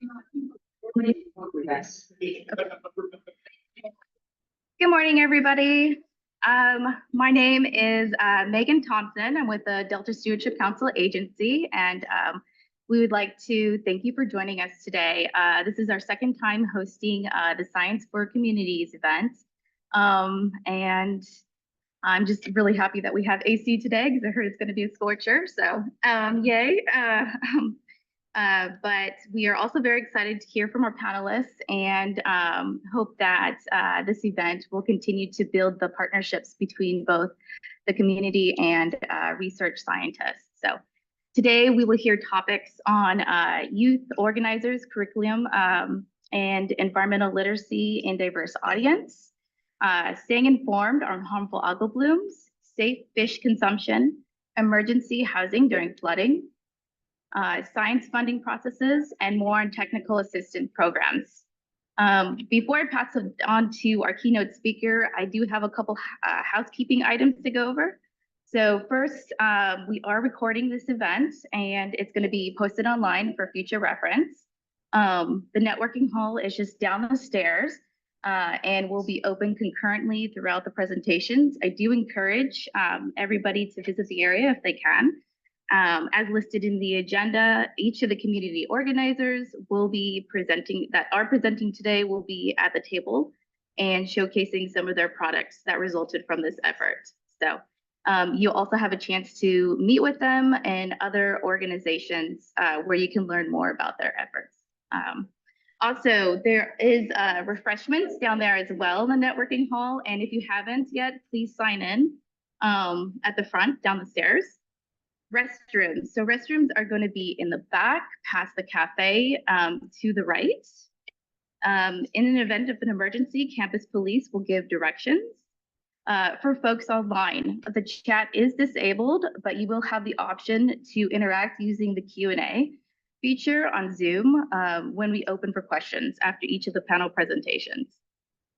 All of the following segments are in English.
Good morning, everybody. My name is Megan Thompson. I'm with the Delta Stewardship Council Agency, and we would like to thank you for joining us today. This is our second time hosting the Science for Communities event, and I'm just really happy that we have AC today because I heard it's going to be a scorcher, so yay. But we are also very excited to hear from our panelists and hope that this event will continue to build the partnerships between both the community and research scientists. So today we will hear topics on youth organizers, curriculum, and environmental literacy in diverse audience, staying informed on harmful algal blooms, safe fish consumption, emergency housing during flooding, science funding processes, and more on technical assistance programs. Before I pass it on to our keynote speaker, I do have a couple housekeeping items to go over. So first, we are recording this event and it's going to be posted online for future reference. The networking hall is just down the stairs and will be open concurrently throughout the presentations. I do encourage everybody to visit the area if they can. As listed in the agenda, each of the community organizers will be presenting today will be at the table and showcasing some of their products that resulted from this effort. So you'll also have a chance to meet with them and other organizations where you can learn more about their efforts. Also, there is refreshments down there as well in the networking hall. And if you haven't yet, please sign in at the front down the stairs. Restrooms. So restrooms are going to be in the back, past the cafe, to the right. In an event of an emergency, campus police will give directions. For folks online, the chat is disabled, but you will have the option to interact using the Q&A feature on Zoom when we open for questions after each of the panel presentations.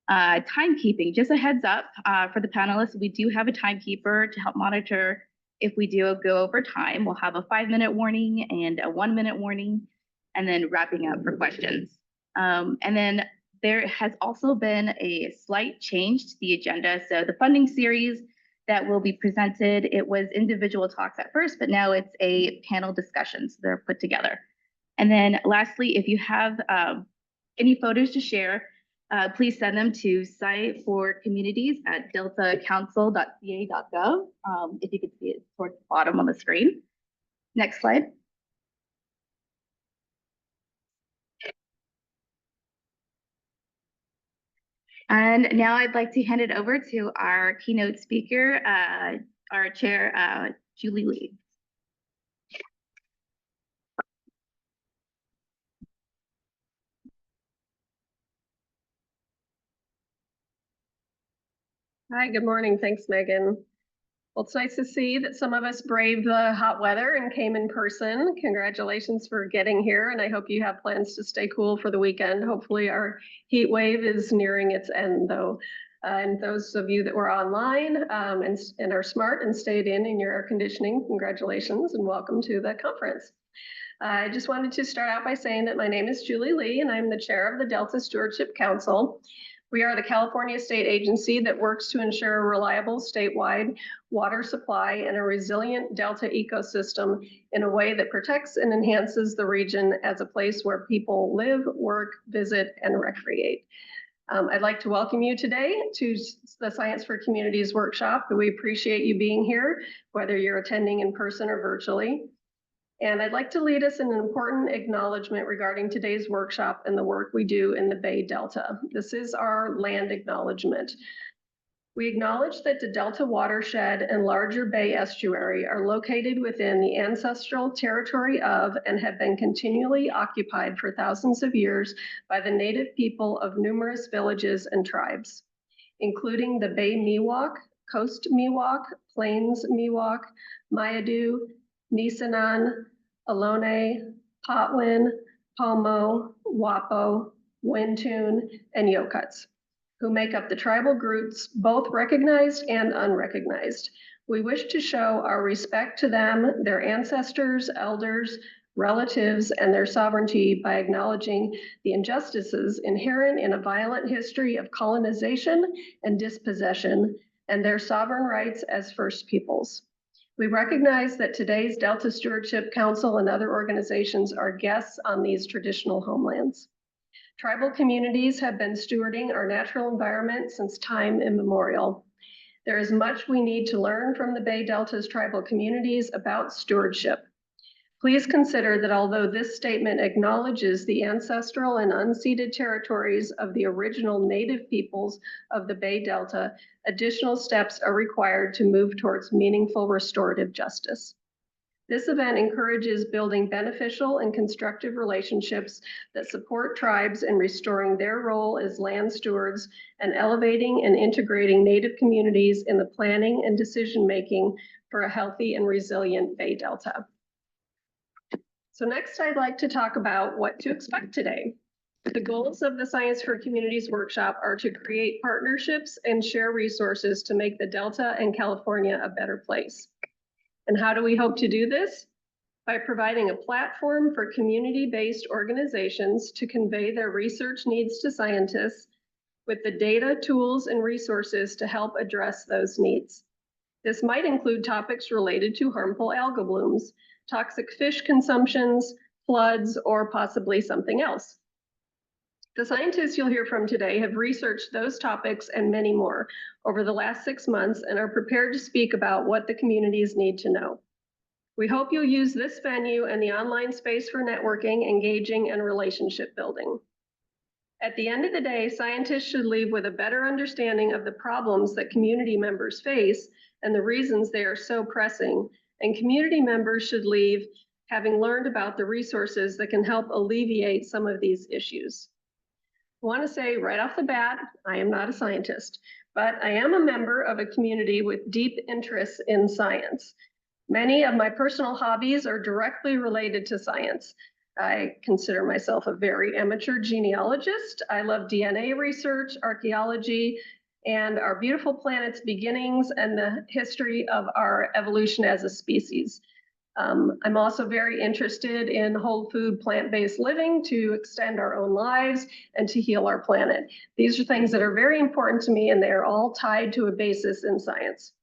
Timekeeping, just a heads up for the panelists, we do have a timekeeper to help monitor if we do go over time. We'll have a 5-minute warning and a 1-minute warning, and then wrapping up for questions. And then there has also been a slight change to the agenda. So the funding series that will be presented, it was individual talks at first, but now it's a panel discussion, so they're put together. And then lastly, if you have any photos to share, please send them to site4communities@deltacouncil.ca.gov. If you could see it towards the bottom on the screen. Next slide. And now I'd like to hand it over to our keynote speaker, our chair, Julie Lee. Hi, good morning. Thanks, Megan. Well, it's nice to see that some of us braved the hot weather and came in person. Congratulations for getting here, and I hope you have plans to stay cool for the weekend. Hopefully our heat wave is nearing its end, though. And those of you that were online and are smart and stayed in your air conditioning, congratulations and welcome to the conference. I just wanted to start out by saying that my name is Julie Lee, and I'm the chair of the Delta Stewardship Council. We are the California state agency that works to ensure a reliable statewide water supply and a resilient Delta ecosystem in a way that protects and enhances the region as a place where people live, work, visit, and recreate. I'd like to welcome you today to the Science for Communities workshop. We appreciate you being here, whether you're attending in person or virtually. And I'd like to lead us in an important acknowledgement regarding today's workshop and the work we do in the Bay Delta. This is our land acknowledgement. We acknowledge that the Delta watershed and larger Bay estuary are located within the ancestral territory of and have been continually occupied for thousands of years by the native people of numerous villages and tribes, including the Bay Miwok, Coast Miwok, Plains Miwok, Mayadu, Nisenan, Ohlone, Patwin, Pomo, Wapo, Wintun, and Yokuts, who make up the tribal groups, both recognized and unrecognized. We wish to show our respect to them, their ancestors, elders, relatives, and their sovereignty by acknowledging the injustices inherent in a violent history of colonization and dispossession and their sovereign rights as First Peoples. We recognize that today's Delta Stewardship Council and other organizations are guests on these traditional homelands. Tribal communities have been stewarding our natural environment since time immemorial. There is much we need to learn from the Bay Delta's tribal communities about stewardship. Please consider that although this statement acknowledges the ancestral and unceded territories of the original native peoples of the Bay Delta, additional steps are required to move towards meaningful restorative justice. This event encourages building beneficial and constructive relationships that support tribes in restoring their role as land stewards and elevating and integrating Native communities in the planning and decision-making for a healthy and resilient Bay Delta. So next, I'd like to talk about what to expect today. The goals of the Science for Communities workshop are to create partnerships and share resources to make the Delta and California a better place. And how do we hope to do this? By providing a platform for community-based organizations to convey their research needs to scientists with the data, tools, and resources to help address those needs. This might include topics related to harmful algal blooms, toxic fish consumptions, floods, or possibly something else. The scientists you'll hear from today have researched those topics and many more over the last 6 months and are prepared to speak about what the communities need to know. We hope you'll use this venue and the online space for networking, engaging, and relationship building. At the end of the day, scientists should leave with a better understanding of the problems that community members face and the reasons they are so pressing, and community members should leave having learned about the resources that can help alleviate some of these issues. I want to say right off the bat, I am not a scientist, but I am a member of a community with deep interests in science. Many of my personal hobbies are directly related to science. I consider myself a very amateur genealogist. I love DNA research, archaeology, and our beautiful planet's beginnings and the history of our evolution as a species. I'm also very interested in whole food, plant-based living to extend our own lives and to heal our planet. These are things that are very important to me, and they are all tied to a basis in science.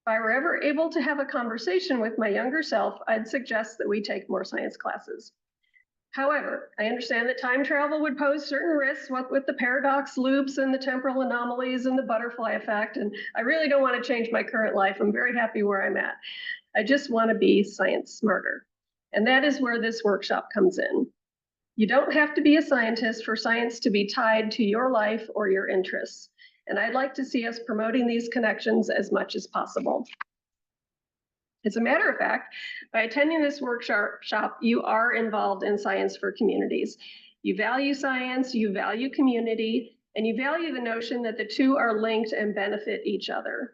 If I were ever able to have a conversation with my younger self, I'd suggest that we take more science classes. However, I understand that time travel would pose certain risks, what with the paradox loops and the temporal anomalies and the butterfly effect, and I really don't want to change my current life. I'm very happy where I'm at. I just want to be science smarter. And that is where this workshop comes in. You don't have to be a scientist for science to be tied to your life or your interests. And I'd like to see us promoting these connections as much as possible. As a matter of fact, by attending this workshop, you are involved in Science for Communities. You value science, you value community, and you value the notion that the two are linked and benefit each other.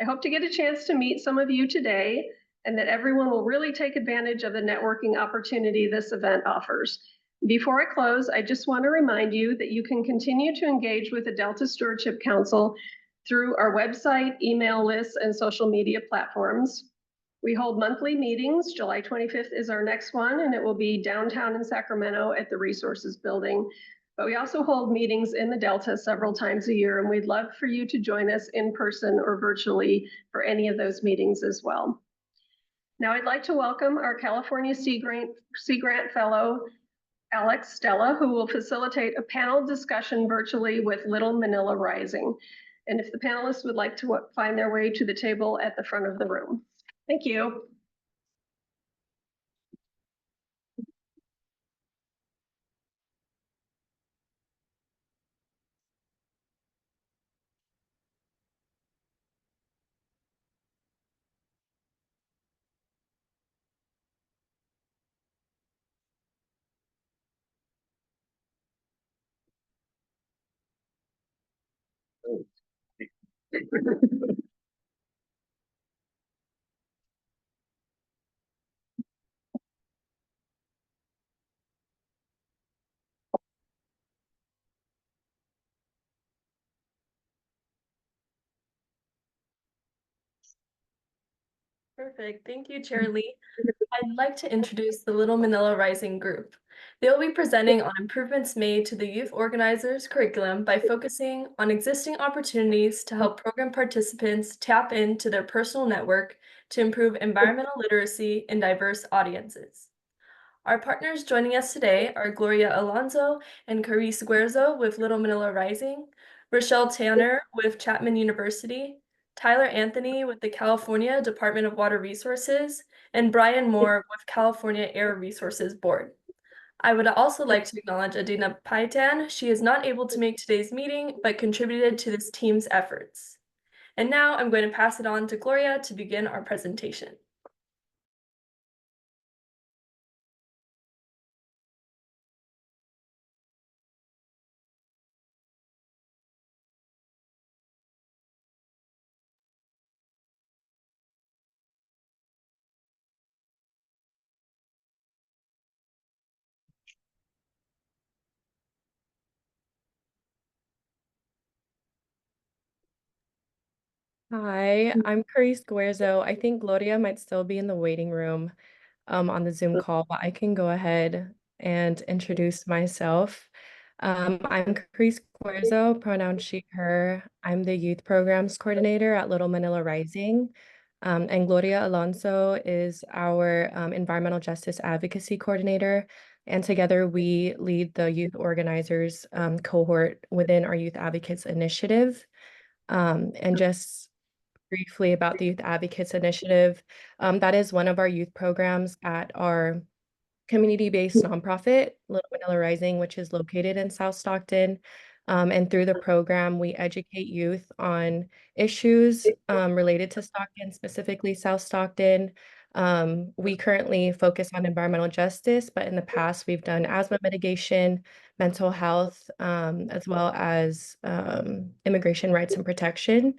I hope to get a chance to meet some of you today and that everyone will really take advantage of the networking opportunity this event offers. Before I close, I just want to remind you that you can continue to engage with the Delta Stewardship Council through our website, email lists, and social media platforms. We hold monthly meetings. July 25th is our next one, and it will be downtown in Sacramento at the Resources Building. But we also hold meetings in the Delta several times a year, and we'd love for you to join us in person or virtually for any of those meetings as well. Now I'd like to welcome our California Sea Grant Fellow, Alex Stella, who will facilitate a panel discussion virtually with Little Manila Rising. And if the panelists would like to find their way to the table at the front of the room. Thank you. Perfect. Thank you, Chair Lee. I'd like to introduce the Little Manila Rising group. They will be presenting on improvements made to the youth organizers' curriculum by focusing on existing opportunities to help program participants tap into their personal network to improve environmental literacy in diverse audiences. Our partners joining us today are Gloria Alonso and Carice Guerzo with Little Manila Rising, Rochelle Tanner with Chapman University, Tyler Anthony with the California Department of Water Resources, and Brian Moore with California Air Resources Board. I would also like to acknowledge Adina Paitan. She is not able to make today's meeting, but contributed to this team's efforts. And now I'm going to pass it on to Gloria to begin our presentation. Hi, I'm Carice Guerzo. I think Gloria might still be in the waiting room on the Zoom call, but I can go ahead and introduce myself. I'm Carice Guerzo, pronoun she, her. I'm the youth programs coordinator at Little Manila Rising. And Gloria Alonso is our environmental justice advocacy coordinator. And together we lead the youth organizers cohort within our Youth Advocates Initiative. And just briefly about the Youth Advocates Initiative. That is one of our youth programs at our community-based nonprofit, Little Manila Rising, which is located in South Stockton. And through the program, we educate youth on issues related to Stockton, specifically South Stockton. We currently focus on environmental justice, but in the past, we've done asthma mitigation, mental health, as well as immigration rights and protection.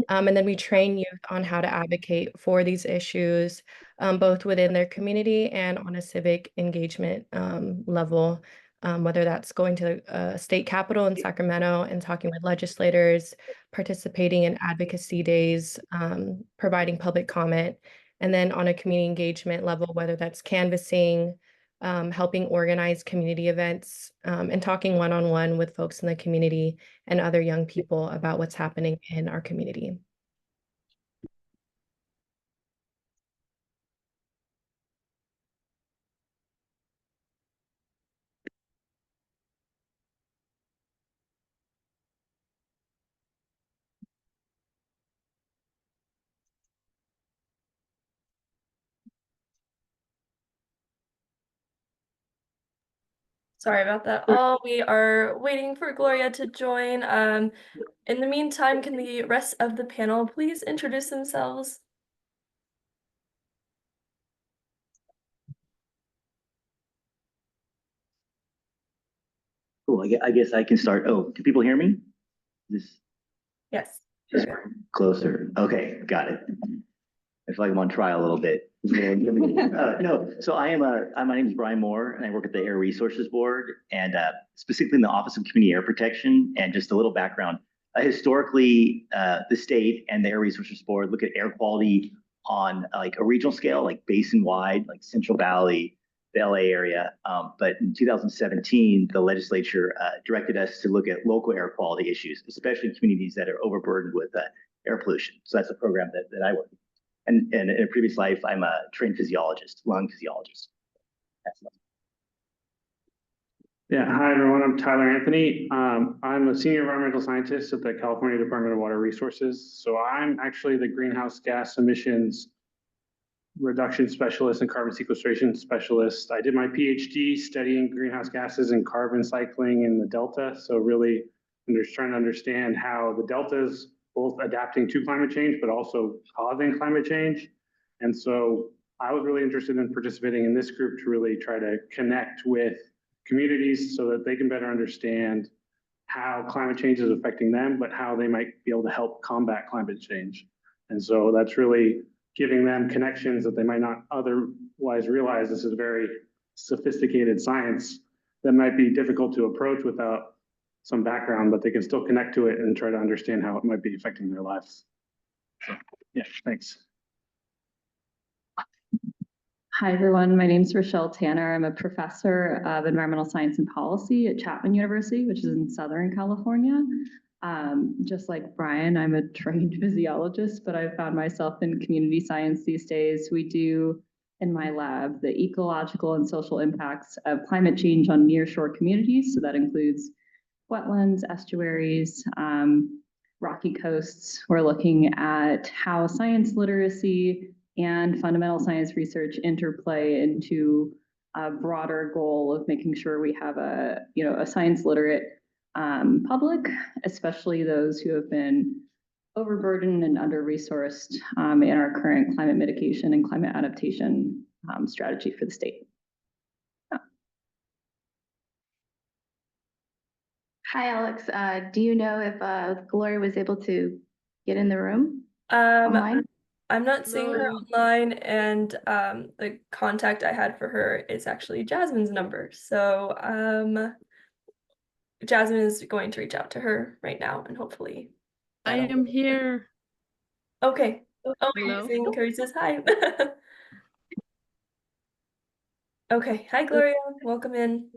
And then we train youth on how to advocate for these issues, both within their community and on a civic engagement level, whether that's going to the state capitol in Sacramento and talking with legislators, participating in advocacy days, providing public comment, and then on a community engagement level, whether that's canvassing, helping organize community events, and talking one-on-one with folks in the community and other young people about what's happening in our community. Sorry about that. All we are waiting for Gloria to join. In the meantime, can the rest of the panel please introduce themselves? Cool. I guess I can start. Oh, can people hear me? This Yes. just closer. Okay, got it. I feel like I'm on trial a little bit. No, so my name is Brian Moore, and I work at the Air Resources Board, and specifically in the Office of Community Air Protection. And just a little background: historically, the state and the Air Resources Board look at air quality on like a regional scale, like basin-wide, like Central Valley, the LA area. But in 2017, the legislature directed us to look at local air quality issues, especially in communities that are overburdened with air pollution. So that's a program that I work with. And in a previous life, I'm a trained physiologist, lung physiologist. Yeah, hi everyone, I'm Tyler Anthony. I'm a senior environmental scientist at the California Department of Water Resources. So I'm actually the greenhouse gas emissions reduction specialist and carbon sequestration specialist. I did my PhD studying greenhouse gases and carbon cycling in the Delta. So really trying to understand how the Delta is both adapting to climate change, but also causing climate change. And so I was really interested in participating in this group to really try to connect with communities so that they can better understand how climate change is affecting them, but how they might be able to help combat climate change. And so that's really giving them connections that they might not otherwise realize. This is very sophisticated science that might be difficult to approach without some background, but they can still connect to it and try to understand how it might be affecting their lives. So, yeah, thanks. Hi, everyone. My name is Rochelle Tanner. I'm a professor of environmental science and policy at Chapman University, which is in Southern California. Just like Brian, I'm a trained physiologist, but I've found myself in community science these days. We do, in my lab, the ecological and social impacts of climate change on nearshore communities. So that includes wetlands, estuaries, rocky coasts. We're looking at how science literacy and fundamental science research interplay into a broader goal of making sure we have a science literate public, especially those who have been overburdened and under-resourced in our current climate mitigation and climate adaptation strategy for the state. Hi, Alex. Do you know if Gloria was able to get in the room Um, online? I'm not seeing her online, and the contact I had for her is actually Jasmine's number. So Jasmine is going to reach out to her right now, and hopefully I am here. Okay. Oh, Hello. Carrie says hi. Okay. Hi, Gloria. Welcome in.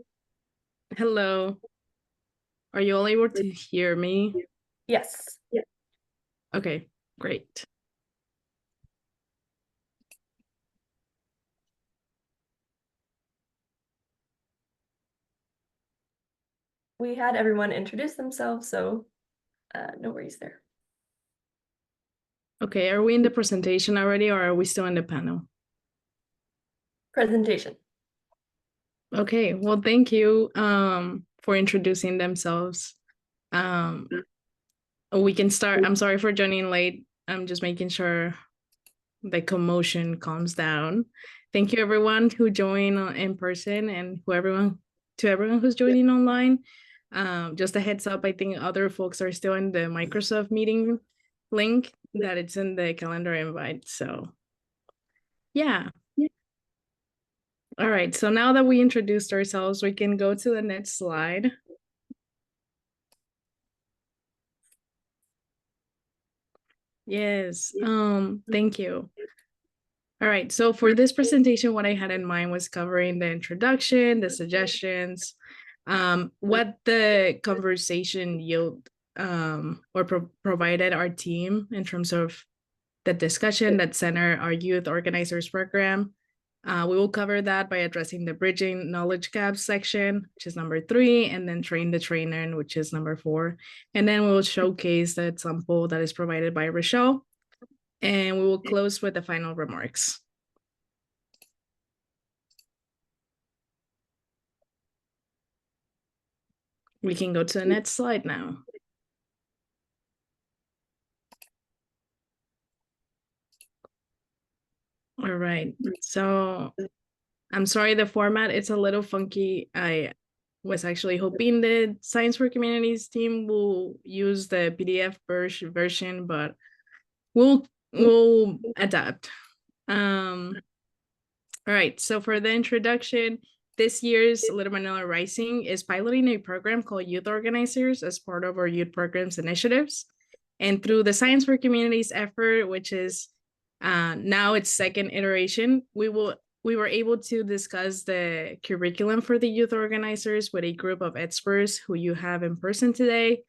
Hello. Are you all able to hear me? Yes. Okay, great. We had everyone introduce themselves, so no worries there. Okay, are we in the presentation already, or are we still in the panel? Presentation. Okay, well, thank you for introducing themselves. We can start. I'm sorry for joining late. I'm just making sure the commotion calms down. Thank you everyone who joined in person, and to everyone who's joining online. Just a heads up, I think other folks are still in the Microsoft meeting link that it's in the calendar invite. So yeah. All right, so now that we introduced ourselves, we can go to the next slide. Yes, thank you. All right, so for this presentation, what I had in mind was covering the introduction, the suggestions, what the conversation yield provided our team in terms of the discussion that center our youth organizers program. We will cover that by addressing the bridging knowledge gaps section, which is number 3, and then train the trainer, which is number 4. And then we will showcase the example that is provided by Rochelle, and we will close with the final remarks. We can go to the next slide now. All right, so I'm sorry, the format is a little funky. I was actually hoping the Science for Communities team will use the PDF version, but we'll adapt. All right, so for the introduction, this year's Little Manila Rising is piloting a program called Youth Organizers as part of our youth programs initiatives. And through the Science for Communities effort, which is now its second iteration, we were able to discuss the curriculum for the youth organizers with a group of experts who you have in person today.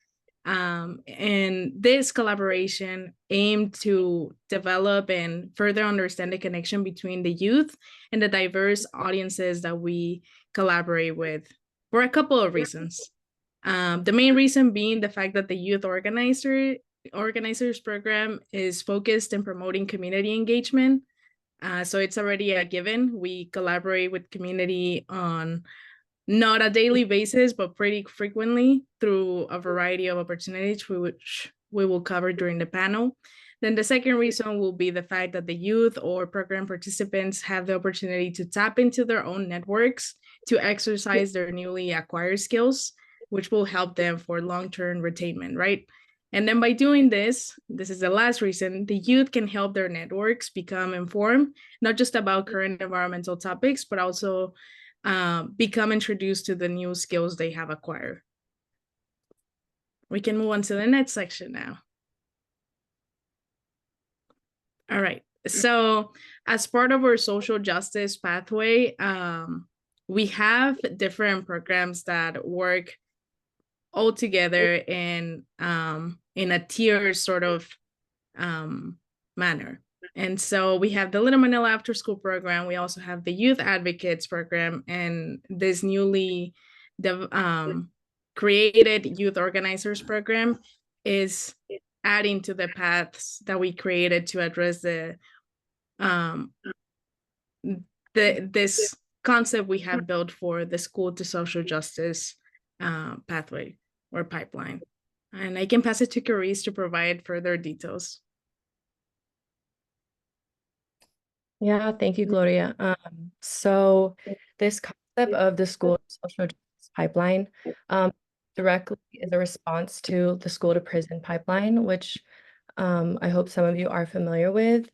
And this collaboration aimed to develop and further understand the connection between the youth and the diverse audiences that we collaborate with for a couple of reasons. The main reason being the fact that the youth organizers program is focused in promoting community engagement. So it's already a given. We collaborate with community on not a daily basis, but pretty frequently through a variety of opportunities, which we will cover during the panel. Then the second reason will be the fact that the youth or program participants have the opportunity to tap into their own networks to exercise their newly acquired skills, which will help them for long-term retainment, right? And then by doing this is the last reason, the youth can help their networks become informed, not just about current environmental topics, but also become introduced to the new skills they have acquired. We can move on to the next section now. All right, So as part of our social justice pathway, we have different programs that work all together in a tier sort of manner. And so we have the Little Manila After School program. We also have the Youth Advocates program and this newly created Youth Organizers program is adding to the paths that we created to address this concept we have built for the school to social justice pathway or pipeline. And I can pass it to Carice to provide further details. Yeah, thank you, Gloria. So this concept of the school social justice pipeline directly is a response to the school to prison pipeline, which I hope some of you are familiar with.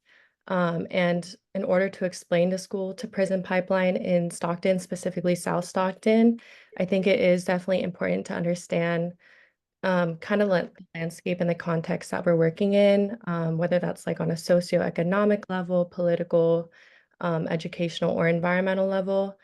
And in order to explain the school to prison pipeline in Stockton, specifically South Stockton, I think it is definitely important to understand kind of like the landscape and the context that we're working in, whether that's like on a socioeconomic level, political, educational, or environmental level.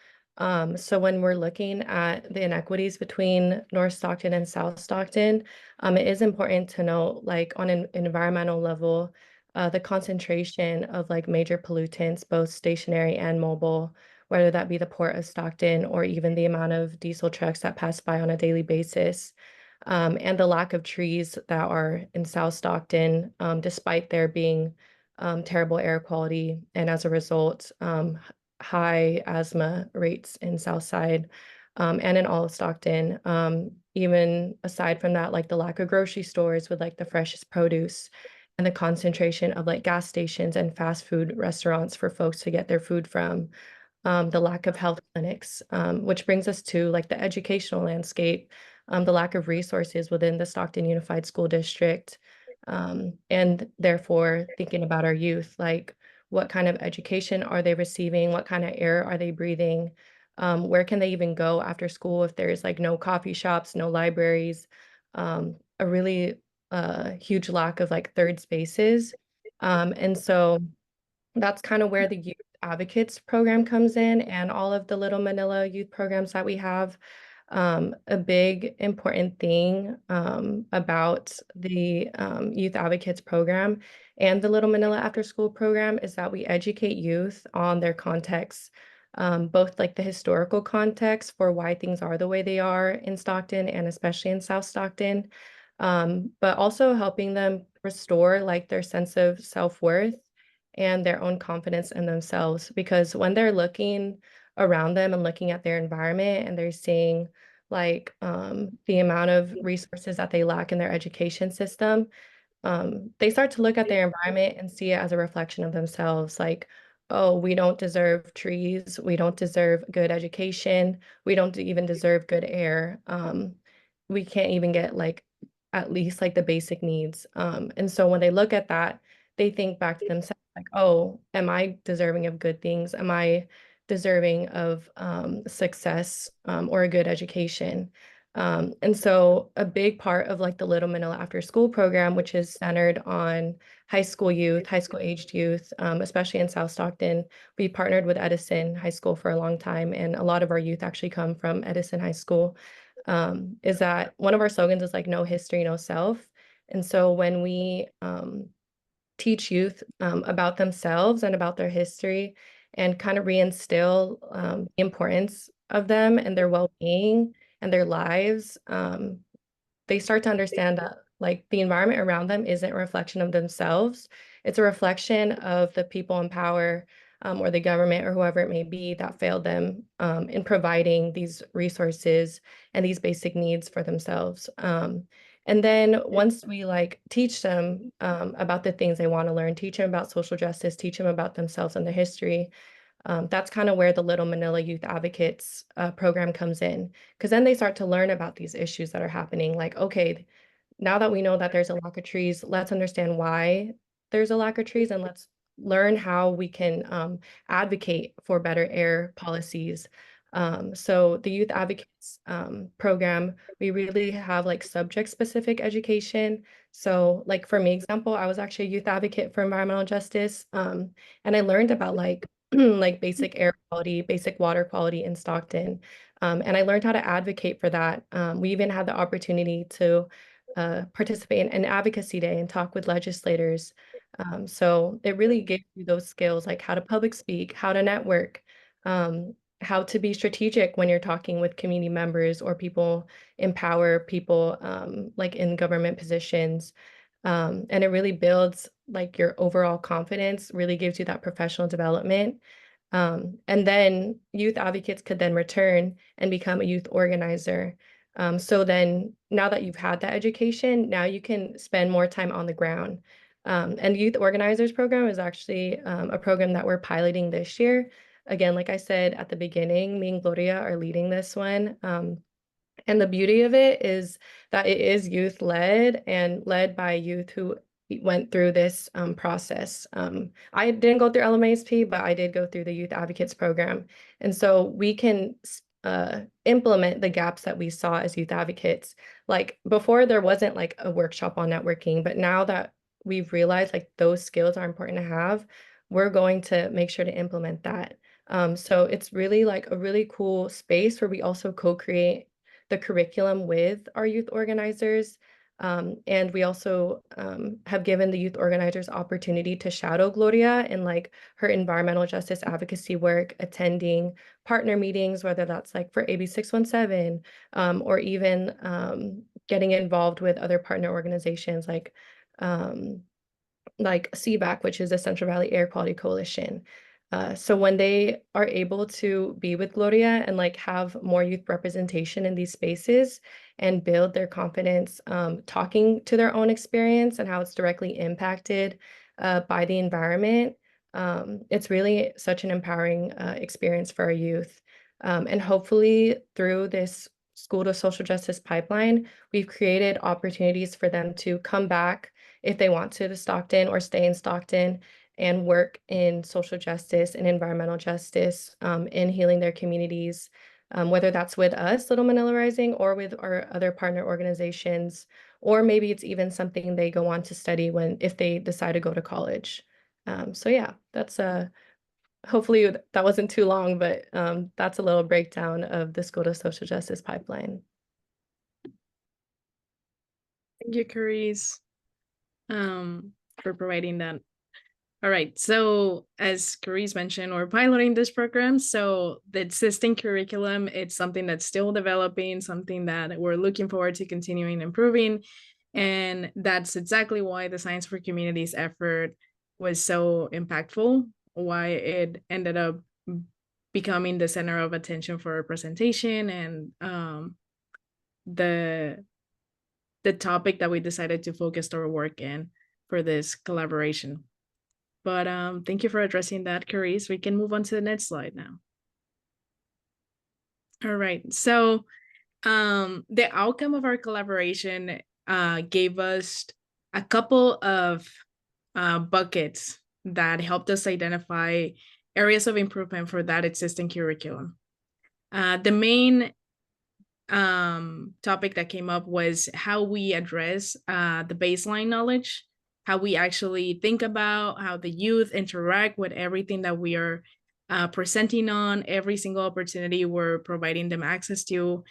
So when we're looking at the inequities between North Stockton and South Stockton, it is important to note, like on an environmental level, the concentration of like major pollutants, both stationary and mobile, whether that be the Port of Stockton or even the amount of diesel trucks that pass by on a daily basis. And the lack of trees that are in South Stockton, despite there being terrible air quality, and as a result, high asthma rates in Southside and in all of Stockton. Even aside from that, like the lack of grocery stores with like the freshest produce and the concentration of like gas stations and fast food restaurants for folks to get their food from. The lack of health clinics, which brings us to like the educational landscape, the lack of resources within the Stockton Unified School District, and therefore thinking about our youth, like what kind of education are they receiving? What kind of air are they breathing? Where can they even go after school if there's like no coffee shops, no libraries, a really huge lack of like third spaces. And so that's kind of where the Youth Advocates program comes in and all of the Little Manila youth programs that we have. A big important thing about the Youth Advocates program and the Little Manila After School program is that we educate youth on their context, both like the historical context for why things are the way they are in Stockton and especially in South Stockton, but also helping them restore like their sense of self-worth and their own confidence in themselves. Because when they're looking around them and looking at their environment and they're seeing like the amount of resources that they lack in their education system, they start to look at their environment and see it as a reflection of themselves. Like, oh, we don't deserve trees, we don't deserve good education, we don't even deserve good air. We can't even get like at least like the basic needs. And so when they look at that, they think back to themselves like, oh, am I deserving of good things? Am I deserving of success or a good education? And so a big part of like the Little Manila After School program, which is centered on high school youth, high school aged youth, especially in South Stockton, we partnered with Edison High School for a long time, and a lot of our youth actually come from Edison High School. Is that one of our slogans is like no history, no self. And so when we teach youth about themselves and about their history and kind of reinstill the importance of them and their well-being and their lives, they start to understand that like the environment around them isn't a reflection of themselves. It's a reflection of the people in power or the government or whoever it may be that failed them in providing these resources and these basic needs for themselves. And then once we like teach them about the things they want to learn, teach them about social justice, teach them about themselves and their history, that's kind of where the Little Manila Youth Advocates program comes in, because then they start to learn about these issues that are happening. Like, okay, now that we know that there's a lack of trees, let's understand why there's a lack of trees and let's learn how we can advocate for better air policies. So the Youth Advocates program, we really have like subject-specific education. So like for me, example, I was actually a youth advocate for environmental justice, and I learned about like like basic air quality, basic water quality in Stockton, and I learned how to advocate for that. We even had the opportunity to participate in an advocacy day and talk with legislators. So it really gives you those skills, like how to public speak, how to network, how to be strategic when you're talking with community members or people, empower people like in government positions. And it really builds like your overall confidence, really gives you that professional development. And then youth advocates could then return and become a youth organizer. So then now that you've had that education, now you can spend more time on the ground. And Youth Organizers Program is actually a program that we're piloting this year. Again, like I said at the beginning, me and Gloria are leading this one. And the beauty of it is that it is youth-led and led by youth who went through this process. I didn't go through LMASP, but I did go through the Youth Advocates Program. And so we can implement the gaps that we saw as youth advocates. Like before, there wasn't like a workshop on networking, but now that we've realized like those skills are important to have, we're going to make sure to implement that. So it's really like a really cool space where we also co-create the curriculum with our youth organizers. And we also have given the youth organizers opportunity to shadow Gloria in like her environmental justice advocacy work, attending partner meetings, whether that's like for AB 617 or even getting involved with other partner organizations like CVAC, which is the Central Valley Air Quality Coalition. So when they are able to be with Gloria and like have more youth representation in these spaces and build their confidence, talking to their own experience and how it's directly impacted by the environment, it's really such an empowering experience for our youth. And hopefully through this School to Social Justice pipeline, we've created opportunities for them to come back if they want to Stockton or stay in Stockton and work in social justice and environmental justice in healing their communities, whether that's with us, Little Manila Rising, or with our other partner organizations, or maybe it's even something they go on to study if they decide to go to college. So yeah, that's hopefully that wasn't too long, but that's a little breakdown of the School to Social Justice pipeline. Thank you, Carice, for providing that. All right, so as Carice mentioned, we're piloting this program. So the existing curriculum, it's something that's still developing, something that we're looking forward to continuing improving. And that's exactly why the Science for Communities effort was so impactful, why it ended up becoming the center of attention for our presentation and the topic that we decided to focus our work in for this collaboration. But thank you for addressing that, Carice. We can move on to the next slide now. All right, so the outcome of our collaboration gave us a couple of buckets that helped us identify areas of improvement for that existing curriculum. The main topic that came up was how we address the baseline knowledge, how we actually think about how the youth interact with everything that we are presenting on, every single opportunity we're providing them access to,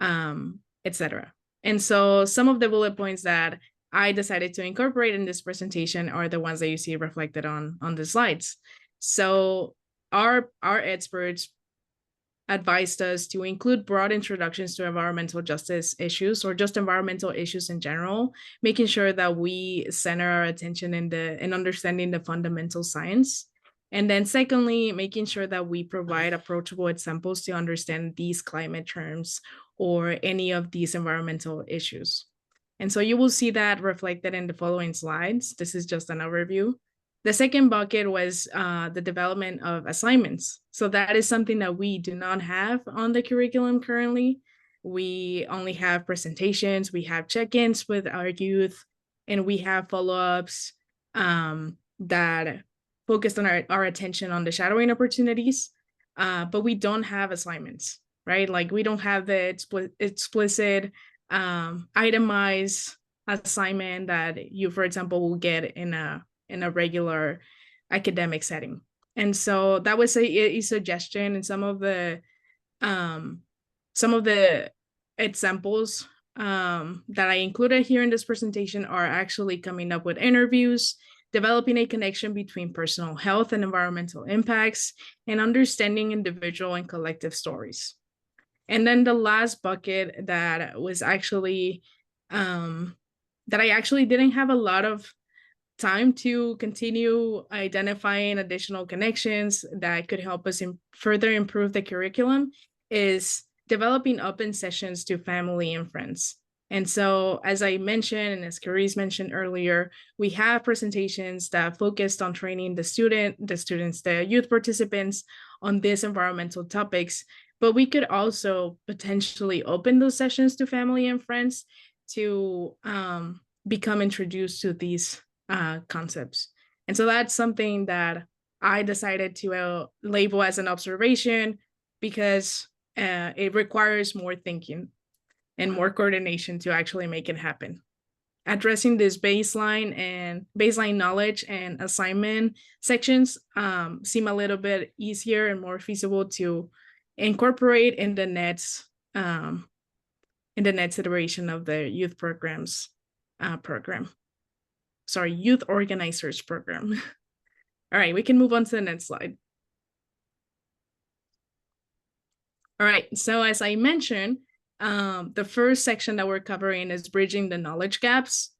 etc. And so some of the bullet points that I decided to incorporate in this presentation are the ones that you see reflected on the slides. So our experts advised us to include broad introductions to environmental justice issues or just environmental issues in general, making sure that we center our attention in understanding the fundamental science. And then secondly, making sure that we provide approachable examples to understand these climate terms or any of these environmental issues. And so you will see that reflected in the following slides. This is just an overview. The second bucket was the development of assignments. So that is something that we do not have on the curriculum currently. We only have presentations, we have check-ins with our youth, and we have follow-ups that focused on our attention on the shadowing opportunities. but we don't have assignments, right? Like we don't have the explicit itemized assignment that you, for example, will get in a regular academic setting. And so that was a suggestion, and some of the examples that I included here in this presentation are actually coming up with interviews, developing a connection between personal health and environmental impacts, and understanding individual and collective stories. And then the last bucket that was actually, that I actually didn't have a lot of time to continue identifying additional connections that could help us further improve the curriculum, is developing open sessions to family and friends. And so, as I mentioned, and as Carice mentioned earlier, we have presentations that focused on training the youth participants on these environmental topics, but we could also potentially open those sessions to family and friends to become introduced to these concepts. And so that's something that I decided to label as an observation, because it requires more thinking and more coordination to actually make it happen. Addressing this baseline knowledge and assignment sections seem a little bit easier and more feasible to incorporate in the next iteration of the youth programs youth organizers program. All right, we can move on to the next slide. All right, so as I mentioned, the first section that we're covering is bridging the knowledge gaps.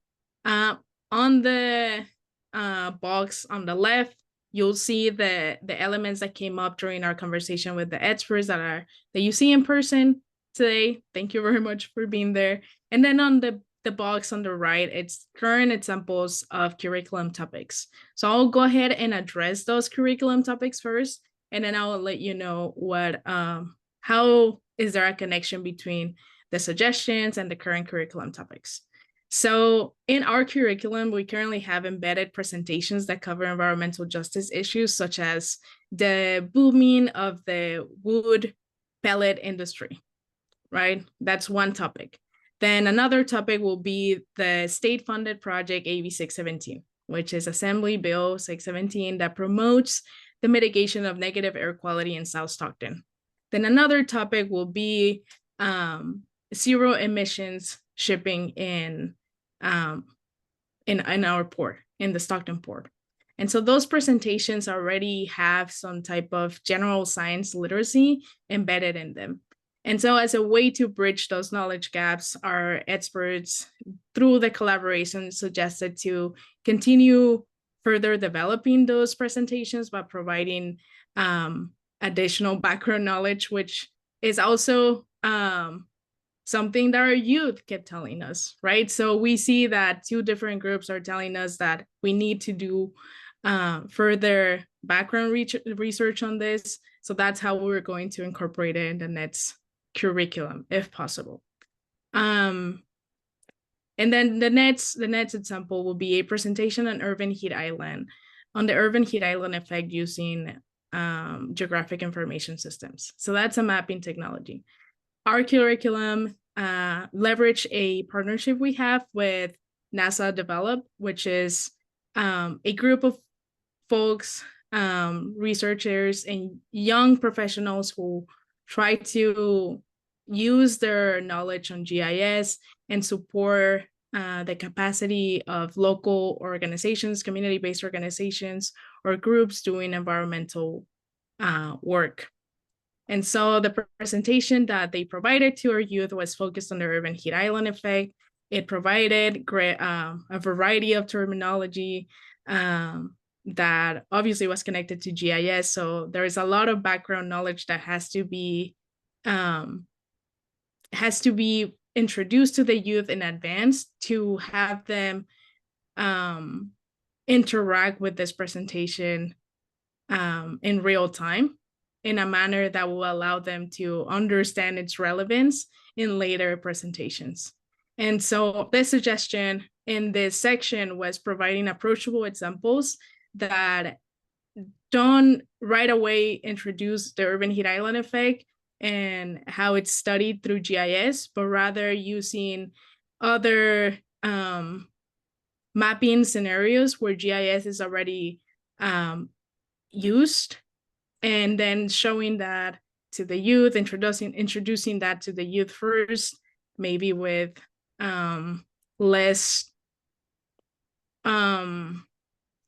On the box on the left, you'll see the elements that came up during our conversation with the experts that you see in person today. Thank you very much for being there. And then on the box on the right, it's current examples of curriculum topics. So I'll go ahead and address those curriculum topics first, and then I'll let you know how is there a connection between the suggestions and the current curriculum topics. So in our curriculum, we currently have embedded presentations that cover environmental justice issues, such as the booming of the wood pellet industry, right? That's one topic. Then another topic will be the state-funded project AB 617, which is Assembly Bill 617 that promotes the mitigation of negative air quality in South Stockton. Then another topic will be zero emissions shipping in our port, in the Stockton port. And so those presentations already have some type of general science literacy embedded in them. And so as a way to bridge those knowledge gaps, our experts, through the collaboration, suggested to continue further developing those presentations by providing additional background knowledge, which is also something that our youth kept telling us, right? So we see that two different groups are telling us that we need to do further background research on this. So that's how we're going to incorporate it in the next curriculum, if possible. And then the next example will be a presentation on the urban heat island effect using geographic information systems. So that's a mapping technology. Our curriculum leverage a partnership we have with NASA Develop, which is a group of folks, researchers, and young professionals who try to use their knowledge on GIS and support the capacity of local organizations, community-based organizations, or groups doing environmental work. And so the presentation that they provided to our youth was focused on the urban heat island effect. It provided a variety of terminology that obviously was connected to GIS. So there is a lot of background knowledge that has to be introduced to the youth in advance to have them interact with this presentation in real time, in a manner that will allow them to understand its relevance in later presentations. And so this suggestion in this section was providing approachable examples that don't right away introduce the urban heat island effect and how it's studied through GIS, but rather using other mapping scenarios where GIS is already used, and then showing that to the youth, introducing that to the youth first, maybe with less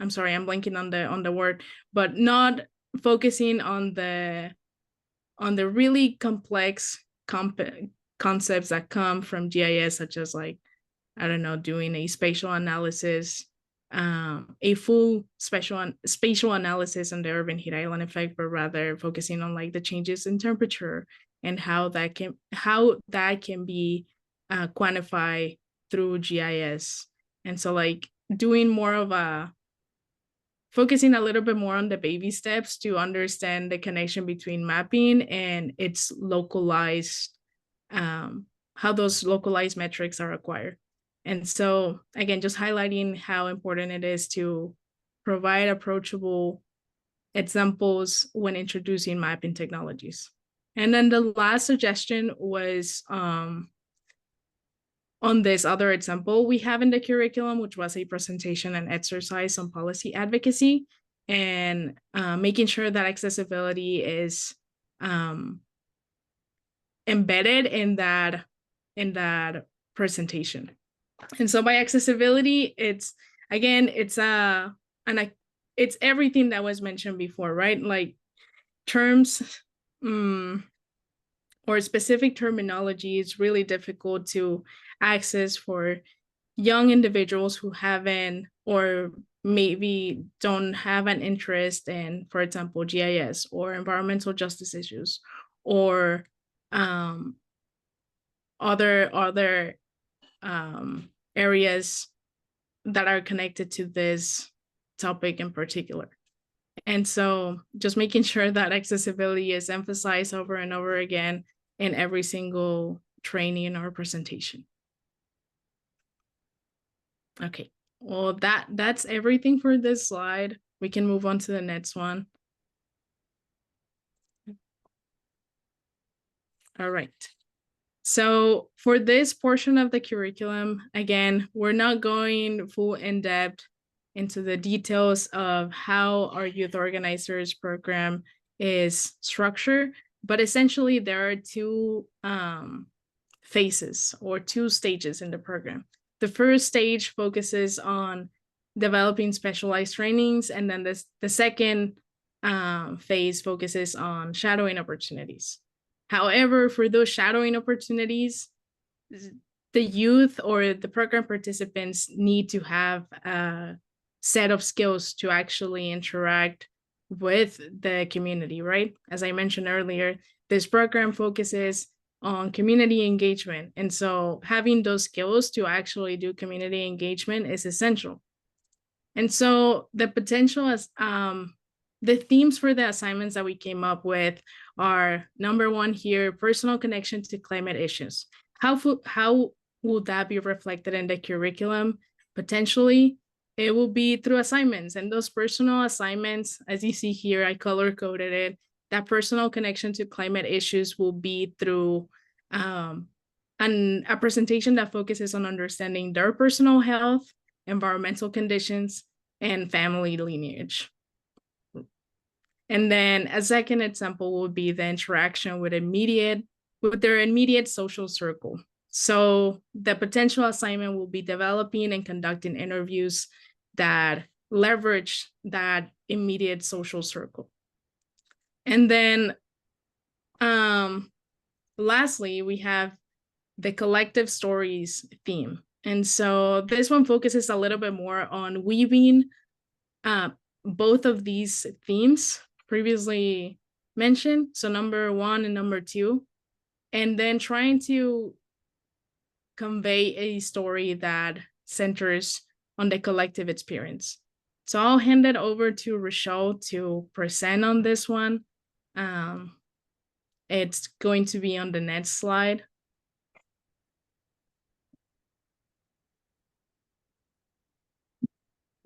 I'm sorry, I'm blanking on the word, but not focusing on the really complex concepts that come from GIS, such as like, I don't know, doing a spatial analysis, a full spatial analysis on the urban heat island effect, but rather focusing on like the changes in temperature and how that can be quantified through GIS. And so like doing more of a focusing a little bit more on the baby steps to understand the connection between mapping and its localized, how those localized metrics are acquired. And so again, just highlighting how important it is to provide approachable examples when introducing mapping technologies. And then the last suggestion was on this other example we have in the curriculum, which was a presentation and exercise on policy advocacy and making sure that accessibility is embedded in that presentation. And so by accessibility, it's everything that was mentioned before, right? Like terms or specific terminology is really difficult to access for young individuals who haven't or maybe don't have an interest in, for example, GIS or environmental justice issues or other areas that are connected to this topic in particular. And so just making sure that accessibility is emphasized over and over again in every single training or presentation. Okay, well, that's everything for this slide. We can move on to the next one. All right. So for this portion of the curriculum, again, we're not going full in depth into the details of how our youth organizers program is structured, but essentially there are two phases or two stages in the program. The first stage focuses on developing specialized trainings, and then the second phase focuses on shadowing opportunities. However, for those shadowing opportunities, the youth or the program participants need to have a set of skills to actually interact with the community, right? As I mentioned earlier, this program focuses on community engagement. And so having those skills to actually do community engagement is essential. And so the potential as the themes for the assignments that we came up with are, number one here, personal connection to climate issues. How will that be reflected in the curriculum? Potentially, it will be through assignments, and those personal assignments, as you see here, I color coded it. That personal connection to climate issues will be through a presentation that focuses on understanding their personal health, environmental conditions, and family lineage. And then a second example would be the interaction with their immediate social circle. So the potential assignment will be developing and conducting interviews that leverage that immediate social circle. And then lastly, we have the collective stories theme. And so this one focuses a little bit more on weaving both of these themes previously mentioned, so number one and number two, and then trying to convey a story that centers on the collective experience. So I'll hand it over to Rochelle to present on this one. It's going to be on the next slide.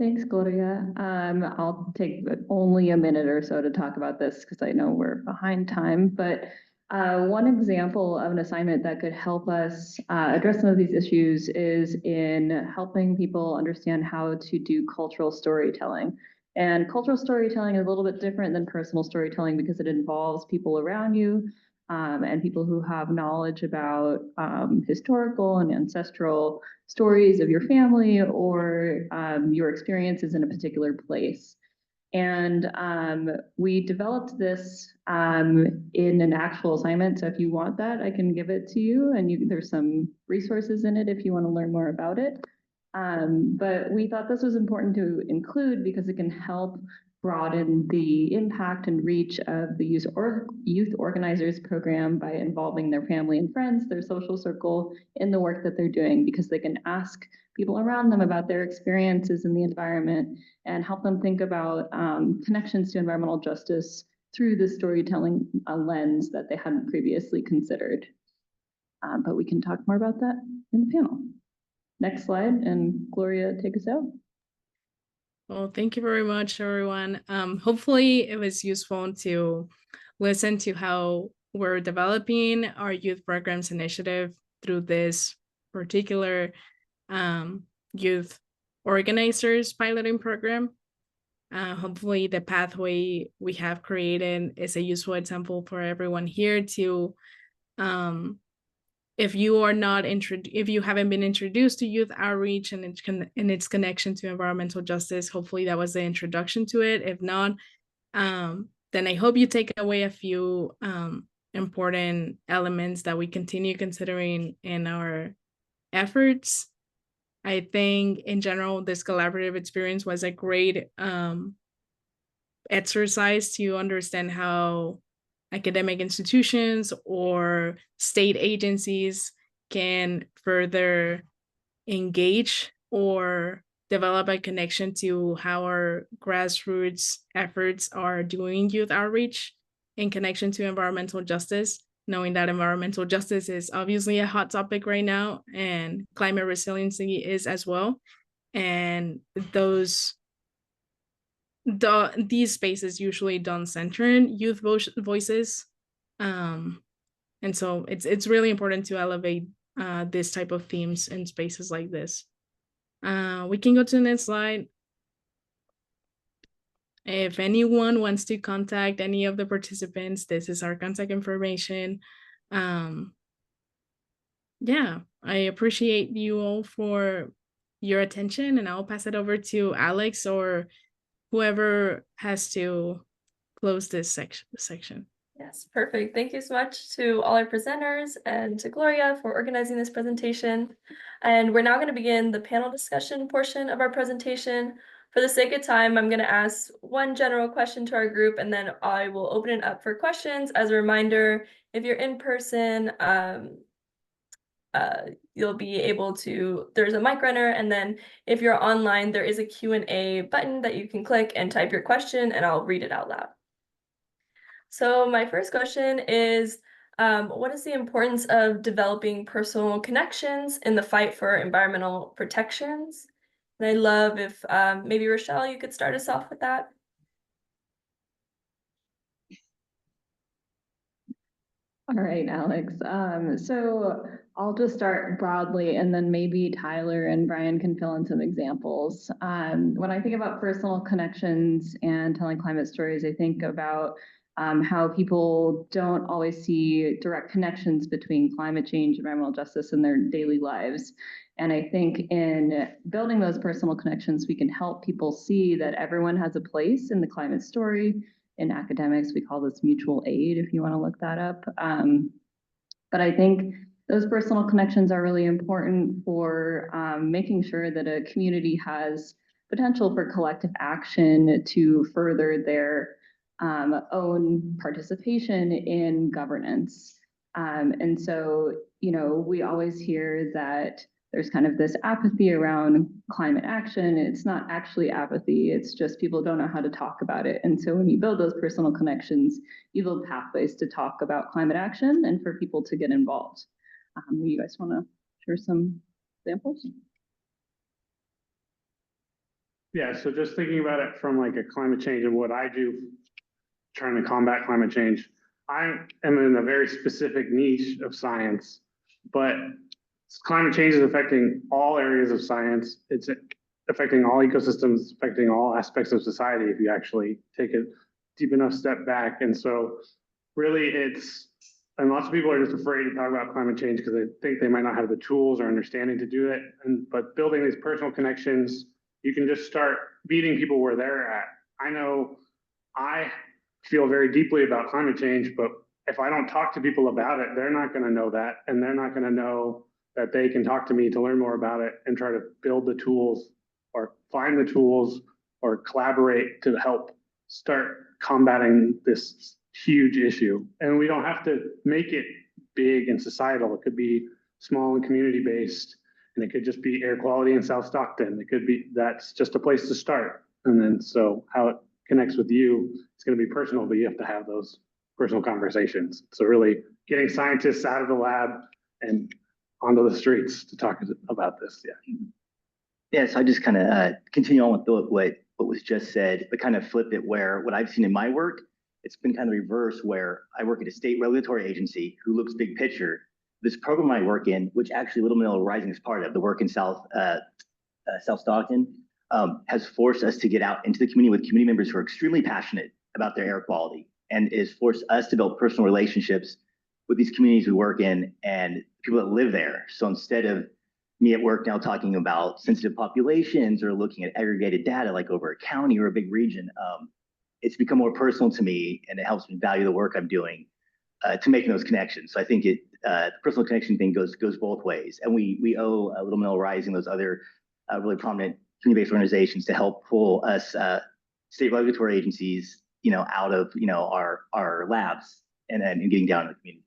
Thanks, Gloria. I'll take only a minute or so to talk about this because I know we're behind time, but one example of an assignment that could help us address some of these issues is in helping people understand how to do cultural storytelling. And cultural storytelling is a little bit different than personal storytelling because it involves people around you and people who have knowledge about historical and ancestral stories of your family or your experiences in a particular place. And we developed this in an actual assignment. So if you want that, I can give it to you. And there's some resources in it if you want to learn more about it. But we thought this was important to include because it can help broaden the impact and reach of the youth organizers program by involving their family and friends, their social circle in the work that they're doing, because they can ask people around them about their experiences in the environment and help them think about connections to environmental justice through the storytelling lens that they hadn't previously considered. But we can talk more about that in the panel. Next slide, and Gloria, take us out. Well, thank you very much, everyone. Hopefully it was useful to listen to how we're developing our youth programs initiative through this particular youth organizers piloting program. Hopefully the pathway we have created is a useful example for everyone here to if you haven't been introduced to youth outreach and its connection to environmental justice, hopefully that was the introduction to it. If not, then I hope you take away a few important elements that we continue considering in our efforts. I think in general, this collaborative experience was a great exercise to understand how academic institutions or state agencies can further engage or develop a connection to how our grassroots efforts are doing youth outreach in connection to environmental justice, knowing that environmental justice is obviously a hot topic right now and climate resiliency is as well. And these spaces usually don't center in youth voices. And so it's really important to elevate this type of themes in spaces like this. We can go to the next slide. If anyone wants to contact any of the participants, this is our contact information. Yeah, I appreciate you all for your attention, and I'll pass it over to Alex or whoever has to close this section. Yes, perfect. Thank you so much to all our presenters and to Gloria for organizing this presentation. And we're now going to begin the panel discussion portion of our presentation. For the sake of time, I'm going to ask one general question to our group, and then I will open it up for questions. As a reminder, if you're in person, you'll be able to, there's a mic runner, and then if you're online, there is a Q&A button that you can click and type your question, and I'll read it out loud. So my first question is, what is the importance of developing personal connections in the fight for environmental protections? And I'd love if maybe Rochelle, you could start us off with that. All right, Alex. So I'll just start broadly, and then maybe Tyler and Brian can fill in some examples. When I think about personal connections and telling climate stories, I think about how people don't always see direct connections between climate change, environmental justice, and their daily lives. And I think in building those personal connections, we can help people see that everyone has a place in the climate story. In academics, we call this mutual aid, if you want to look that up. But I think those personal connections are really important for making sure that a community has potential for collective action to further their own participation in governance. And so, you know, we always hear that there's kind of this apathy around climate action. It's not actually apathy, it's just people don't know how to talk about it. And so when you build those personal connections, you build pathways to talk about climate action and for people to get involved. You guys want to share some examples? Yeah, so just thinking about it from like a climate change and what I do trying to combat climate change. I am in a very specific niche of science, but climate change is affecting all areas of science. It's affecting all ecosystems, affecting all aspects of society if you actually take a deep enough step back. And so really and lots of people are just afraid to talk about climate change because they think they might not have the tools or understanding to do it. But building these personal connections, you can just start meeting people where they're at. I know I feel very deeply about climate change, but if I don't talk to people about it, they're not going to know that. And they're not going to know that they can talk to me to learn more about it and try to build the tools or find the tools or collaborate to help start combating this huge issue. And we don't have to make it big and societal. It could be small and community based, and it could just be air quality in South Stockton. It could be, that's just a place to start. And then so how it connects with you, it's going to be personal, but you have to have those personal conversations. So really getting scientists out of the lab and onto the streets to talk about this. Yeah. Yeah, so I just kind of continue on with what was just said, but kind of flip it where what I've seen in my work, it's been kind of reverse where I work at a state regulatory agency who looks big picture. This program I work in, which actually Little Manila Rising is part of, the work in South Stockton, has forced us to get out into the community with community members who are extremely passionate about their air quality, and is forced us to build personal relationships with these communities we work in and people that live there. So instead of me at work now talking about sensitive populations or looking at aggregated data like over a county or a big region, it's become more personal to me, and it helps me value the work I'm doing to making those connections. So I think the personal connection thing goes both ways, and we owe Little Manila Rising, those other really prominent community-based organizations to help pull us state regulatory agencies, out of our labs and getting down in the community.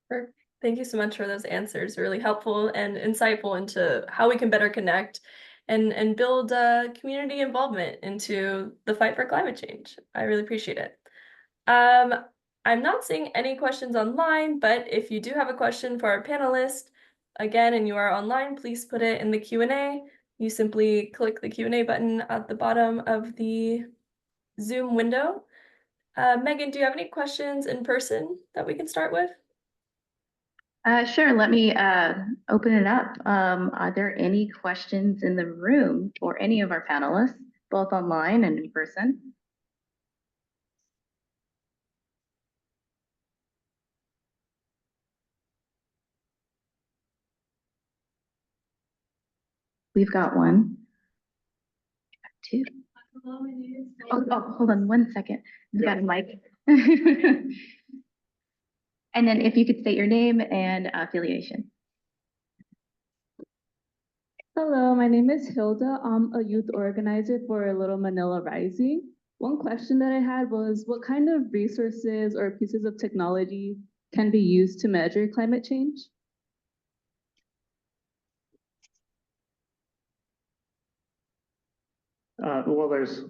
Perfect. Thank you so much for those answers. Really helpful and insightful into how we can better connect and build community involvement into the fight for climate change. I really appreciate it. I'm not seeing any questions online, but if you do have a question for our panelist, again, and you are online, please put it in the Q&A. You simply click the Q&A button at the bottom of the Zoom window. Megan, do you have any questions in person that we can start with? Sure, let me open it up. Are there any questions in the room for any of our panelists, both online and in person? We've got one. Two. Oh, hold on 1 second. We've got a mic. And then if you could state your name and affiliation. Hello, my name is Hilda. I'm a youth organizer for Little Manila Rising. One question that I had was, what kind of resources or pieces of technology can be used to measure climate change? Well, there's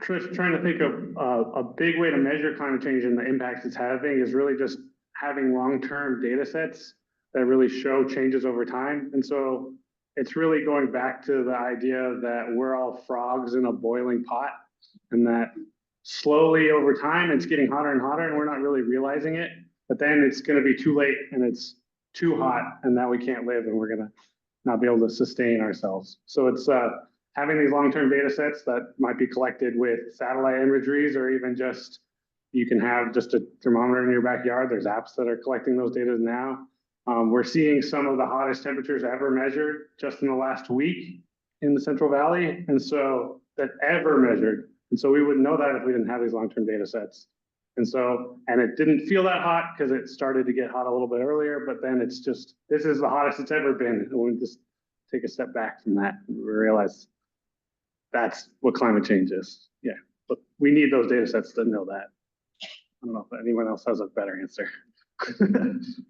trying to think of a big way to measure climate change and the impacts it's having is really just having long-term data sets that really show changes over time. And so it's really going back to the idea that we're all frogs in a boiling pot, and that slowly over time it's getting hotter and hotter and we're not really realizing it, but then it's going to be too late and it's too hot and now we can't live and we're going to not be able to sustain ourselves. So it's having these long-term data sets that might be collected with satellite imageries, or even just, you can have just a thermometer in your backyard. There's apps that are collecting those data now. We're seeing some of the hottest temperatures ever measured just in the last week in the Central Valley. And so that ever measured. And so we wouldn't know that if we didn't have these long-term data sets. And so, and it didn't feel that hot because it started to get hot a little bit earlier, but then it's just, this is the hottest it's ever been. And we just take a step back from that and we realize that's what climate change is. Yeah, but we need those data sets to know that. I don't know if anyone else has a better answer.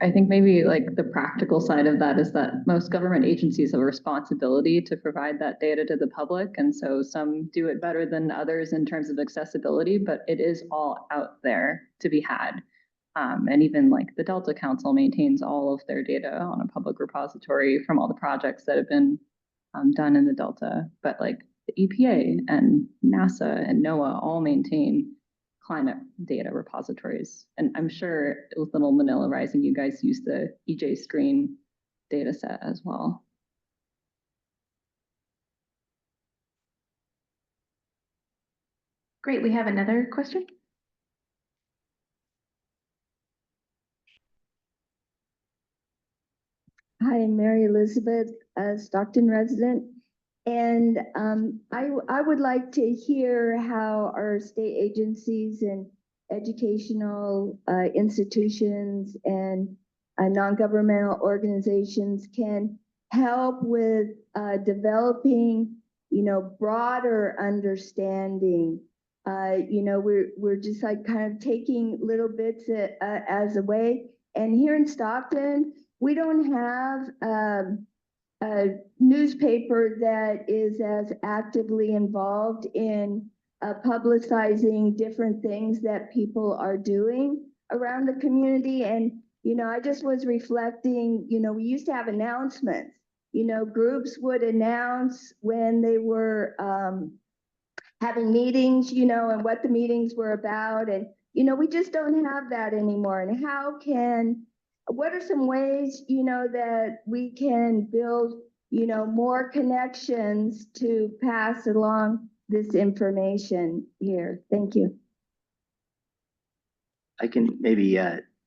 I think maybe like the practical side of that is that most government agencies have a responsibility to provide that data to the public. And so some do it better than others in terms of accessibility, but it is all out there to be had. And even like the Delta Council maintains all of their data on a public repository from all the projects that have been done in the Delta, but like the EPA and NASA and NOAA all maintain climate data repositories. And I'm sure with Little Manila Rising, you guys use the EJ Screen data set as well. Great, we have another question. Hi, I'm Mary Elizabeth, a Stockton resident. And I would like to hear how our state agencies and educational institutions and non-governmental organizations can help with developing, broader understanding. We're just like kind of taking little bits as a way. And here in Stockton, we don't have a newspaper that is as actively involved in publicizing different things that people are doing around the community. And, I just was reflecting, we used to have announcements, groups would announce when they were having meetings, and what the meetings were about. And, we just don't have that anymore. And what are some ways, that we can build, more connections to pass along this information here? Thank you. I can maybe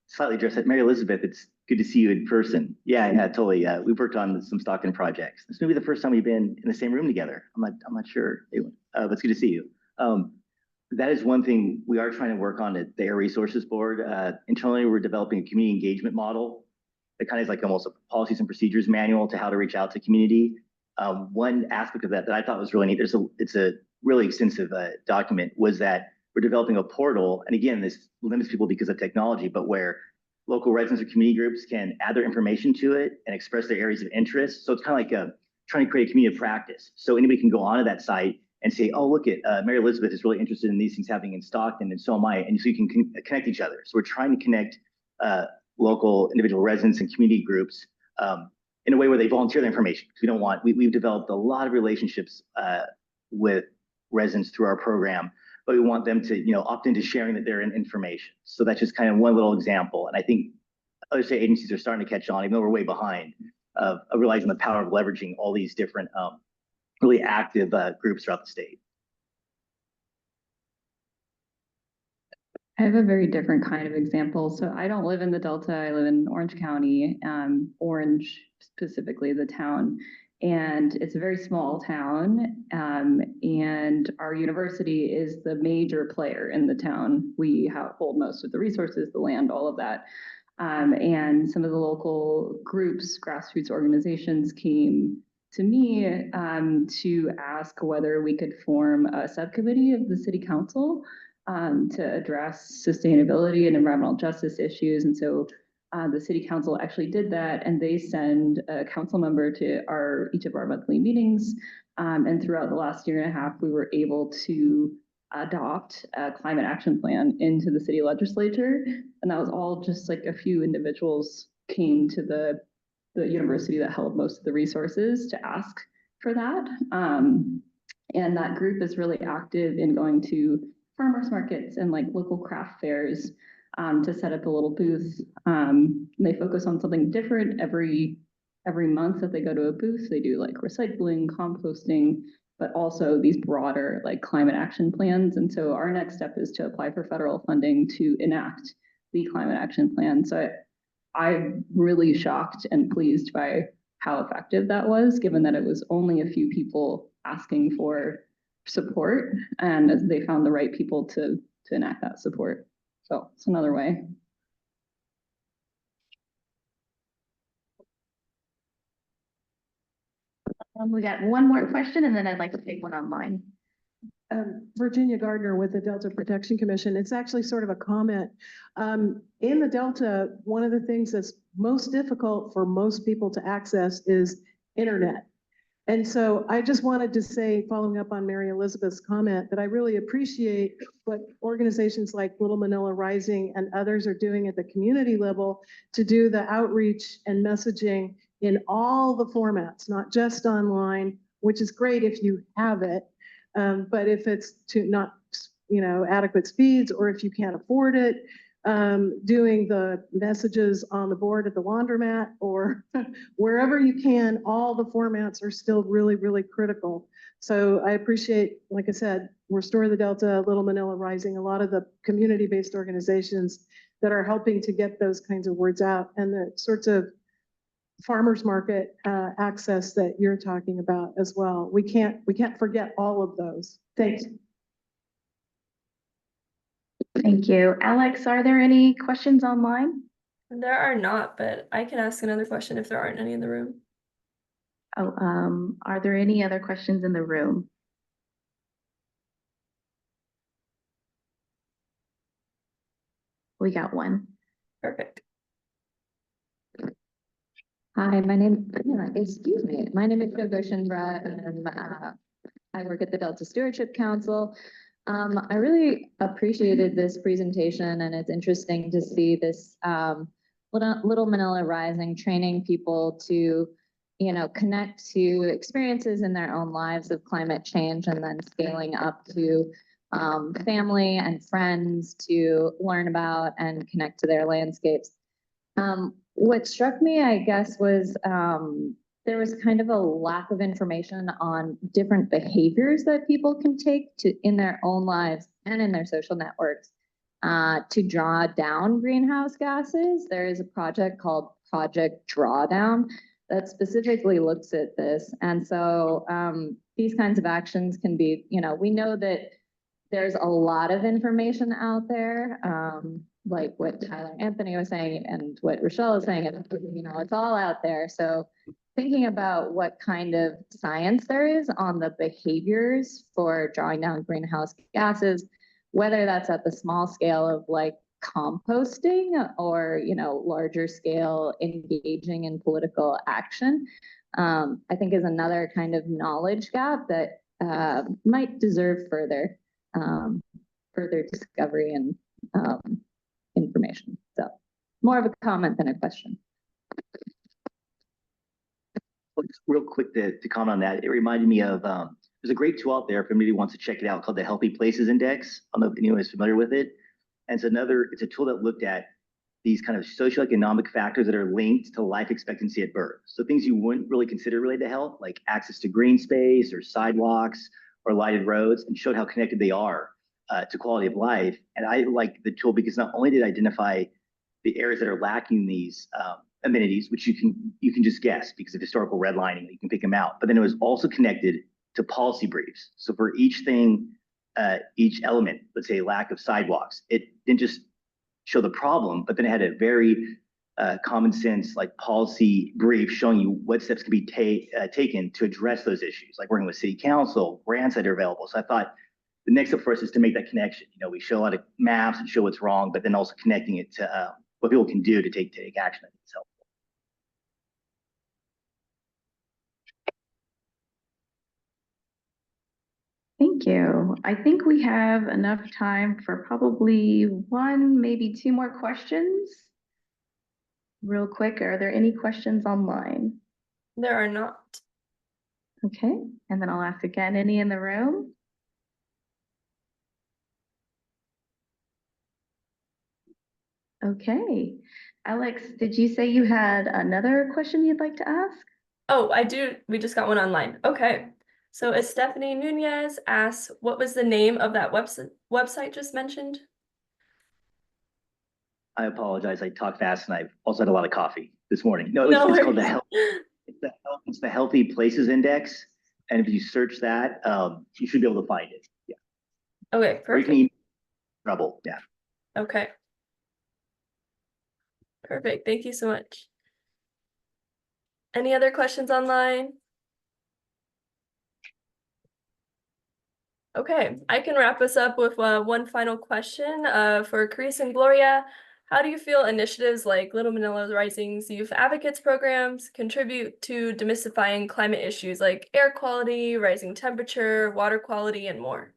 slightly address that. Mary Elizabeth, it's good to see you in person. Yeah, totally. We've worked on some Stockton projects. This may be the first time we've been in the same room together. I'm not sure, but it's good to see you. That is one thing we are trying to work on at the Air Resources Board. Internally, we're developing a community engagement model that kind of is like almost a policies and procedures manual to how to reach out to community. One aspect of that I thought was really neat, it's a really extensive document, was that we're developing a portal. And again, this limits people because of technology, but where local residents or community groups can add their information to it and express their areas of interest. So it's kind of like trying to create a community of practice. So anybody can go onto that site and say, oh, look at Mary Elizabeth is really interested in these things happening in Stockton, and so am I. And so you can connect each other. So we're trying to connect local individual residents and community groups in a way where they volunteer their information. Because we've developed a lot of relationships with residents through our program, but we want them to, opt into sharing their information. So that's just kind of one little example. And I think other state agencies are starting to catch on, even though we're way behind, of realizing the power of leveraging all these different really active groups throughout the state. I have a very different kind of example. So I don't live in the Delta. I live in Orange County, Orange specifically, the town. And it's a very small town. And our university is the major player in the town. We hold most of the resources, the land, all of that. And some of the local groups, grassroots organizations came to me to ask whether we could form a subcommittee of the city council to address sustainability and environmental justice issues. And so the city council actually did that, and they send a council member to each of our monthly meetings. And throughout the last year and a half, we were able to adopt a climate action plan into the city legislature. And that was all just like a few individuals came to the university that held most of the resources to ask for that. And that group is really active in going to farmers markets and like local craft fairs to set up a little booth. They focus on something different every month that they go to a booth. They do like recycling, composting, but also these broader like climate action plans. And so our next step is to apply for federal funding to enact the climate action plan. So I'm really shocked and pleased by how effective that was, given that it was only a few people asking for support, and they found the right people to enact that support. So it's another way. We got one more question, and then I'd like to take one online. Virginia Gardner with the Delta Protection Commission. It's actually sort of a comment. In the Delta, one of the things that's most difficult for most people to access is internet. And so I just wanted to say, following up on Mary Elizabeth's comment, that I really appreciate what organizations like Little Manila Rising and others are doing at the community level to do the outreach and messaging in all the formats, not just online, which is great if you have it. But if it's not, adequate speeds, or if you can't afford it, doing the messages on the board at the laundromat or wherever you can, all the formats are still really, really critical. So I appreciate, like I said, Restore the Delta, Little Manila Rising, a lot of the community-based organizations that are helping to get those kinds of words out, and the sorts of farmers market access that you're talking about as well. We can't forget all of those. Thanks. Thank you. Alex, are there any questions online? There are not, but I can ask another question if there aren't any in the room. Oh, are there any other questions in the room? We got one. Perfect. Hi, my name is Yoga Shindra, and I work at the Delta Stewardship Council. I really appreciated this presentation, and it's interesting to see this Little Manila Rising training people to, connect to experiences in their own lives of climate change, and then scaling up to family and friends to learn about and connect to their landscapes. What struck me, I guess, was there was kind of a lack of information on different behaviors that people can take in their own lives and in their social networks to draw down greenhouse gases. There is a project called Project Drawdown that specifically looks at this. And so these kinds of actions can be, we know that there's a lot of information out there, like what Tyler Anthony was saying and what Rochelle was saying, and it's all out there. So thinking about what kind of science there is on the behaviors for drawing down greenhouse gases, whether that's at the small scale of like composting or, larger scale engaging in political action, I think is another kind of knowledge gap that might deserve further discovery and information. So more of a comment than a question. Real quick to comment on that, it reminded me of, there's a great tool out there if anybody wants to check it out called the Healthy Places Index. I don't know if anyone is familiar with it. And it's a tool that looked at these kind of socioeconomic factors that are linked to life expectancy at birth. So things you wouldn't really consider related to health, like access to green space or sidewalks or lighted roads, and showed how connected they are to quality of life. And I like the tool because not only did it identify the areas that are lacking these amenities, which you can just guess because of historical redlining, you can pick them out. But then it was also connected to policy briefs. So for each thing, each element, let's say lack of sidewalks, it didn't just show the problem, but then it had a very common sense like policy brief showing you what steps can be taken to address those issues, like working with city council, grants that are available. So I thought the next step for us is to make that connection. We show a lot of maps and show what's wrong, but then also connecting it to what people can do to take action. I think it's helpful. Thank you. I think we have enough time for probably one, maybe two more questions. Real quick, are there any questions online? There are not. Okay, and then I'll ask again, any in the room? Okay. Alex, did you say you had another question you'd like to ask? Oh, I do. We just got one online. Okay. So Stephanie Nunez asks, what was the name of that website just mentioned? I apologize. I talked fast and I've also had a lot of coffee this morning. No, it's called it's the Healthy Places Index. And if you search that, you should be able to find it. Yeah. Okay, perfect. Or you can email trouble. Yeah. Okay. Perfect. Thank you so much. Any other questions online? Okay, I can wrap us up with one final question for Chris and Gloria. How do you feel initiatives like Little Manila Rising's Youth Advocates programs contribute to demystifying climate issues like air quality, rising temperature, water quality, and more?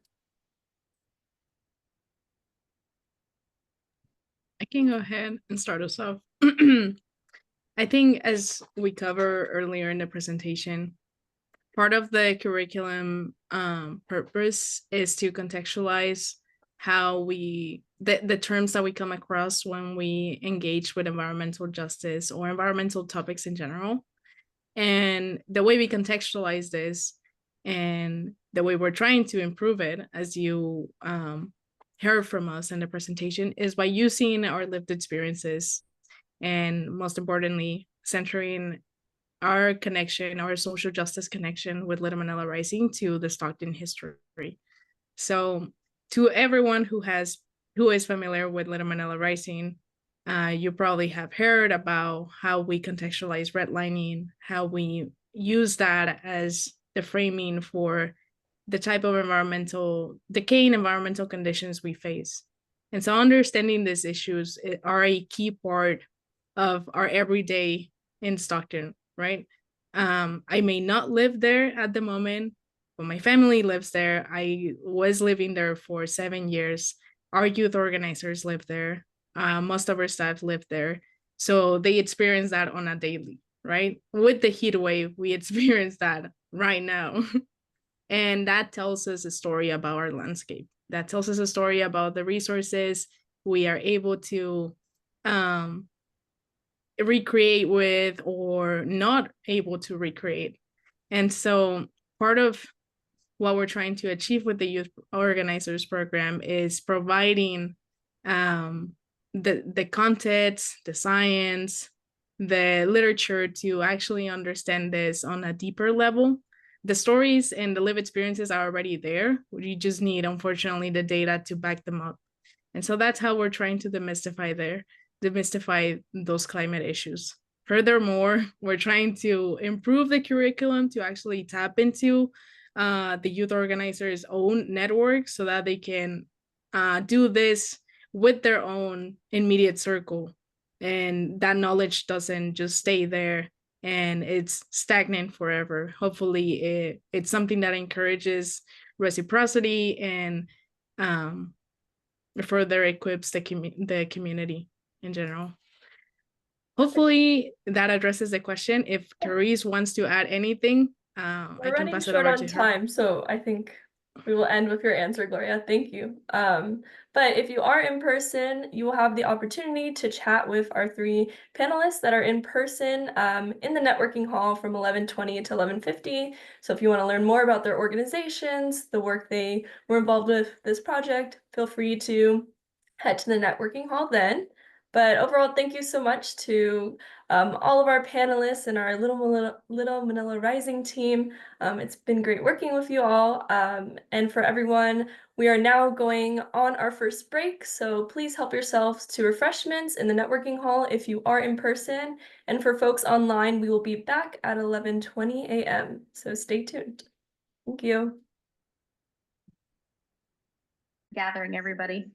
I can go ahead and start us off. I think as we covered earlier in the presentation, part of the curriculum purpose is to contextualize how the terms that we come across when we engage with environmental justice or environmental topics in general. And the way we contextualize this and the way we're trying to improve it, as you heard from us in the presentation, is by using our lived experiences and, most importantly, centering our connection, our social justice connection with Little Manila Rising to the Stockton history. So to everyone who is familiar with Little Manila Rising, you probably have heard about how we contextualize redlining, how we use that as the framing for the type of decaying environmental conditions we face. And so understanding these issues are a key part of our everyday in Stockton, right? I may not live there at the moment, but my family lives there. I was living there for 7 years. Our youth organizers live there. Most of our staff live there. So they experience that on a daily, right? With the heat wave, we experience that right now. And that tells us a story about our landscape. That tells us a story about the resources we are able to recreate with or not able to recreate. And so part of what we're trying to achieve with the Youth Organizers Program is providing the content, the science, the literature to actually understand this on a deeper level. The stories and the lived experiences are already there. You just need, unfortunately, the data to back them up. And so that's how we're trying to demystify those climate issues. Furthermore, we're trying to improve the curriculum to actually tap into the youth organizers' own network so that they can do this with their own immediate circle. And that knowledge doesn't just stay there and it's stagnant forever. Hopefully it's something that encourages reciprocity and further equips the community in general. Hopefully that addresses the question. If Therese wants to add anything, I can pass it over to her. We're running short on time, so I think we will end with your answer, Gloria. Thank you. But if you are in person, you will have the opportunity to chat with our 3 panelists that are in person in the networking hall from 11:20 to 11:50. So if you want to learn more about their organizations, the work they were involved with this project, feel free to head to the networking hall then. But overall, thank you so much to all of our panelists and our Little Manila Rising team. It's been great working with you all. And for everyone, we are now going on our first break. So please help yourselves to refreshments in the networking hall if you are in person. And for folks online, we will be back at 11:20 a.m. So stay tuned. Thank you. Gathering, everybody.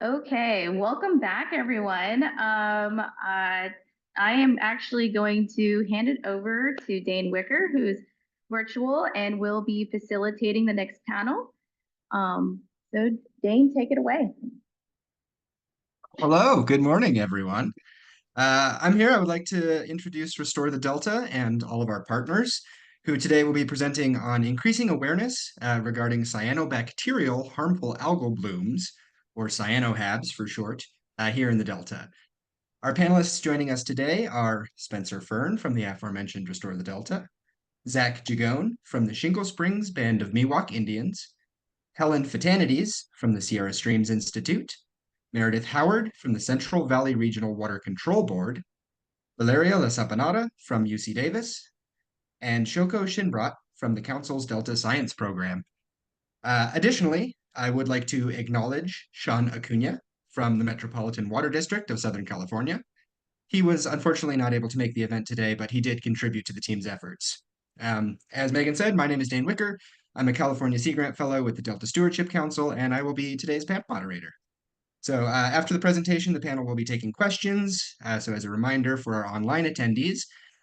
Okay, welcome back, everyone. I am actually going to hand it over to Dane Wicker, who's virtual and will be facilitating the next panel. So Dane, take it away. Hello, good morning, everyone. I'm here. I would like to introduce Restore the Delta and all of our partners, who today will be presenting on increasing awareness regarding cyanobacterial harmful algal blooms, or cyanohabs for short, here in the Delta. Our panelists joining us today are Spencer Fern from the aforementioned Restore the Delta, Zach Jagone from the Shingle Springs Band of Miwok Indians, Helen Fatanides from the Sierra Streams Institute, Meredith Howard from the Central Valley Regional Water Control Board, Valeria La Sapanada from UC Davis, and Shoko Shinbrat from the Council's Delta Science Program. Additionally, I would like to acknowledge Sean Acuna from the Metropolitan Water District of Southern California. He was unfortunately not able to make the event today, but he did contribute to the team's efforts. As Megan said, my name is Dane Wicker. I'm a California Sea Grant Fellow with the Delta Stewardship Council, and I will be today's panel moderator. So after the presentation, the panel will be taking questions. So as a reminder for our online attendees,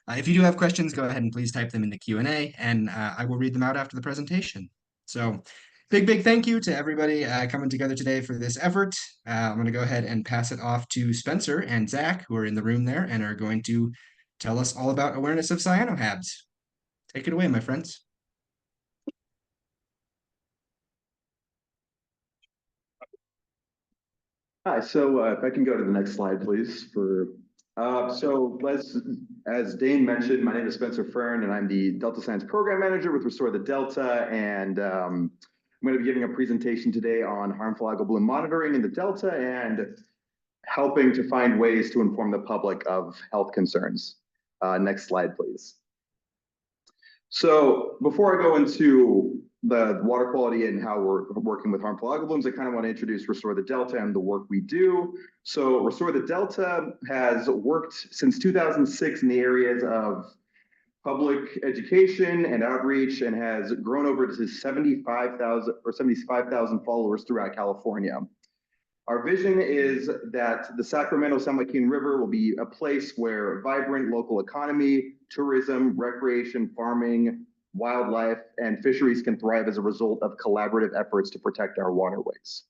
if you do have questions, go ahead and please type them in the Q&A, and I will read them out after the presentation. So big thank you to everybody coming together today for this effort. I'm going to go ahead and pass it off to Spencer and Zach, who are in the room there and are going to tell us all about awareness of cyanohabs. Take it away, my friends. Hi, so if I can go to the next slide, please. As Dane mentioned, my name is Spencer Fern, and I'm the Delta Science Program Manager with Restore the Delta. And I'm going to be giving a presentation today on harmful algal bloom monitoring in the Delta and helping to find ways to inform the public of health concerns. Next slide, please. So before I go into the water quality and how we're working with harmful algal blooms, I kind of want to introduce Restore the Delta and the work we do. So Restore the Delta has worked since 2006 in the areas of public education and outreach, and has grown over to 75,000 followers throughout California. Our vision is that the Sacramento San Joaquin River will be a place where vibrant local economy, tourism, recreation, farming, wildlife, and fisheries can thrive as a result of collaborative efforts to protect our waterways.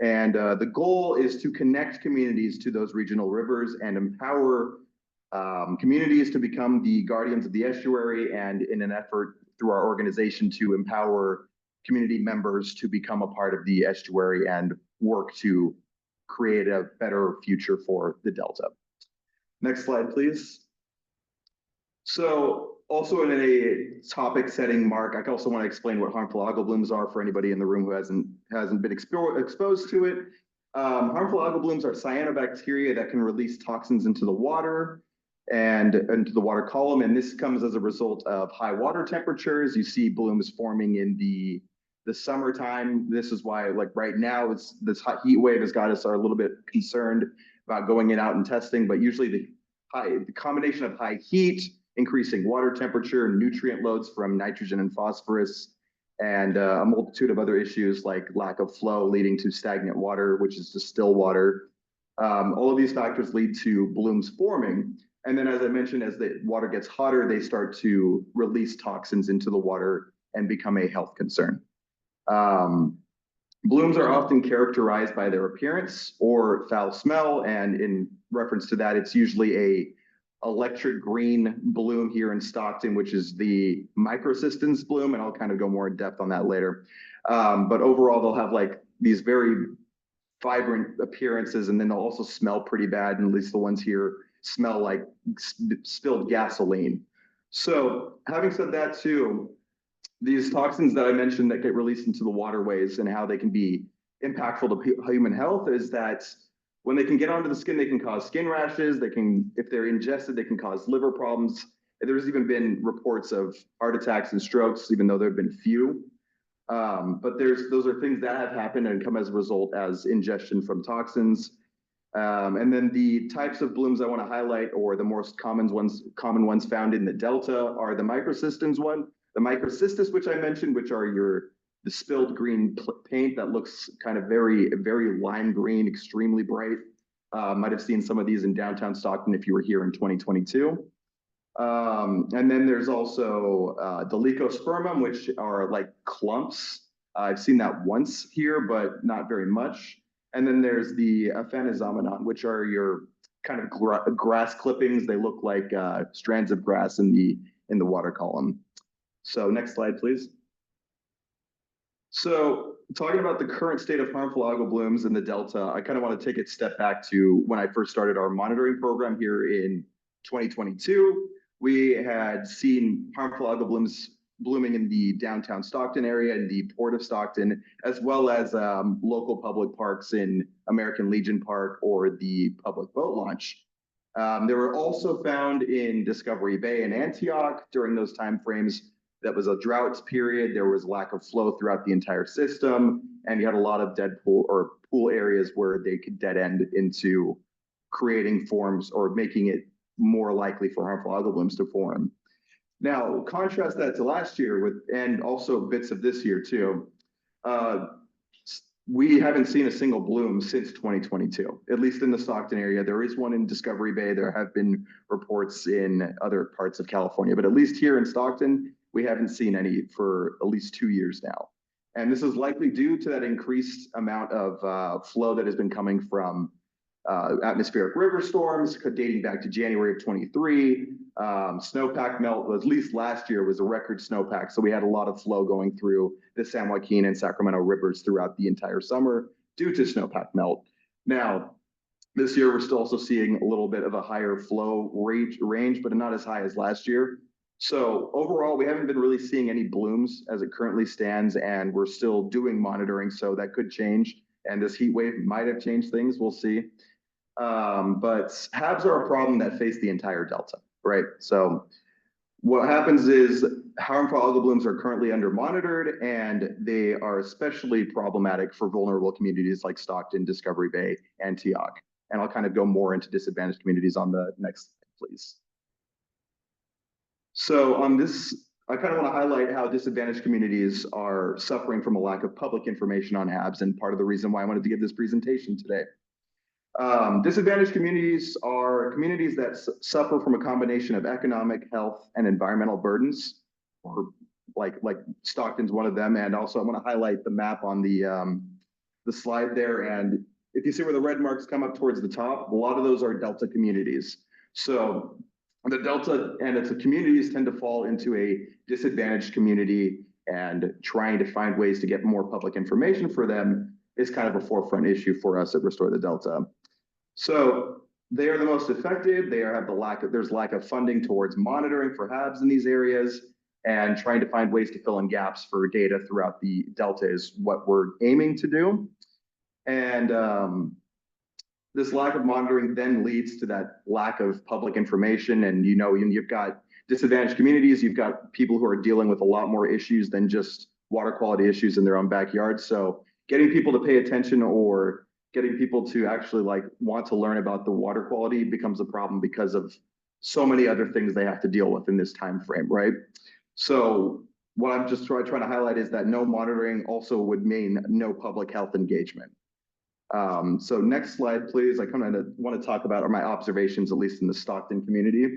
And the goal is to connect communities to those regional rivers and empower communities to become the guardians of the estuary, and in an effort through our organization to empower community members to become a part of the estuary and work to create a better future for the Delta. Next slide, please. So also in a topic setting mark, I also want to explain what harmful algal blooms are for anybody in the room who hasn't been exposed to it. Harmful algal blooms are cyanobacteria that can release toxins into the water and into the water column. And this comes as a result of high water temperatures. You see blooms forming in the summertime. This is why, like right now, this hot heat wave has got us a little bit concerned about going out and testing. But usually the combination of high heat, increasing water temperature, and nutrient loads from nitrogen and phosphorus, and a multitude of other issues like lack of flow leading to stagnant water, which is distilled water. All of these factors lead to blooms forming. And then, as I mentioned, as the water gets hotter, they start to release toxins into the water and become a health concern. Blooms are often characterized by their appearance or foul smell, and in reference to that, it's usually a electric green bloom here in Stockton, which is the microcystins bloom, and I'll kind of go more in depth on that later. But overall, they'll have like these very vibrant appearances, and then they'll also smell pretty bad, and at least the ones here smell like spilled gasoline. So having said that too, these toxins that I mentioned that get released into the waterways and how they can be impactful to human health is that when they can get onto the skin, they can cause skin rashes. They can, if they're ingested, they can cause liver problems. There's even been reports of heart attacks and strokes, even though there have been few. But those are things that have happened and come as a result as ingestion from toxins. And then the types of blooms I want to highlight, or the most common ones found in the Delta, are the microcystins one. The microcystis, which I mentioned, which are the spilled green paint that looks kind of very, very lime green, extremely bright. Might have seen some of these in downtown Stockton if you were here in 2022. And then there's also Dolichospermum, which are like clumps. I've seen that once here, but not very much. And then there's the Aphanizomenon, which are your kind of grass clippings. They look like strands of grass in the water column. So next slide, please. So talking about the current state of harmful algal blooms in the Delta, I kind of want to take a step back to when I first started our monitoring program here in 2022. We had seen harmful algal blooms blooming in the downtown Stockton area and the Port of Stockton, as well as local public parks in American Legion Park or the public boat launch. They were also found in Discovery Bay and Antioch during those timeframes. That was a drought period. There was lack of flow throughout the entire system, and you had a lot of dead pool areas where they could dead end into creating forms or making it more likely for harmful algal blooms to form. Now, contrast that to last year and also bits of this year too. we haven't seen a single bloom since 2022, at least in the Stockton area. There is one in Discovery Bay. There have been reports in other parts of California, but at least here in Stockton, we haven't seen any for at least 2 years now. And this is likely due to that increased amount of flow that has been coming from atmospheric river storms dating back to January of 23. Snowpack melt, at least last year, was a record snowpack. So we had a lot of flow going through the San Joaquin and Sacramento rivers throughout the entire summer due to snowpack melt. Now, this year, we're still also seeing a little bit of a higher flow range, but not as high as last year. So overall, we haven't been really seeing any blooms as it currently stands, and we're still doing monitoring, so that could change. And this heat wave might have changed things, we'll see. But HABs are a problem that face the entire Delta, right? So what happens is harmful algal blooms are currently under monitored, and they are especially problematic for vulnerable communities like Stockton, Discovery Bay, and Antioch. And I'll kind of go more into disadvantaged communities on the next slide, please. So on this, I kind of want to highlight how disadvantaged communities are suffering from a lack of public information on HABs, and part of the reason why I wanted to give this presentation today. Disadvantaged communities are communities that suffer from a combination of economic, health, and environmental burdens, or like Stockton's one of them. And also I want to highlight the map on the slide there. And if you see where the red marks come up towards the top, a lot of those are Delta communities. So the Delta and its communities tend to fall into a disadvantaged community, and trying to find ways to get more public information for them is kind of a forefront issue for us at Restore the Delta. So they are the most affected. They have there's lack of funding towards monitoring for HABs in these areas, and trying to find ways to fill in gaps for data throughout the Delta is what we're aiming to do. And this lack of monitoring then leads to that lack of public information. And you've got disadvantaged communities, you've got people who are dealing with a lot more issues than just water quality issues in their own backyard. So getting people to pay attention, or getting people to actually want to learn about the water quality, becomes a problem because of so many other things they have to deal with in this time frame, right? So what I'm just trying to highlight is that no monitoring also would mean no public health engagement. So next slide, please. I kind of want to talk about my observations, at least in the Stockton community.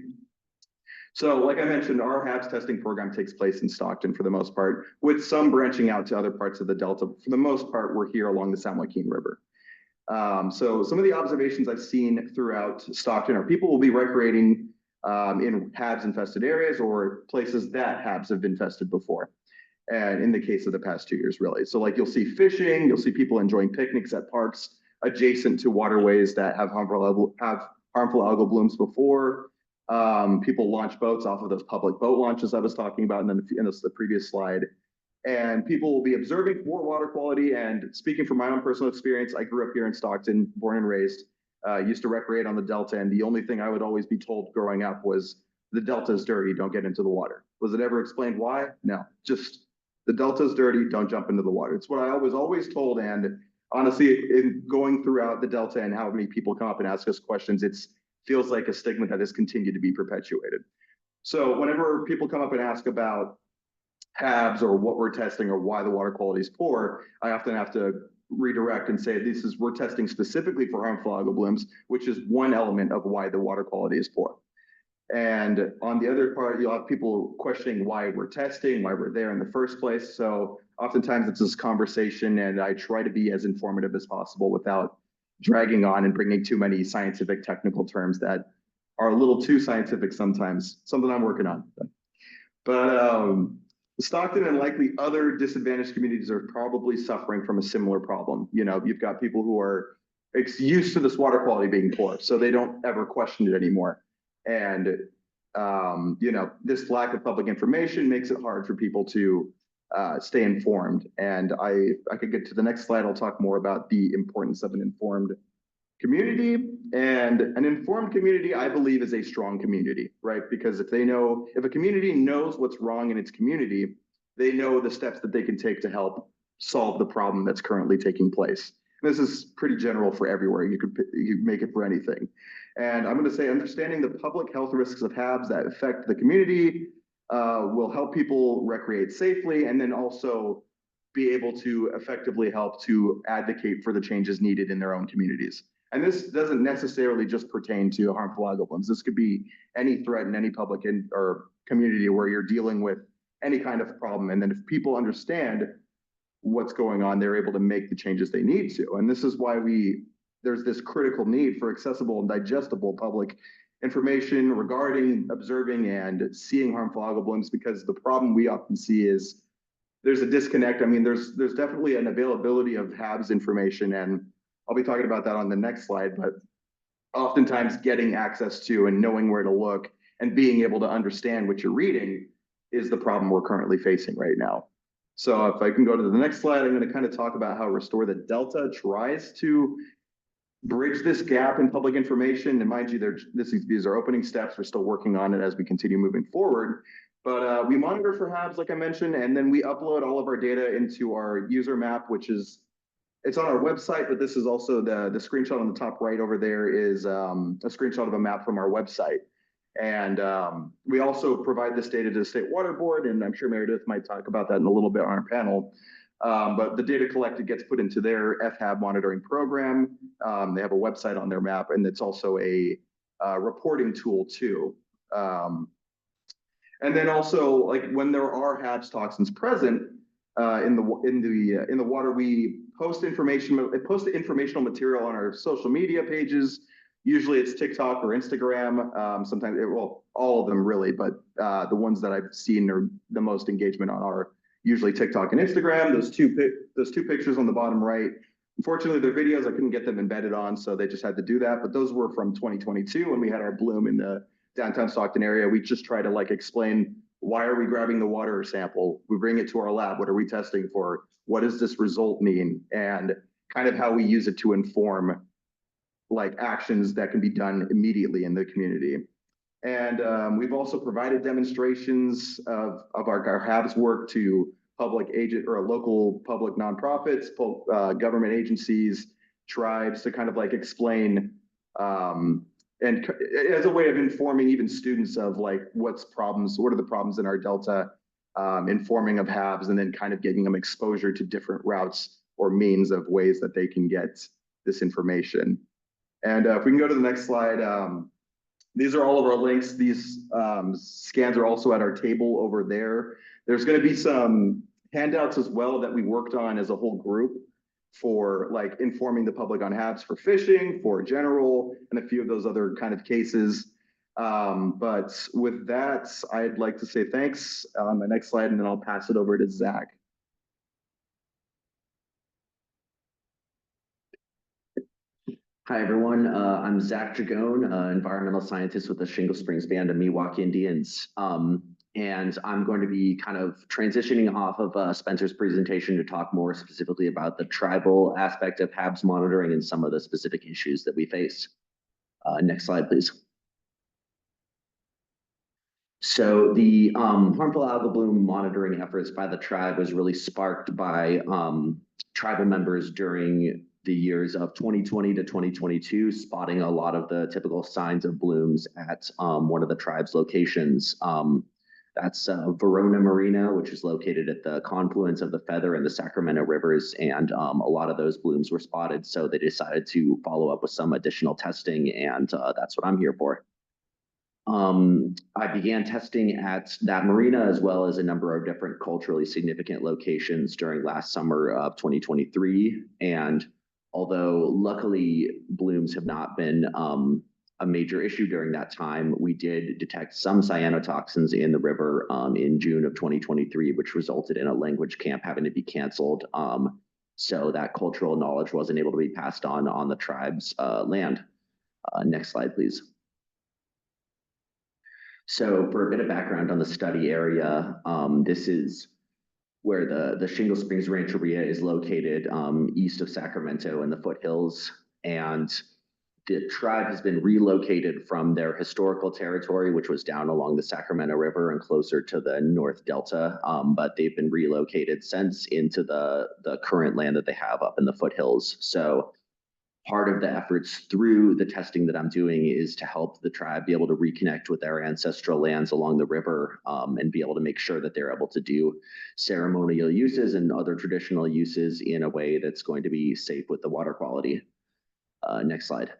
So like I mentioned, our HABs testing program takes place in Stockton for the most part, with some branching out to other parts of the Delta. For the most part, we're here along the San Joaquin River. So some of the observations I've seen throughout Stockton are people will be recreating in HABs infested areas, or places that HABs have infested before. And in the case of the past 2 years, really. So you'll see fishing, you'll see people enjoying picnics at parks adjacent to waterways that have harmful algal blooms before. People launch boats off of those public boat launches I was talking about in the previous slide. And people will be observing for water quality. And speaking from my own personal experience, I grew up here in Stockton, born and raised, used to recreate on the Delta. And the only thing I would always be told growing up was, the Delta is dirty, don't get into the water. Was it ever explained why? No, just the Delta is dirty, don't jump into the water. It's what I was always told. And honestly, in going throughout the Delta and how many people come up and ask us questions, it feels like a stigma that has continued to be perpetuated. So whenever people come up and ask about HABs or what we're testing or why the water quality is poor, I often have to redirect and say, we're testing specifically for harmful algal blooms, which is one element of why the water quality is poor. And on the other part, you'll have people questioning why we're testing, why we're there in the first place. So oftentimes it's this conversation, and I try to be as informative as possible without dragging on and bringing too many scientific technical terms that are a little too scientific sometimes, something I'm working on. But Stockton and likely other disadvantaged communities are probably suffering from a similar problem. You've got people who are used to this water quality being poor, so they don't ever question it anymore. And, this lack of public information makes it hard for people to stay informed. And I could get to the next slide. I'll talk more about the importance of an informed community. And an informed community, I believe, is a strong community, right? Because if a community knows what's wrong in its community, they know the steps that they can take to help solve the problem that's currently taking place. This is pretty general for everywhere. You make it for anything. And I'm going to say understanding the public health risks of HABs that affect the community will help people recreate safely. And then also be able to effectively help to advocate for the changes needed in their own communities. And this doesn't necessarily just pertain to harmful algal blooms. This could be any threat in any public or community where you're dealing with any kind of problem. And then if people understand what's going on, they're able to make the changes they need to. And this is why there's this critical need for accessible and digestible public information regarding observing and seeing harmful algal blooms, because the problem we often see is there's a disconnect. I mean, there's definitely an availability of HABs information, and I'll be talking about that on the next slide, but oftentimes getting access to and knowing where to look and being able to understand what you're reading is the problem we're currently facing right now. So if I can go to the next slide, I'm going to kind of talk about how Restore the Delta tries to bridge this gap in public information. And mind you, these are opening steps. We're still working on it as we continue moving forward. But we monitor for HABs, like I mentioned, and then we upload all of our data into our user map, which is, it's on our website, but this is also the screenshot on the top right over there is a screenshot of a map from our website. And we also provide this data to the State Water Board, and I'm sure Meredith might talk about that in a little bit on our panel. But the data collected gets put into their FHAB monitoring program. They have a website on their map, and it's also a reporting tool too. And then also, like when there are HABs toxins present in the water, we post the informational material on our social media pages. Usually it's TikTok or Instagram. Sometimes, well, all of them really, but the ones that I've seen are the most engagement on are usually TikTok and Instagram. Those two pictures on the bottom right. Unfortunately, they're videos. I couldn't get them embedded on, so they just had to do that. But those were from 2022 when we had our bloom in the downtown Stockton area. We just try to like explain, why are we grabbing the water sample? We bring it to our lab. What are we testing for? What does this result mean? And kind of how we use it to inform like actions that can be done immediately in the community. And we've also provided demonstrations of our HABs work to public agent or local public nonprofits, government agencies, tribes, to kind of like explain and as a way of informing even students of like what are the problems in our Delta, informing of HABs, and then kind of giving them exposure to different routes or means of ways that they can get this information. And if we can go to the next slide, these are all of our links. These scans are also at our table over there. There's going to be some handouts as well that we worked on as a whole group for like informing the public on HABs for fishing, for general, and a few of those other kind of cases. But with that, I'd like to say thanks on my next slide, and then I'll pass it over to Zach. Hi, everyone. I'm Zach Dragone, environmental scientist with the Shingle Springs Band of Miwok Indians. And I'm going to be kind of transitioning off of Spencer's presentation to talk more specifically about the tribal aspect of HABs monitoring and some of the specific issues that we face. Next slide, please. So the harmful algal bloom monitoring efforts by the tribe was really sparked by tribal members during the years of 2020 to 2022, spotting a lot of the typical signs of blooms at one of the tribe's locations. That's Verona Marina, which is located at the confluence of the Feather and the Sacramento rivers, and a lot of those blooms were spotted, so they decided to follow up with some additional testing, and that's what I'm here for. I began testing at that marina as well as a number of different culturally significant locations during last summer of 2023, and although luckily blooms have not been a major issue during that time, we did detect some cyanotoxins in the river in June of 2023, which resulted in a language camp having to be canceled. So that cultural knowledge wasn't able to be passed on the tribe's land. Next slide, please. So for a bit of background on the study area, this is where the Shingle Springs Rancheria is located east of Sacramento in the foothills. And the tribe has been relocated from their historical territory, which was down along the Sacramento River and closer to the North Delta, but they've been relocated since into the current land that they have up in the foothills. So part of the efforts through the testing that I'm doing is to help the tribe be able to reconnect with their ancestral lands along the river, and be able to make sure that they're able to do ceremonial uses and other traditional uses in a way that's going to be safe with the water quality. Next slide.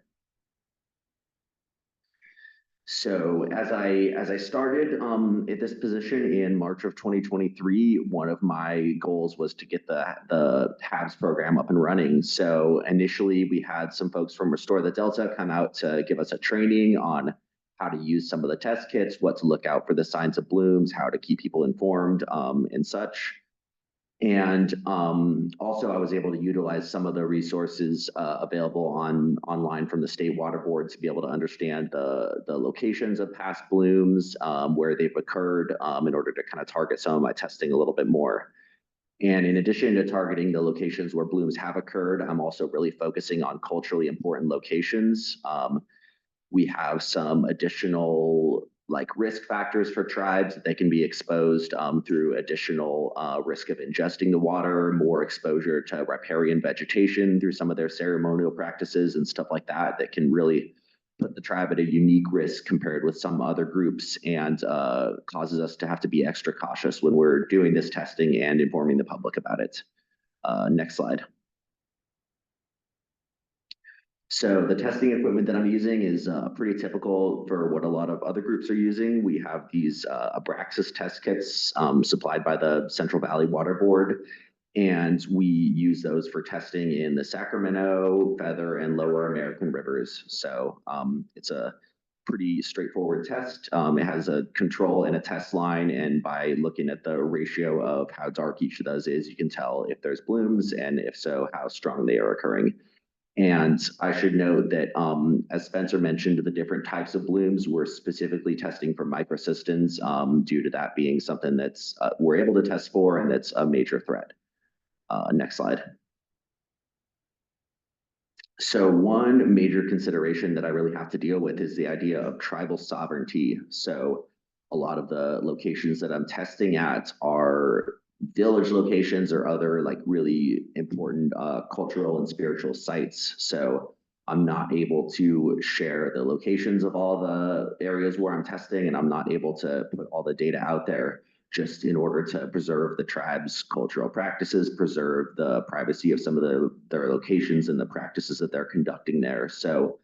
So as I started at this position in March of 2023, one of my goals was to get the HABS program up and running. So initially we had some folks from Restore the Delta come out to give us a training on how to use some of the test kits, what to look out for the signs of blooms, how to keep people informed, and such. And also I was able to utilize some of the resources available online from the State Water Board to be able to understand the locations of past blooms, where they've occurred, in order to kind of target some of my testing a little bit more. And in addition to targeting the locations where blooms have occurred, I'm also really focusing on culturally important locations. We have some additional risk factors for tribes that they can be exposed through additional risk of ingesting the water, more exposure to riparian vegetation through some of their ceremonial practices and stuff like that, that can really put the tribe at a unique risk compared with some other groups, and causes us to have to be extra cautious when we're doing this testing and informing the public about it. Next slide. So the testing equipment that I'm using is pretty typical for what a lot of other groups are using. We have these Abraxas test kits supplied by the Central Valley Water Board, and we use those for testing in the Sacramento, Feather, and Lower American rivers. So it's a pretty straightforward test. It has a control and a test line, and by looking at the ratio of how dark each of those is, you can tell if there's blooms, and if so, how strong they are occurring. And I should note that, as Spencer mentioned, the different types of blooms, we're specifically testing for microcystins, due to that being something that's we're able to test for, and that's a major threat. Next slide. So one major consideration that I really have to deal with is the idea of tribal sovereignty. So a lot of the locations that I'm testing at are village locations or other really important cultural and spiritual sites. So I'm not able to share the locations of all the areas where I'm testing, and I'm not able to put all the data out there, just in order to preserve the tribe's cultural practices, preserve the privacy of some of their locations and the practices that they're conducting there. So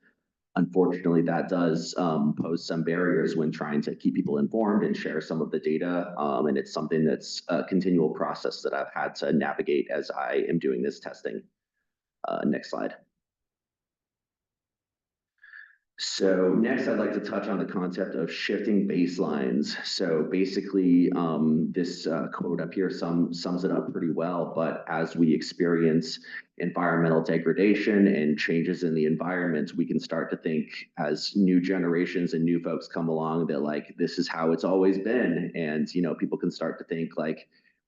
unfortunately, that does pose some barriers when trying to keep people informed and share some of the data. And it's something that's a continual process that I've had to navigate as I am doing this testing. Next slide. So next, I'd like to touch on the concept of shifting baselines. So basically, this quote up here sums it up pretty well. But as we experience environmental degradation and changes in the environment, we can start to think, as new generations and new folks come along, that this is how it's always been. And people can start to think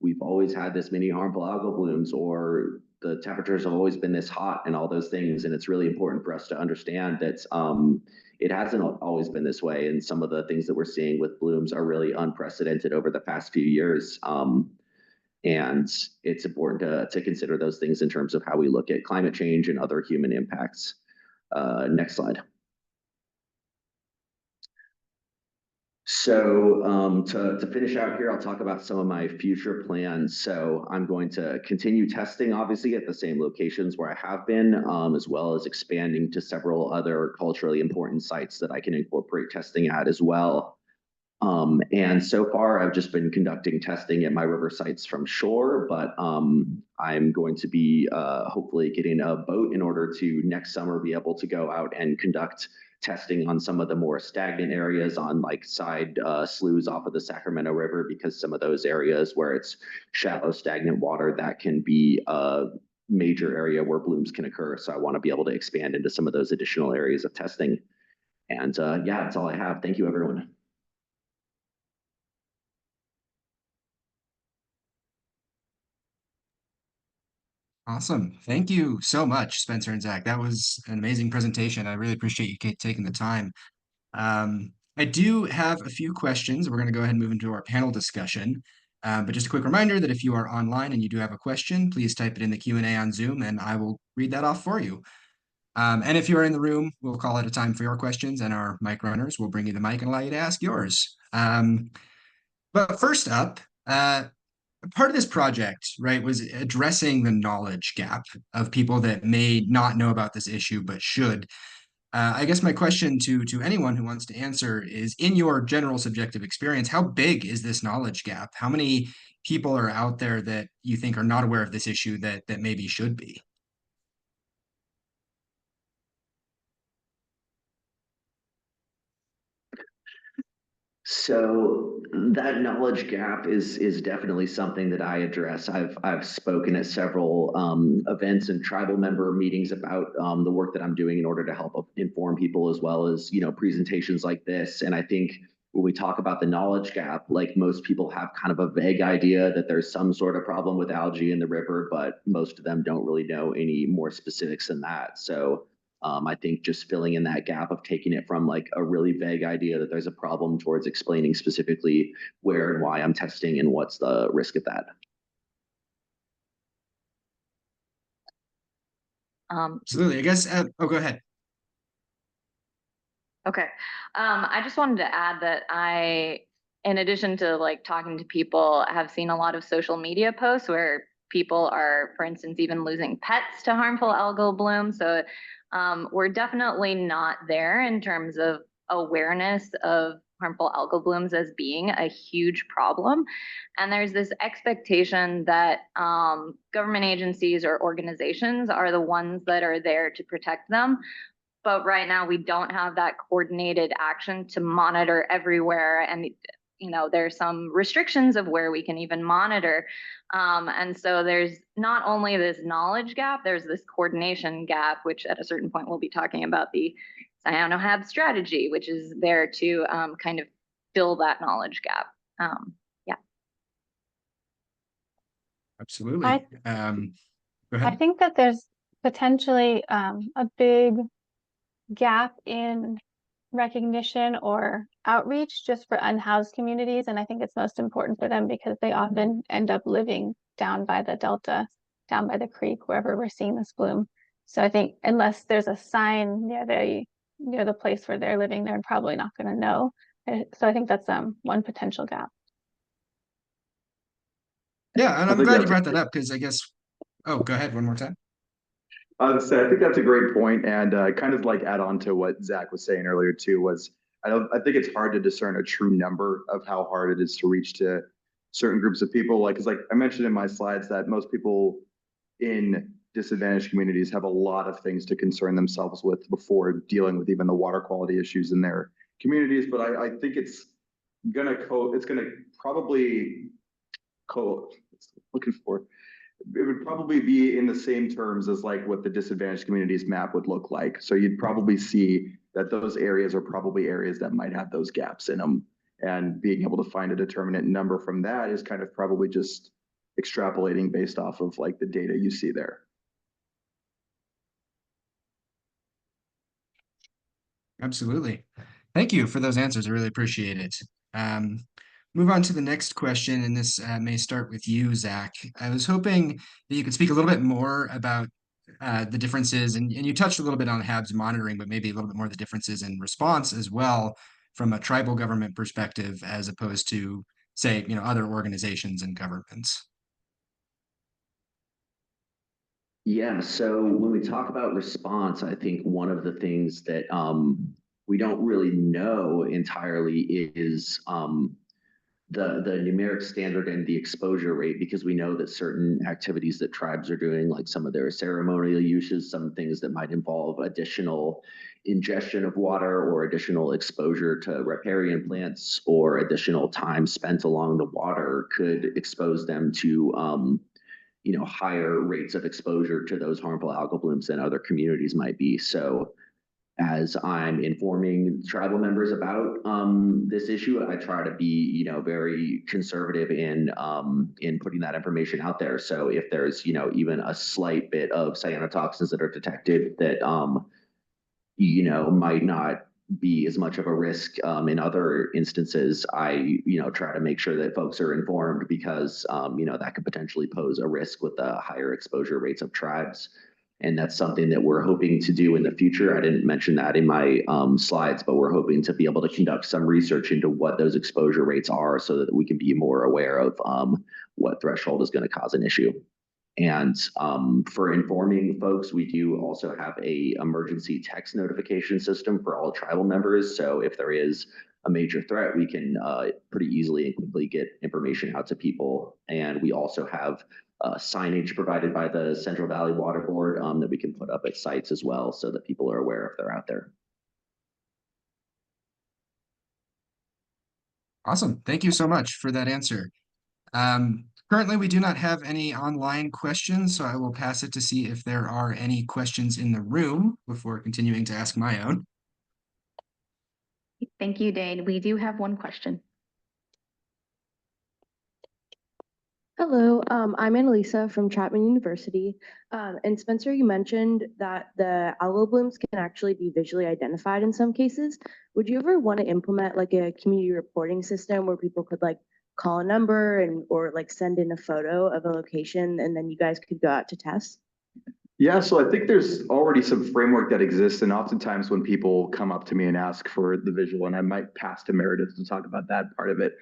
we've always had this many harmful algal blooms, or the temperatures have always been this hot, and all those things. And it's really important for us to understand that it hasn't always been this way. And some of the things that we're seeing with blooms are really unprecedented over the past few years. And it's important to consider those things in terms of how we look at climate change and other human impacts. Next slide. So to finish out here, I'll talk about some of my future plans. So I'm going to continue testing, obviously, at the same locations where I have been, as well as expanding to several other culturally important sites that I can incorporate testing at as well. And so far, I've just been conducting testing at my river sites from shore, but I'm going to be hopefully getting a boat in order to next summer be able to go out and conduct testing on some of the more stagnant areas on side sloughs off of the Sacramento River, because some of those areas where it's shallow, stagnant water, that can be a major area where blooms can occur. So I want to be able to expand into some of those additional areas of testing. And yeah, that's all I have. Thank you, everyone. Awesome. Thank you so much, Spencer and Zach. That was an amazing presentation. I really appreciate you taking the time. I do have a few questions. We're going to go ahead and move into our panel discussion. But just a quick reminder that if you are online and you do have a question, please type it in the Q&A on Zoom, and I will read that off for you. And if you're in the room, we'll call it a time for your questions, and our mic runners will bring you the mic and allow you to ask yours. But first up, part of this project, right, was addressing the knowledge gap of people that may not know about this issue but should. I guess my question to anyone who wants to answer is, in your general subjective experience, how big is this knowledge gap? How many people are out there that you think are not aware of this issue that maybe should be? So that knowledge gap is definitely something that I address. I've spoken at several events and tribal member meetings about the work that I'm doing in order to help inform people, as well as presentations like this. And I think when we talk about the knowledge gap, like, most people have kind of a vague idea that there's some sort of problem with algae in the river, but most of them don't really know any more specifics than that. So I think just filling in that gap of taking it from like a really vague idea that there's a problem towards explaining specifically where and why I'm testing and what's the risk of that. Absolutely. I guess, oh, go ahead. Okay. I just wanted to add that in addition to like talking to people, have seen a lot of social media posts where people are, for instance, even losing pets to harmful algal bloom. So we're definitely not there in terms of awareness of harmful algal blooms as being a huge problem. And there's this expectation that government agencies or organizations are the ones that are there to protect them. But right now we don't have that coordinated action to monitor everywhere. And there's some restrictions of where we can even monitor. And so there's not only this knowledge gap, there's this coordination gap, which at a certain point we'll be talking about the cyanohab strategy, which is there to kind of fill that knowledge gap. Yeah. Absolutely. I Go ahead. I think that there's potentially a big gap in recognition or outreach just for unhoused communities. And I think it's most important for them because they often end up living down by the delta, down by the creek, wherever we're seeing this bloom. So I think unless there's a sign near the place where they're living, they're probably not going to know. So I think that's one potential gap. Yeah, and I'm glad you brought that up, because I guess, oh, go ahead one more time. I think that's a great point, and kind of like add on to what Zach was saying earlier too, was I think it's hard to discern a true number of how hard it is to reach to certain groups of people. Like, because like I mentioned in my slides that most people in disadvantaged communities have a lot of things to concern themselves with before dealing with even the water quality issues in their communities. But I think it's gonna probably looking for. It would probably be in the same terms as like what the disadvantaged communities map would look like. So you'd probably see that those areas are probably areas that might have those gaps in them, and being able to find a determinate number from that is kind of probably just extrapolating based off of like the data you see there. Absolutely. Thank you for those answers. I really appreciate it. Move on to the next question, and this may start with you, Zach. I was hoping that you could speak a little bit more about the differences, and you touched a little bit on HAB's monitoring, but maybe a little bit more the differences in response as well from a tribal government perspective, as opposed to, say, other organizations and governments. Yeah, so when we talk about response, I think one of the things that we don't really know entirely is the numeric standard and the exposure rate, because we know that certain activities that tribes are doing, like some of their ceremonial uses, some things that might involve additional ingestion of water or additional exposure to riparian plants or additional time spent along the water, could expose them to higher rates of exposure to those harmful algal blooms than other communities might be. So as I'm informing tribal members about this issue, I try to be, very conservative in putting that information out there. So if there's, even a slight bit of cyanotoxins that are detected that, might not be as much of a risk in other instances, I, try to make sure that folks are informed, because, that could potentially pose a risk with the higher exposure rates of tribes. And that's something that we're hoping to do in the future. I didn't mention that in my slides, but we're hoping to be able to conduct some research into what those exposure rates are so that we can be more aware of what threshold is going to cause an issue. And for informing folks, we do also have a emergency text notification system for all tribal members. So if there is a major threat, we can pretty easily and quickly get information out to people. And we also have signage provided by the Central Valley Water Board that we can put up at sites as well so that people are aware if they're out there. Awesome. Thank you so much for that answer. Currently, we do not have any online questions, so I will pass it to see if there are any questions in the room before continuing to ask my own. Thank you, Dane. We do have one question. Hello, I'm Annalisa from Chapman University. And Spencer, you mentioned that the algal blooms can actually be visually identified in some cases. Would you ever want to implement like a community reporting system where people could like call a number and or like send in a photo of a location and then you guys could go out to test? Yeah, so I think there's already some framework that exists, and oftentimes when people come up to me and ask for the visual, and I might pass to Meredith to talk about that part of it.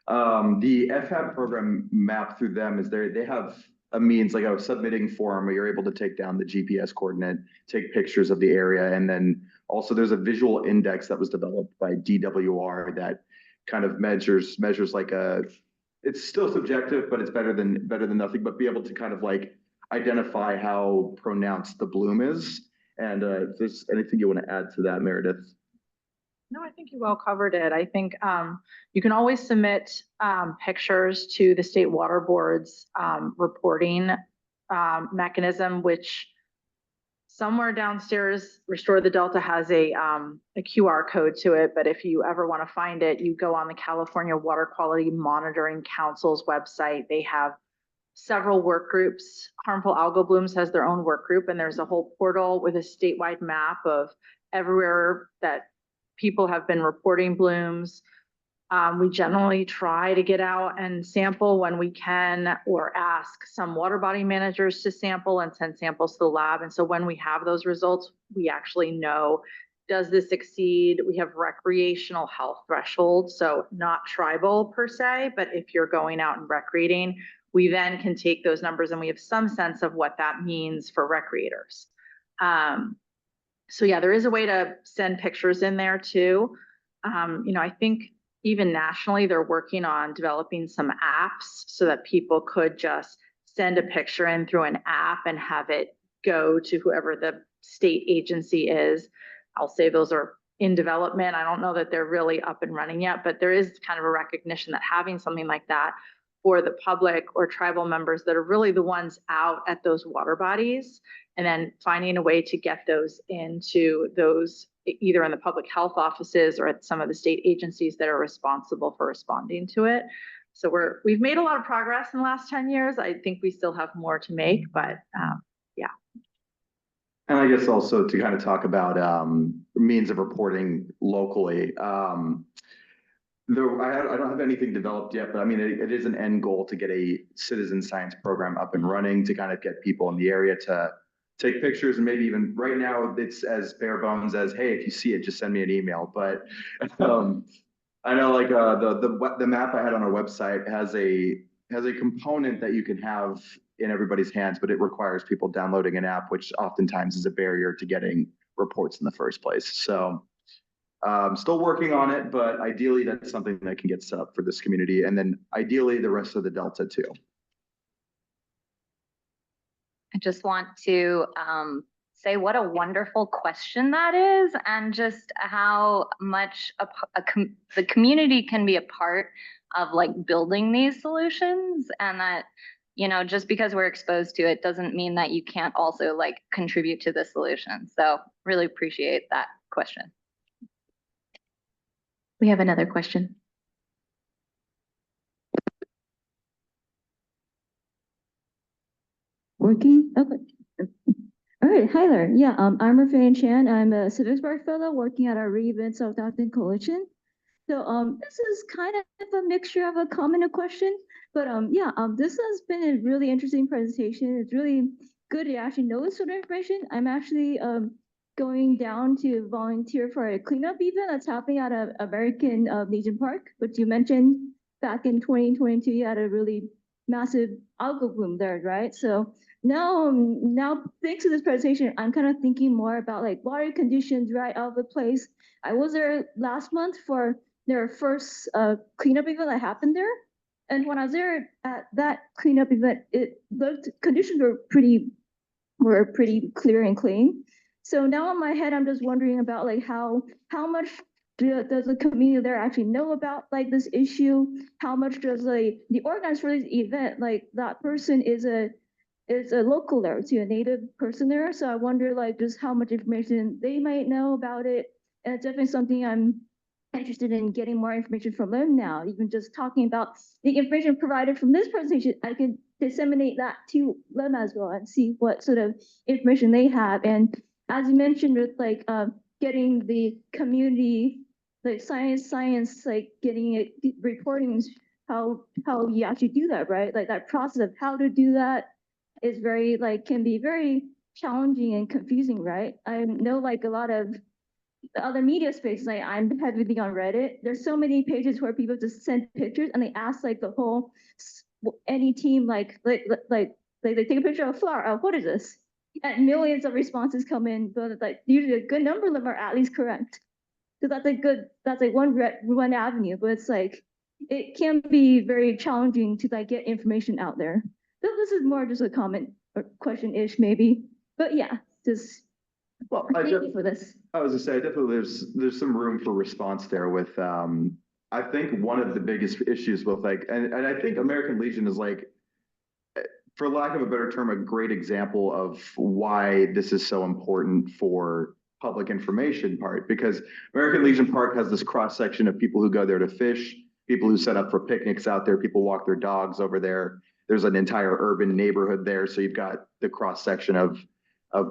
The FHAB program map through them is they have a means like a submitting form where you're able to take down the GPS coordinate, take pictures of the area, and then also there's a visual index that was developed by DWR that kind of measures like it's still subjective, but it's better than nothing, but be able to kind of like identify how pronounced the bloom is. And if there's anything you want to add to that, Meredith? No, I think you well covered it. I think you can always submit pictures to the state water board's reporting mechanism, which somewhere downstairs, Restore the Delta has a QR code to it. But if you ever want to find it, you go on the California Water Quality Monitoring Council's website. They have several work groups. Harmful Algal Blooms has their own work group, and there's a whole portal with a statewide map of everywhere that people have been reporting blooms. We generally try to get out and sample when we can, or ask some water body managers to sample and send samples to the lab. And so when we have those results, we actually know, does this exceed? We have recreational health thresholds, so not tribal per se, but if you're going out and recreating, we then can take those numbers and we have some sense of what that means for recreators. So yeah, there is a way to send pictures in there too. I think even nationally, they're working on developing some apps so that people could just send a picture in through an app and have it go to whoever the state agency is. I'll say those are in development. I don't know that they're really up and running yet, but there is kind of a recognition that having something like that for the public or tribal members that are really the ones out at those water bodies, and then finding a way to get those into those either in the public health offices or at some of the state agencies that are responsible for responding to it. So we've made a lot of progress in the last 10 years. I think we still have more to make, but yeah. And I guess also to kind of talk about means of reporting locally. I don't have anything developed yet, but I mean, it is an end goal to get a citizen science program up and running to kind of get people in the area to take pictures, and maybe even right now it's as bare bones as, hey, if you see it, just send me an email. But I know like the map I had on our website has a component that you can have in everybody's hands, but it requires people downloading an app, which oftentimes is a barrier to getting reports in the first place. So still working on it, but ideally that's something that can get set up for this community, and then ideally the rest of the Delta too. I just want to say what a wonderful question that is, and just how much the community can be a part of like building these solutions, and that, just because we're exposed to it doesn't mean that you can't also like contribute to the solution. So really appreciate that question. We have another question. Working? Okay. All right, hi there. Yeah, I'm Raffaele Chan. I'm a Civics Spark Fellow working at our re-event Stockton Coalition. So this is kind of a mixture of a comment and question, but this has been a really interesting presentation. It's really good to actually know this sort of information. I'm actually going down to volunteer for a cleanup event that's happening at a American Legion Park, which you mentioned back in 2022, you had a really massive algal bloom there, right? So now thanks to this presentation, I'm kind of thinking more about like water conditions right out of the place. I was there last month for their first cleanup event that happened there. And when I was there at that cleanup event, the conditions were pretty clear and clean. So now in my head, I'm just wondering about like how much does the community there actually know about like this issue? How much does like the organizer for this event, like that person is a local there too, a native person there. So I wonder like just how much information they might know about it. And it's definitely something I'm interested in getting more information from them now. Even just talking about the information provided from this presentation, I can disseminate that to them as well and see what sort of information they have. And as you mentioned with like getting the community, like science, like getting it reporting how you actually do that, right? Like that process of how to do that is very like can be very challenging and confusing, right? I know like a lot of the other media spaces, like I'm heavily on Reddit. There's so many pages where people just send pictures and they ask like the whole any team like they take a picture of a flower. Oh, what is this? And millions of responses come in, but like usually a good number of them are at least correct. So that's like one avenue, but it's like it can be very challenging to like get information out there. So this is more just a comment or question-ish maybe, but yeah, just well, thank you for this. I was gonna say, definitely there's some room for response there with, I think one of the biggest issues with like, and I think American Legion is like, for lack of a better term, a great example of why this is so important for public information part, because American Legion Park has this cross section of people who go there to fish, people who set up for picnics out there, people walk their dogs over there. There's an entire urban neighborhood there. So you've got the cross section of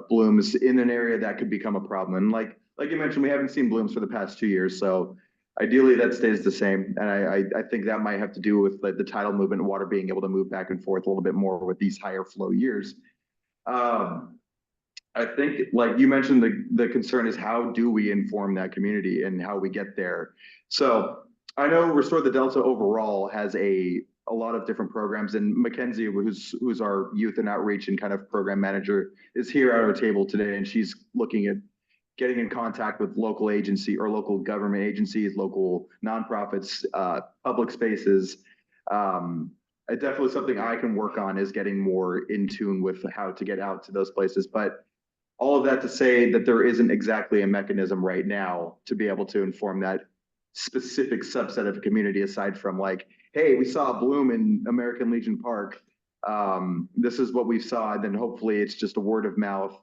blooms in an area that could become a problem. And like you mentioned, we haven't seen blooms for the past 2 years. So ideally that stays the same. And I think that might have to do with like the tidal movement and water being able to move back and forth a little bit more with these higher flow years. I think, like you mentioned, the concern is how do we inform that community and how we get there. So I know Restore the Delta overall has a lot of different programs, and Mackenzie, who's our youth and outreach and kind of program manager, is here at our table today, and she's looking at getting in contact with local agency or local government agencies, local nonprofits, public spaces. Definitely something I can work on is getting more in tune with how to get out to those places. But all of that to say that there isn't exactly a mechanism right now to be able to inform that specific subset of a community, aside from like, hey, we saw a bloom in American Legion Park. This is what we saw. And then hopefully it's just a word of mouth,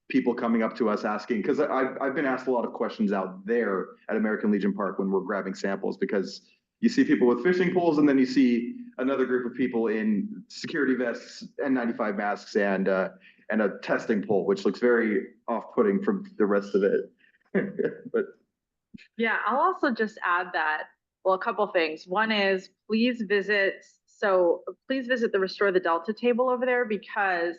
people coming up to us asking, because I've been asked a lot of questions out there at American Legion Park when we're grabbing samples, because you see people with fishing poles and then you see another group of people in security vests, N95 masks, and a testing pole, which looks very off-putting from the rest of it. But yeah, I'll also just add that, well, a couple things. One is please visit the Restore the Delta table over there, because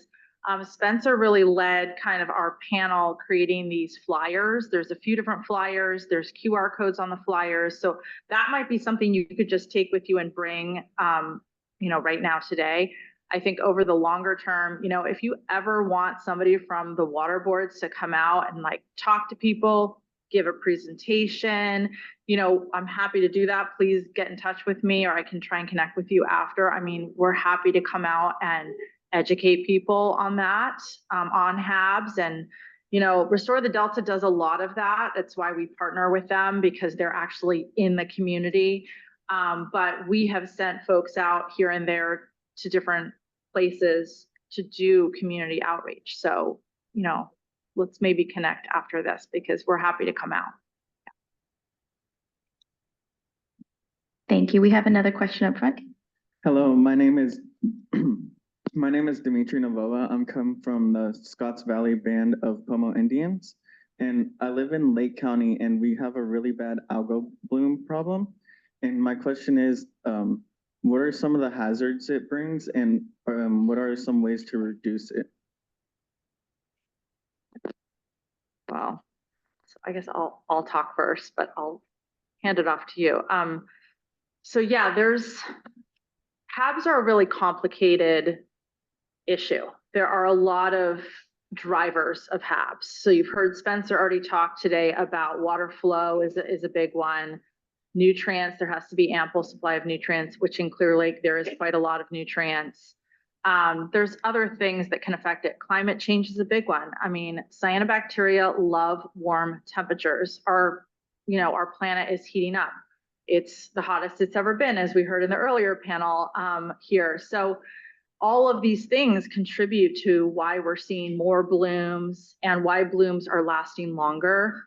Spencer really led kind of our panel creating these flyers. There's a few different flyers. There's QR codes on the flyers. So that might be something you could just take with you and bring, right now today. I think over the longer term, if you ever want somebody from the water boards to come out and like talk to people, give a presentation, I'm happy to do that. Please get in touch with me, or I can try and connect with you after. I mean, we're happy to come out and educate people on that, on HABs. And, Restore the Delta does a lot of that. That's why we partner with them, because they're actually in the community. But we have sent folks out here and there to different places to do community outreach. So, let's maybe connect after this, because we're happy to come out. Thank you. We have another question up front. Hello, my name is Dimitri Novova. I'm come from the Scotts Valley Band of Pomo Indians, and I live in Lake County, and we have a really bad algal bloom problem. And my question is, what are some of the hazards it brings, and what are some ways to reduce it? well, so I guess I'll talk first, but I'll hand it off to you. So yeah, HABs are a really complicated issue. There are a lot of drivers of HABs. So you've heard Spencer already talk today about water flow is a big one. Nutrients, there has to be ample supply of nutrients, which in Clear Lake, there is quite a lot of nutrients. There's other things that can affect it. Climate change is a big one. I mean, cyanobacteria love warm temperatures. Our planet is heating up. It's the hottest it's ever been, as we heard in the earlier panel here. So all of these things contribute to why we're seeing more blooms and why blooms are lasting longer.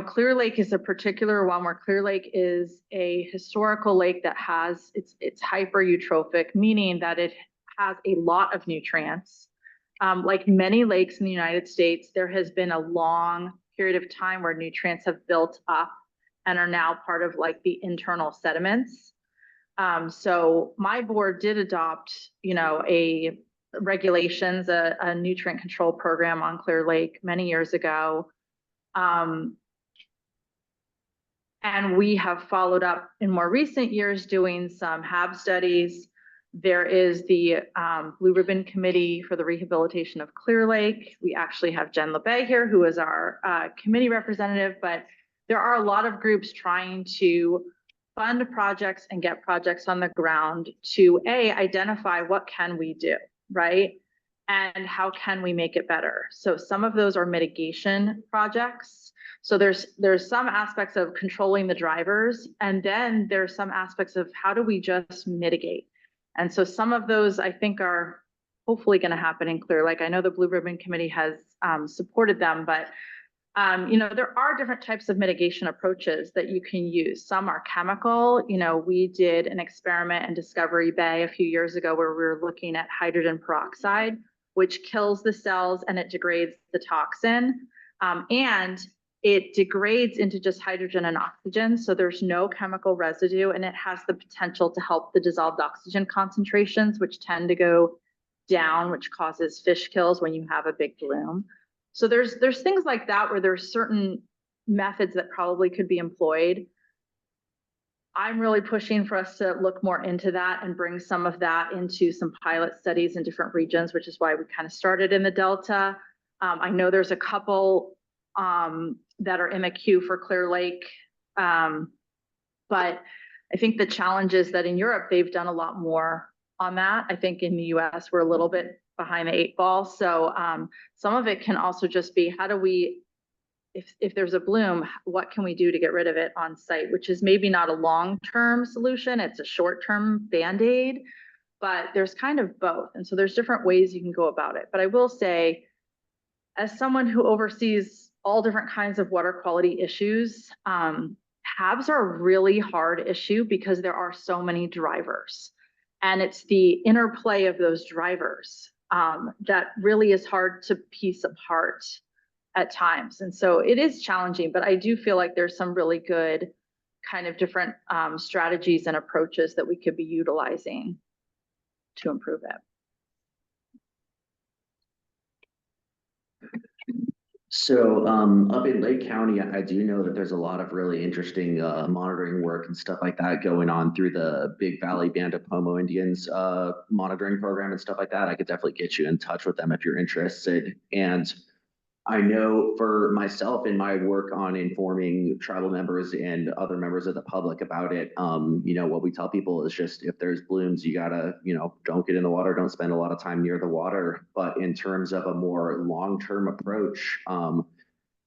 Clear Lake is a particular one where Clear Lake is a historical lake that has, it's hyper-eutrophic, meaning that it has a lot of nutrients. Like many lakes in the United States, there has been a long period of time where nutrients have built up and are now part of like the internal sediments. So my board did adopt, a regulations, a nutrient control program on Clear Lake many years ago. And we have followed up in more recent years doing some HAB studies. There is the Blue Ribbon Committee for the Rehabilitation of Clear Lake. We actually have Jen LeBay here, who is our committee representative, but there are a lot of groups trying to fund projects and get projects on the ground to identify what can we do, right? And how can we make it better? So some of those are mitigation projects. So there's some aspects of controlling the drivers, and then there's some aspects of how do we just mitigate? And so some of those I think are hopefully going to happen in Clear Lake. I know the Blue Ribbon Committee has supported them, but there are different types of mitigation approaches that you can use. Some are chemical. We did an experiment in Discovery Bay a few years ago where we were looking at hydrogen peroxide, which kills the cells and it degrades the toxin. And it degrades into just hydrogen and oxygen. So there's no chemical residue, and it has the potential to help the dissolved oxygen concentrations, which tend to go down, which causes fish kills when you have a big bloom. So there's things like that where there's certain methods that probably could be employed. I'm really pushing for us to look more into that and bring some of that into some pilot studies in different regions, which is why we kind of started in the Delta. I know there's a couple that are in the queue for Clear Lake. But I think the challenge is that in Europe, they've done a lot more on that. I think in the US, we're a little bit behind the 8 ball. So some of it can also just be, how do we, if there's a bloom, what can we do to get rid of it on site, which is maybe not a long-term solution. It's a short-term Band-Aid, but there's kind of both. And so there's different ways you can go about it. But I will say, as someone who oversees all different kinds of water quality issues, HABs are a really hard issue because there are so many drivers. And it's the interplay of those drivers that really is hard to piece apart at times. And so it is challenging, but I do feel like there's some really good kind of different strategies and approaches that we could be utilizing to improve it. So up in Lake County, I do know that there's a lot of really interesting monitoring work and stuff like that going on through the Big Valley Band of Pomo Indians monitoring program and stuff like that. I could definitely get you in touch with them if you're interested. And I know for myself in my work on informing tribal members and other members of the public about it, what we tell people is just if there's blooms, you gotta, don't get in the water, don't spend a lot of time near the water. But in terms of a more long-term approach,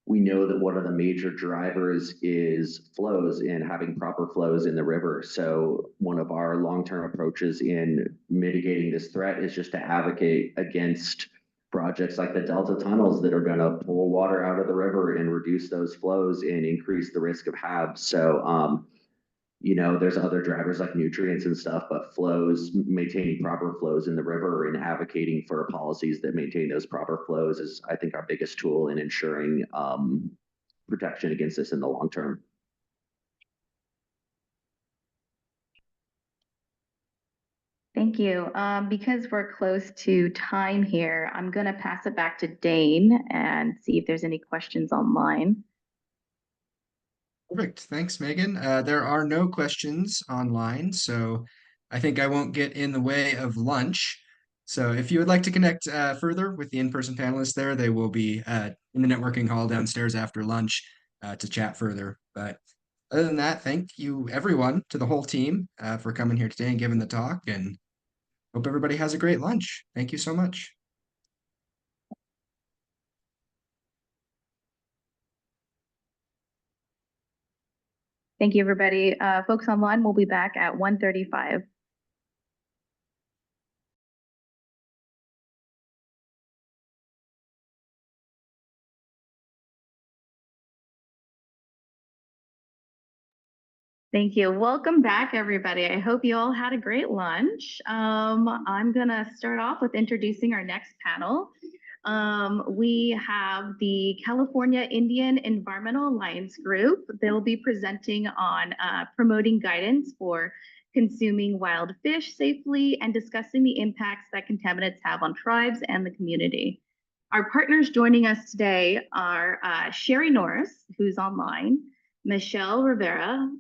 we know that one of the major drivers is flows and having proper flows in the river. So one of our long-term approaches in mitigating this threat is just to advocate against projects like the Delta tunnels that are going to pull water out of the river and reduce those flows and increase the risk of HABs. So, there's other drivers like nutrients and stuff, but flows, maintaining proper flows in the river and advocating for policies that maintain those proper flows is, I think, our biggest tool in ensuring protection against this in the long term. Thank you. Because we're close to time here, I'm going to pass it back to Dane and see if there's any questions online. Perfect. Thanks, Megan. There are no questions online, so I think I won't get in the way of lunch. So if you would like to connect further with the in-person panelists there, they will be in the networking hall downstairs after lunch to chat further. But other than that, thank you everyone, to the whole team for coming here today and giving the talk, and hope everybody has a great lunch. Thank you so much. Thank you, everybody. Folks online, we'll be back at 1:35. Thank you. Welcome back, everybody. I hope you all had a great lunch. I'm going to start off with introducing our next panel. We have the California Indian Environmental Alliance Group. They'll be presenting on promoting guidance for consuming wild fish safely and discussing the impacts that contaminants have on tribes and the community. Our partners joining us today are Sherry Norris, who's online, Michelle Rivera,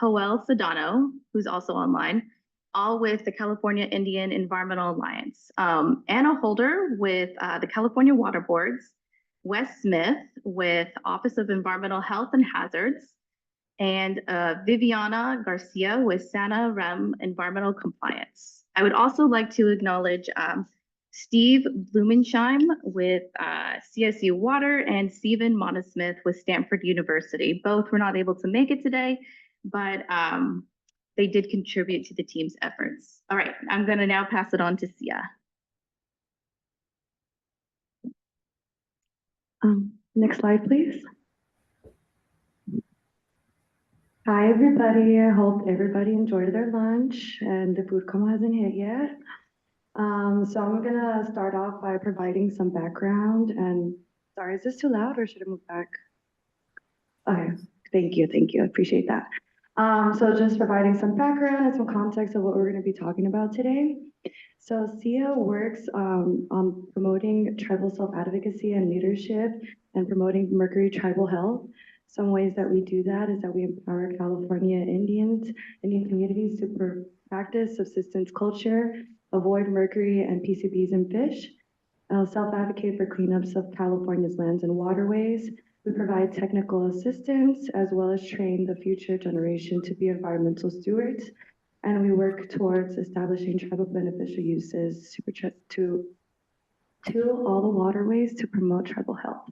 Joel Sedano, who's also online, all with the California Indian Environmental Alliance. Anna Holder with the California Water Boards, Wes Smith with Office of Environmental Health and Hazards, and Viviana Garcia with Santa Rem Environmental Compliance. I would also like to acknowledge Steve Blumensheim with CSU Water and Stephen Monosmith with Stanford University. Both were not able to make it today, but they did contribute to the team's efforts. All right, I'm going to now pass it on to Sia. Next slide, please. Hi, everybody. I hope everybody enjoyed their lunch and the food coma hasn't hit yet. So I'm gonna start off by providing some background and, sorry, is this too loud or should I move back? Okay, thank you, I appreciate that. So just providing some background and some context of what we're gonna be talking about today. So SIA works on promoting tribal self-advocacy and leadership and promoting Mercury tribal health. Some ways that we do that is that we empower California Indian communities to practice subsistence culture, avoid mercury and PCBs in fish, self-advocate for cleanups of California's lands and waterways. We provide technical assistance as well as train the future generation to be environmental stewards. And we work towards establishing tribal beneficial uses to all the waterways to promote tribal health.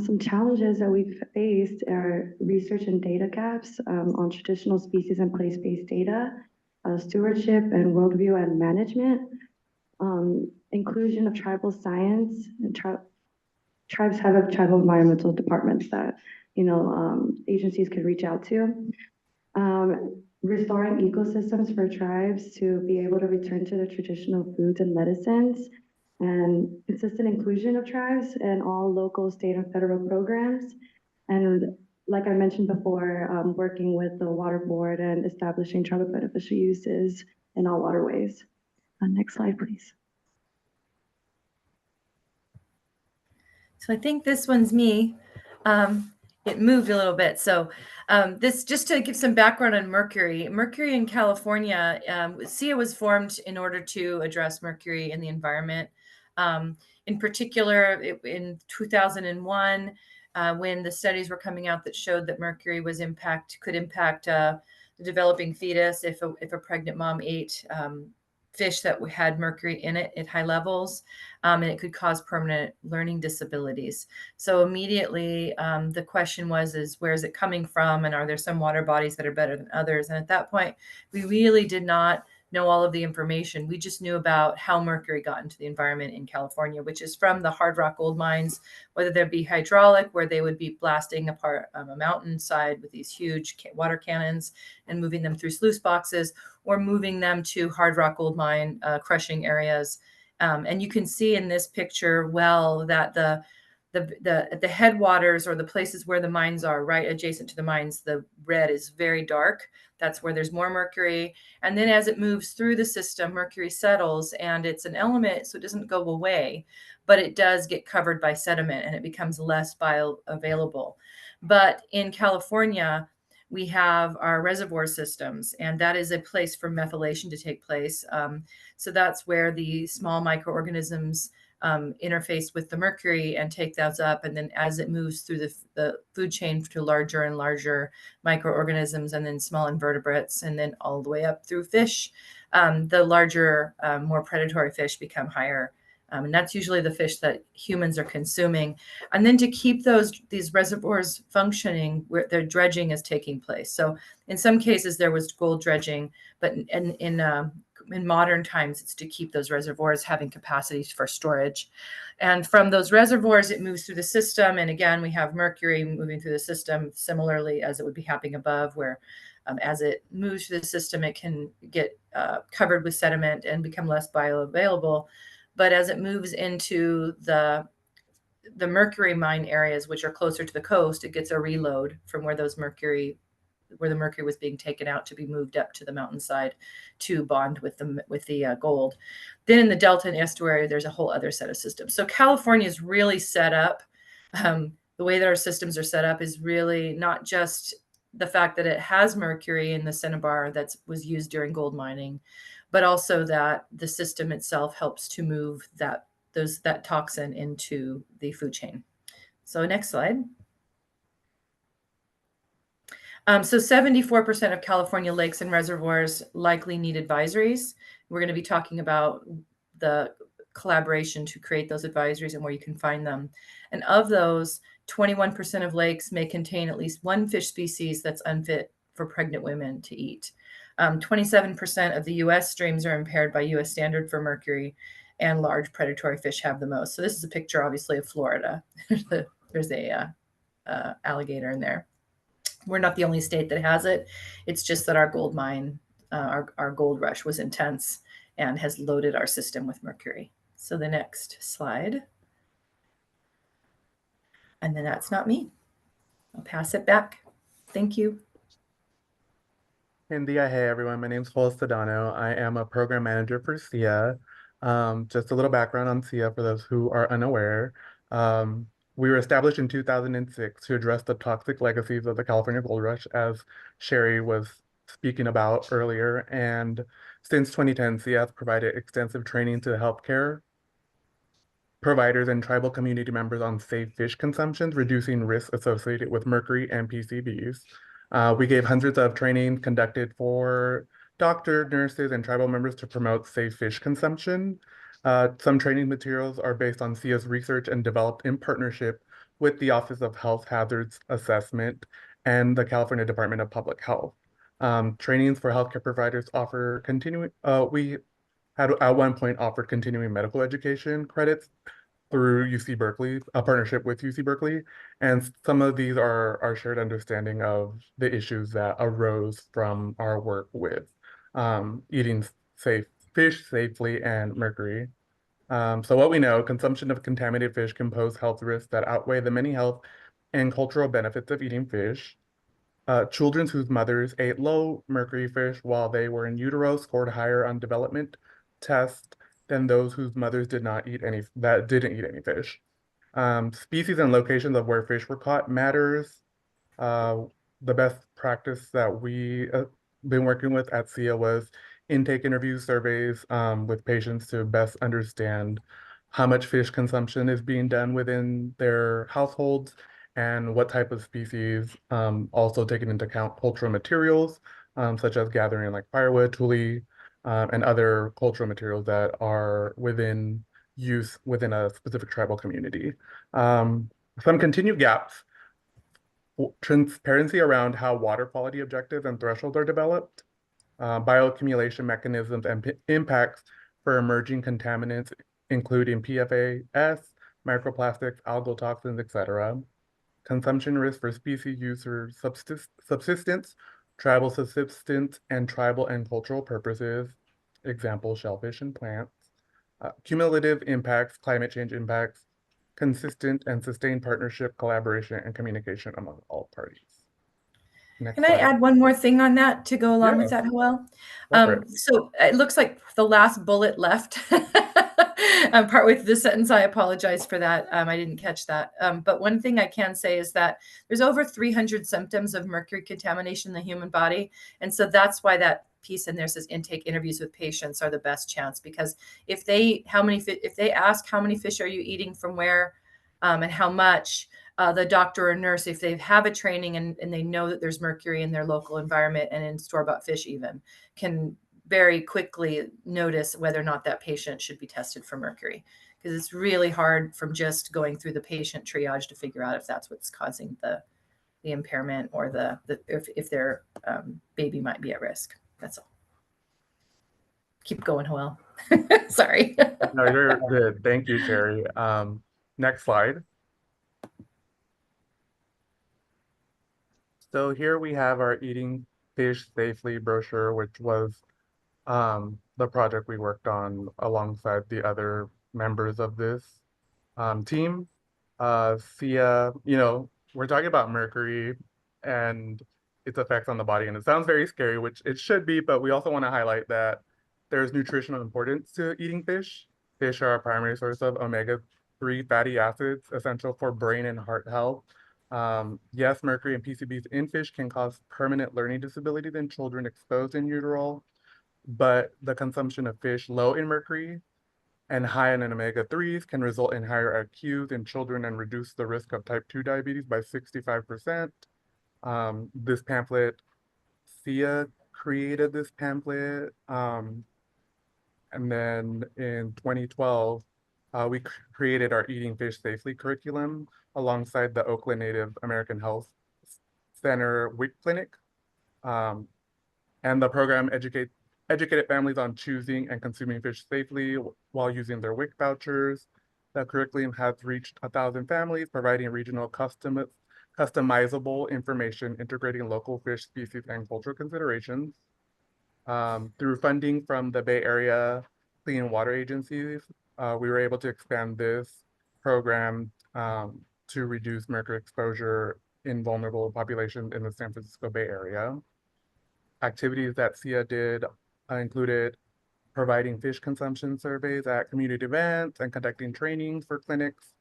Some challenges that we've faced are research and data gaps on traditional species and place-based data, stewardship and worldview and management, inclusion of tribal science, and tribes have tribal environmental departments that agencies can reach out to. Restoring ecosystems for tribes to be able to return to their traditional foods and medicines, and consistent inclusion of tribes in all local, state, and federal programs. And like I mentioned before, working with the water board and establishing tribal beneficial uses in all waterways. Next slide, please. So I think this one's me. It moved a little bit. So this, just to give some background on mercury. Mercury in California, SIA was formed in order to address mercury in the environment. In particular, in 2001, when the studies were coming out that showed that mercury could impact the developing fetus if a pregnant mom ate fish that had mercury in it at high levels, and it could cause permanent learning disabilities. So immediately the question is where is it coming from, and are there some water bodies that are better than others? And at that point, we really did not know all of the information. We just knew about how mercury got into the environment in California, which is from the hard rock gold mines, whether they be hydraulic, where they would be blasting apart a mountainside with these huge water cannons and moving them through sluice boxes, or moving them to hard rock gold mine crushing areas. And you can see in this picture that at the headwaters or the places where the mines are, right adjacent to the mines, the red is very dark. That's where there's more mercury. And then as it moves through the system, mercury settles, and it's an element, so it doesn't go away, but it does get covered by sediment and it becomes less bioavailable. But in California, we have our reservoir systems, and that is a place for methylation to take place. So that's where the small microorganisms interface with the mercury and take those up. And then as it moves through the food chain to larger and larger microorganisms, and then small invertebrates, and then all the way up through fish, the larger, more predatory fish become higher. And that's usually the fish that humans are consuming. And then to keep these reservoirs functioning, where their dredging is taking place. So in some cases there was gold dredging, but in modern times, it's to keep those reservoirs having capacities for storage. And from those reservoirs, it moves through the system. And again, we have mercury moving through the system similarly as it would be happening above, where as it moves through the system, it can get covered with sediment and become less bioavailable. But as it moves into the mercury mine areas, which are closer to the coast, it gets a reload from where the mercury was being taken out to be moved up to the mountainside to bond with the gold. Then in the delta and estuary, there's a whole other set of systems. So California is really set up. The way that our systems are set up is really not just the fact that it has mercury in the cinnabar that was used during gold mining, but also that the system itself helps to move that toxin into the food chain. So next slide. So 74% of California lakes and reservoirs likely need advisories. We're going to be talking about the collaboration to create those advisories and where you can find them. And of those, 21% of lakes may contain at least one fish species that's unfit for pregnant women to eat. 27% of the US streams are impaired by US standard for mercury, and large predatory fish have the most. So this is a picture, obviously, of Florida. There's a alligator in there. We're not the only state that has it. It's just that our gold mine, our gold rush was intense and has loaded our system with mercury. So the next slide. And then that's not me. I'll pass it back. Thank you. India, hey everyone, my name is Joel Sedano. I am a program manager for SIA. Just a little background on SIA for those who are unaware. We were established in 2006 to address the toxic legacies of the California Gold Rush, as Sherry was speaking about earlier. And since 2010, SIA has provided extensive training to healthcare providers and tribal community members on safe fish consumptions, reducing risks associated with mercury and PCBs. We gave hundreds of trainings conducted for doctors, nurses, and tribal members to promote safe fish consumption. Some training materials are based on SIA's research and developed in partnership with the Office of Health Hazards Assessment and the California Department of Public Health. Trainings for healthcare providers offer continuing, we had at one point offered continuing medical education credits through UC Berkeley, a partnership with UC Berkeley. And some of these are our shared understanding of the issues that arose from our work with eating fish safely and mercury. So what we know, consumption of contaminated fish can pose health risks that outweigh the many health and cultural benefits of eating fish. Children whose mothers ate low mercury fish while they were in utero scored higher on development tests than those whose mothers didn't eat any fish. Species and locations of where fish were caught matters. The best practice that we been working with at SIA was intake interview surveys with patients to best understand how much fish consumption is being done within their households and what type of species, also taking into account cultural materials, such as gathering like firewood, tule, and other cultural materials that are within use within a specific tribal community. Some continued gaps: transparency around how water quality objectives and thresholds are developed, bioaccumulation mechanisms and impacts for emerging contaminants, including PFAS, microplastics, algal toxins, etc. Consumption risk for species use for subsistence, tribal subsistence, and tribal and cultural purposes, example, shellfish and plants. Cumulative impacts, climate change impacts, consistent and sustained partnership, collaboration, and communication among all parties. Next Can I slide. add one more thing on that to go along with that, Joelle? So it looks like the last bullet left. Partway through the sentence, I apologize for that. I didn't catch that. But one thing I can say is that there's over 300 symptoms of mercury contamination in the human body. And so that's why that piece in there says intake interviews with patients are the best chance, because if they ask how many fish are you eating from where and how much, the doctor or nurse, if they have a training and they know that there's mercury in their local environment and in store-bought fish even, can very quickly notice whether or not that patient should be tested for mercury, because it's really hard from just going through the patient triage to figure out if that's what's causing the impairment or if their baby might be at risk. That's all. Keep going, Joelle. Sorry. No, you're good. Thank you, Sherry. Next slide. So here we have our Eating Fish Safely brochure, which was the project we worked on alongside the other members of this team. Sia, we're talking about mercury and its effects on the body, and it sounds very scary, which it should be, but we also want to highlight that there's nutritional importance to eating fish. Fish are a primary source of omega-3 fatty acids, essential for brain and heart health. Yes, mercury and PCBs in fish can cause permanent learning disabilities in children exposed in utero, but the consumption of fish low in mercury and high in omega-3s can result in higher IQs in children and reduce the risk of type 2 diabetes by 65%. This pamphlet, Sia created this pamphlet, and then in 2012, we created our Eating Fish Safely curriculum alongside the Oakland Native American Health Center WIC clinic. And the program educated families on choosing and consuming fish safely while using their WIC vouchers. The curriculum has reached 1,000 families, providing regional customizable information, integrating local fish species and cultural considerations. Through funding from the Bay Area Clean Water Agencies, we were able to expand this program to reduce mercury exposure in vulnerable populations in the San Francisco Bay Area. Activities that Sia did included providing fish consumption surveys at community events and conducting trainings for clinics.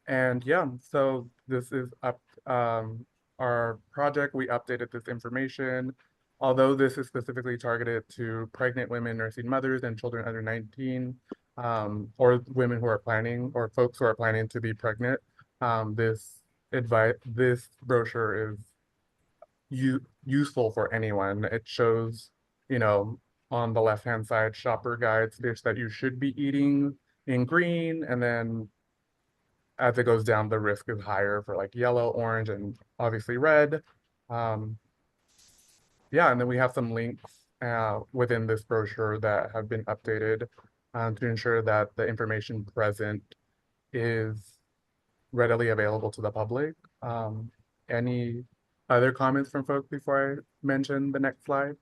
And yeah, so this is our project. We updated this information. Although this is specifically targeted to pregnant women, nursing mothers, and children under 19, or women who are planning, or folks who are planning to be pregnant, this brochure is useful for anyone. It shows, on the left-hand side, shopper guides, fish that you should be eating in green, and then as it goes down, the risk is higher for like yellow, orange, and obviously red. Yeah, and then we have some links within this brochure that have been updated to ensure that the information present is readily available to the public. Any other comments from folks before I mention the next slide?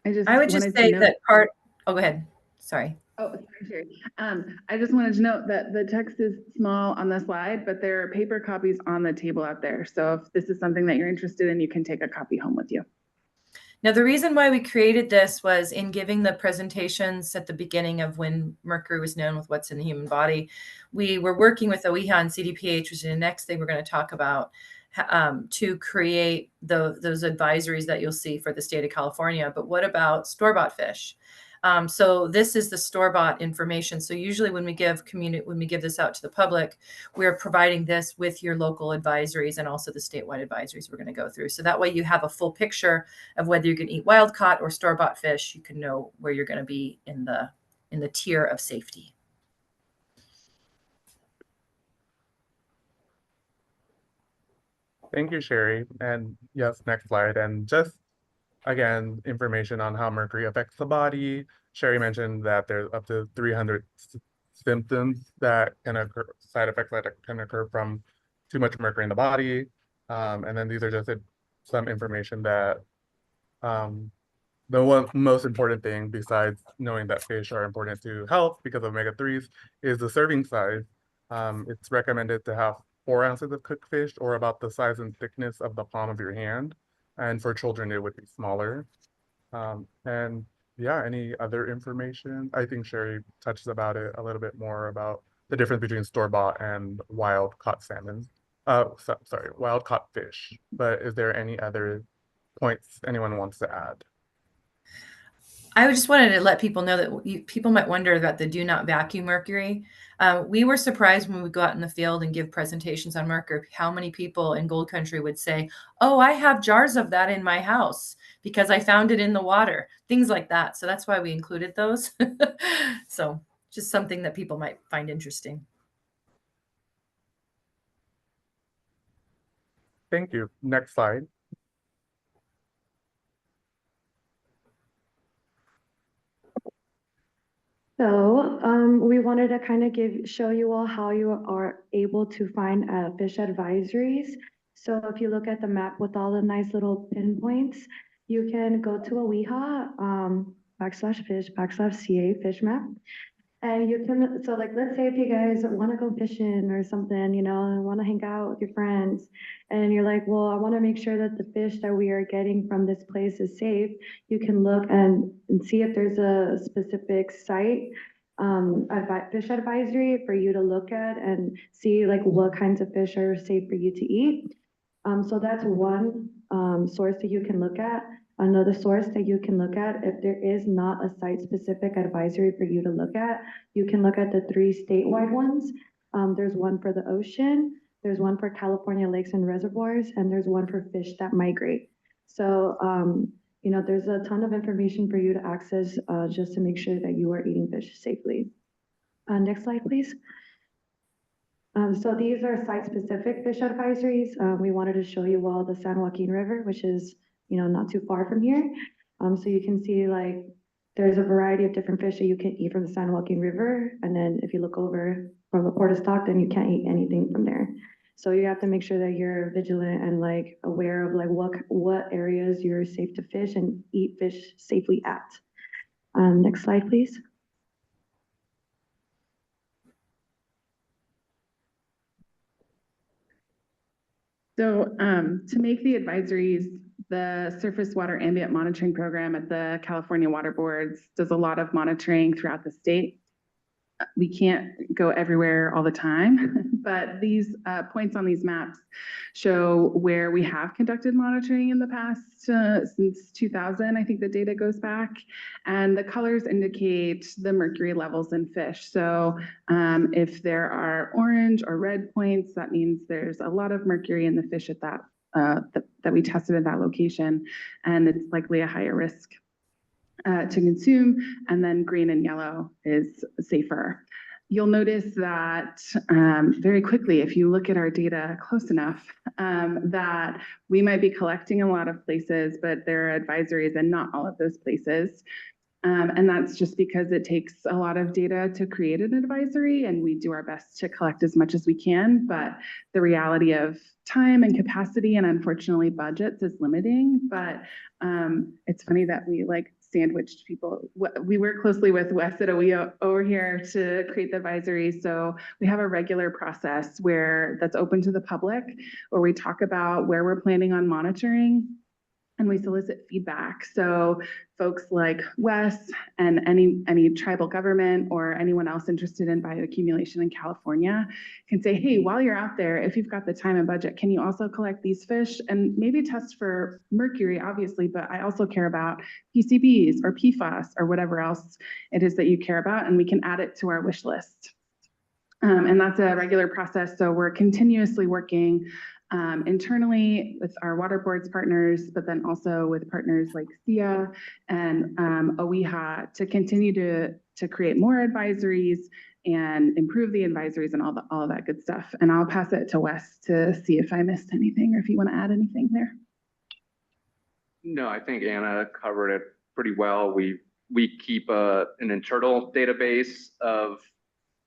I would just say that part, oh, go ahead. Sorry. Oh, sorry, Sherry. I just wanted to note that the text is small on the slide, but there are paper copies on the table out there. So if this is something that you're interested in, you can take a copy home with you. Now, the reason why we created this was in giving the presentations at the beginning of when mercury was known with what's in the human body. We were working with OEHA and CDPH, which is the next thing we're going to talk about, to create those advisories that you'll see for the state of California. But what about store-bought fish? So this is the store-bought information. So usually when we give this out to the public, we're providing this with your local advisories and also the statewide advisories we're going to go through. So that way you have a full picture of whether you're going to eat wild caught or store-bought fish. You can know where you're going to be in the tier of safety. Thank you, Sherry. And yes, next slide. And just again, information on how mercury affects the body. Sherry mentioned that there's up to 300 symptoms that can occur, side effects that can occur from too much mercury in the body. And then these are just some information that the one most important thing besides knowing that fish are important to health because of omega-3s is the serving size. It's recommended to have 4 ounces of cooked fish or about the size and thickness of the palm of your hand. And for children, it would be smaller. And yeah, any other information? I think Sherry touched about it a little bit more about the difference between store-bought and wild-caught salmon. Sorry, wild-caught fish. But is there any other points anyone wants to add? I just wanted to let people know that people might wonder about the do not vacuum mercury. We were surprised when we go out in the field and give presentations on mercury, how many people in Gold Country would say, oh, I have jars of that in my house because I found it in the water, things like that. So that's why we included those. So just something that people might find interesting. Thank you. Next slide. So we wanted to kind of show you all how you are able to find fish advisories. So if you look at the map with all the nice little pinpoints, you can go to a WIHA /fish/CA fish map. And you can, so like, let's say if you guys want to go fishing or something, you know, and want to hang out with your friends, and you're like, well, I want to make sure that the fish that we are getting from this place is safe. You can look and see if there's a specific site, fish advisory for you to look at and see like what kinds of fish are safe for you to eat. So that's one source that you can look at. Another source that you can look at, if there is not a site-specific advisory for you to look at, you can look at the 3 statewide ones. There's one for the ocean, there's one for California lakes and reservoirs, and there's one for fish that migrate. So, you know, there's a ton of information for you to access just to make sure that you are eating fish safely. Next slide, please. So these are site-specific fish advisories. We wanted to show you all the San Joaquin River, which is, you know, not too far from here. So you can see like there's a variety of different fish that you can eat from the San Joaquin River. And then if you look over from the Port of Stockton, you can't eat anything from there. So you have to make sure that you're vigilant and like aware of like what areas you're safe to fish and eat fish safely at. Next slide, please. So to make the advisories, the Surface Water Ambient Monitoring Program at the California Water Boards does a lot of monitoring throughout the state. We can't go everywhere all the time, but these points on these maps show where we have conducted monitoring in the past since 2000. I think the data goes back, and the colors indicate the mercury levels in fish. So if there are orange or red points, that means there's a lot of mercury in the fish at that that we tested at that location, and it's likely a higher risk to consume, and then green and yellow is safer. You'll notice that very quickly, if you look at our data close enough, that we might be collecting a lot of places, but there are advisories in not all of those places. And that's just because it takes a lot of data to create an advisory, and we do our best to collect as much as we can, but the reality of time and capacity and unfortunately budgets is limiting. But it's funny that we like sandwiched people. We work closely with Wes at OEO over here to create the advisory. So we have a regular process that's open to the public, where we talk about where we're planning on monitoring, and we solicit feedback. So folks like Wes and any tribal government or anyone else interested in bioaccumulation in California can say, hey, while you're out there, if you've got the time and budget, can you also collect these fish and maybe test for mercury, obviously, but I also care about PCBs or PFAS or whatever else it is that you care about, and we can add it to our wish list. And that's a regular process. So we're continuously working internally with our water boards partners, but then also with partners like SIA and OEHA to continue to create more advisories and improve the advisories and all of that good stuff. And I'll pass it to Wes to see if I missed anything or if you want to add anything there. No, I think Anna covered it pretty well. We keep an internal database of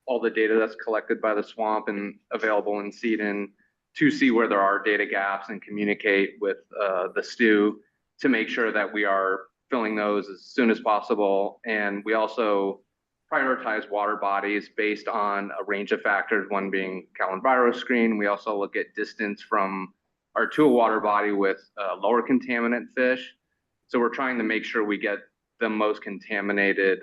all the data that's collected by the swamp and available in CDN to see where there are data gaps and communicate with the STU to make sure that we are filling those as soon as possible. And we also prioritize water bodies based on a range of factors, one being Calvin-Virus screen. We also look at distance from to a water body with lower contaminant fish. So we're trying to make sure we get the most contaminated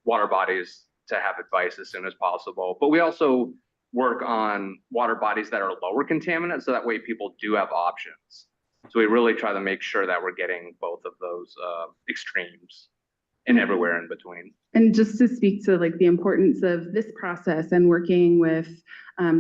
water bodies to have advice as soon as possible. But we also work on water bodies that are lower contaminant, so that way people do have options. So we really try to make sure that we're getting both of those extremes and everywhere in between. And just to speak to like the importance of this process and working with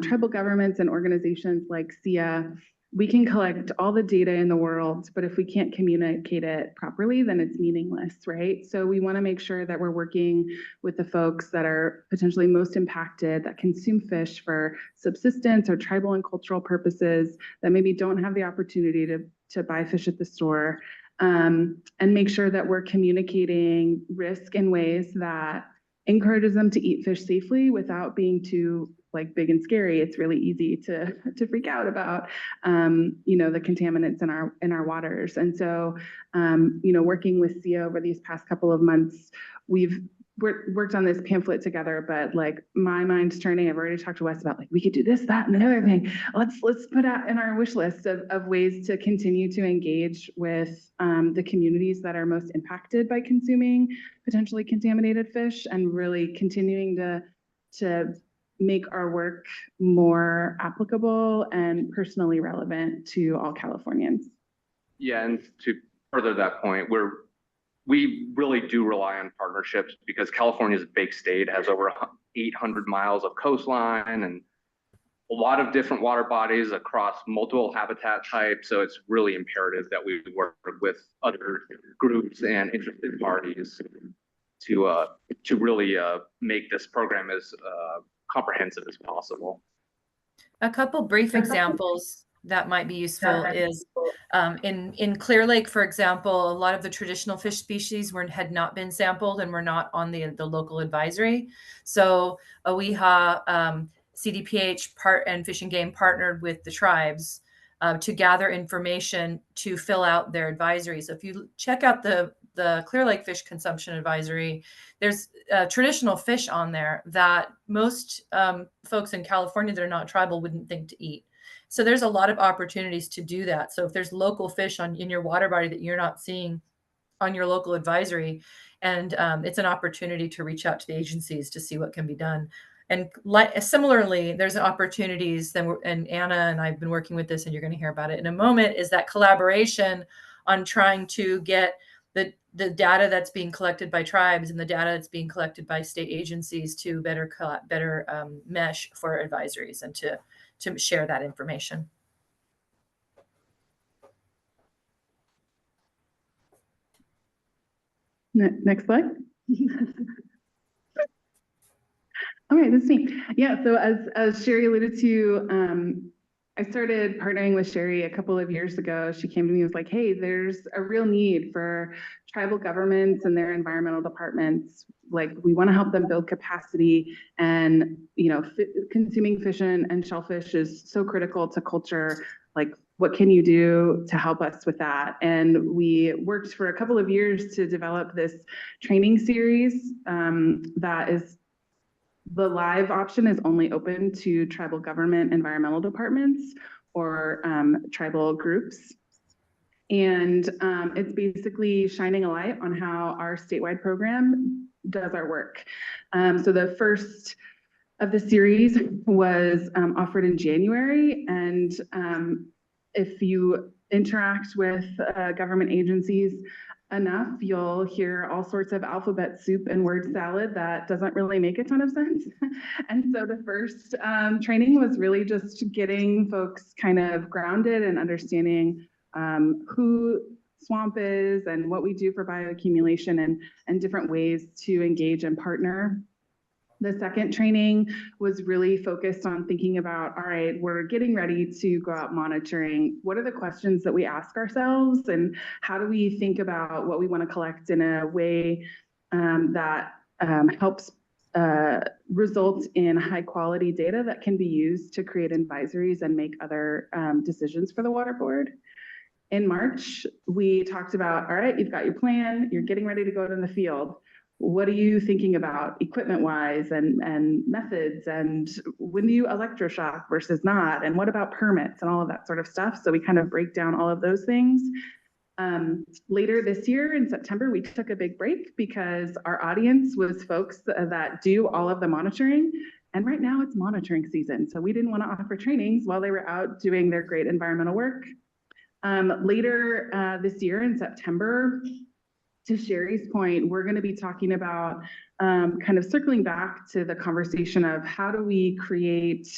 tribal governments and organizations like SIA, we can collect all the data in the world, but if we can't communicate it properly, then it's meaningless, right? So we want to make sure that we're working with the folks that are potentially most impacted, that consume fish for subsistence or tribal and cultural purposes, that maybe don't have the opportunity to buy fish at the store, and make sure that we're communicating risk in ways that encourages them to eat fish safely without being too like big and scary. It's really easy to freak out about, the contaminants in our waters. And so, working with SIA over these past couple of months, we've worked on this pamphlet together, but like my mind's turning. I've already talked to Wes about like, we could do this, that, and the other thing. Let's put out in our wish list of ways to continue to engage with the communities that are most impacted by consuming potentially contaminated fish, and really continuing to make our work more applicable and personally relevant to all Californians. Yeah, and to further that point, we really do rely on partnerships because California is a big state, has over 800 miles of coastline and a lot of different water bodies across multiple habitat types. So it's really imperative that we work with other groups and interested parties to really make this program as comprehensive as possible. A couple brief examples that might be useful is in Clear Lake, for example, a lot of the traditional fish species had not been sampled and were not on the local advisory. So OEHA, CDPH and Fish and Game partnered with the tribes to gather information to fill out their advisory. So if you check out the Clear Lake Fish Consumption Advisory, there's traditional fish on there that most folks in California that are not tribal wouldn't think to eat. So there's a lot of opportunities to do that. So if there's local fish in your water body that you're not seeing on your local advisory, and it's an opportunity to reach out to the agencies to see what can be done. And similarly, there's opportunities, and Anna and I've been working with this, and you're going to hear about it in a moment, is that collaboration on trying to get the data that's being collected by tribes and the data that's being collected by state agencies to better mesh for advisories and to share that information. Next slide. All right, that's me. Yeah, so as Sherry alluded to, I started partnering with Sherry a couple of years ago. She came to me and was like, hey, there's a real need for tribal governments and their environmental departments. Like, we want to help them build capacity, and consuming fish and shellfish is so critical to culture. Like, what can you do to help us with that? And we worked for a couple of years to develop this training series that is, the live option is only open to tribal government environmental departments or tribal groups. And it's basically shining a light on how our statewide program does our work. So the first of the series was offered in January. And if you interact with government agencies enough, you'll hear all sorts of alphabet soup and word salad that doesn't really make a ton of sense. And so the first training was really just getting folks kind of grounded and understanding who SWAMP is and what we do for bioaccumulation and different ways to engage and partner. The second training was really focused on thinking about, all right, we're getting ready to go out monitoring. What are the questions that we ask ourselves, and how do we think about what we want to collect in a way that helps result in high quality data that can be used to create advisories and make other decisions for the water board. In March, we talked about, all right, you've got your plan, you're getting ready to go out in the field. What are you thinking about equipment-wise and methods, and when do you electroshock versus not, and what about permits and all of that sort of stuff? So we kind of break down all of those things. Later this year in September, we took a big break because our audience was folks that do all of the monitoring. And right now it's monitoring season. So we didn't want to offer trainings while they were out doing their great environmental work. Later this year in September, to Sherry's point, we're going to be talking about kind of circling back to the conversation of how do we create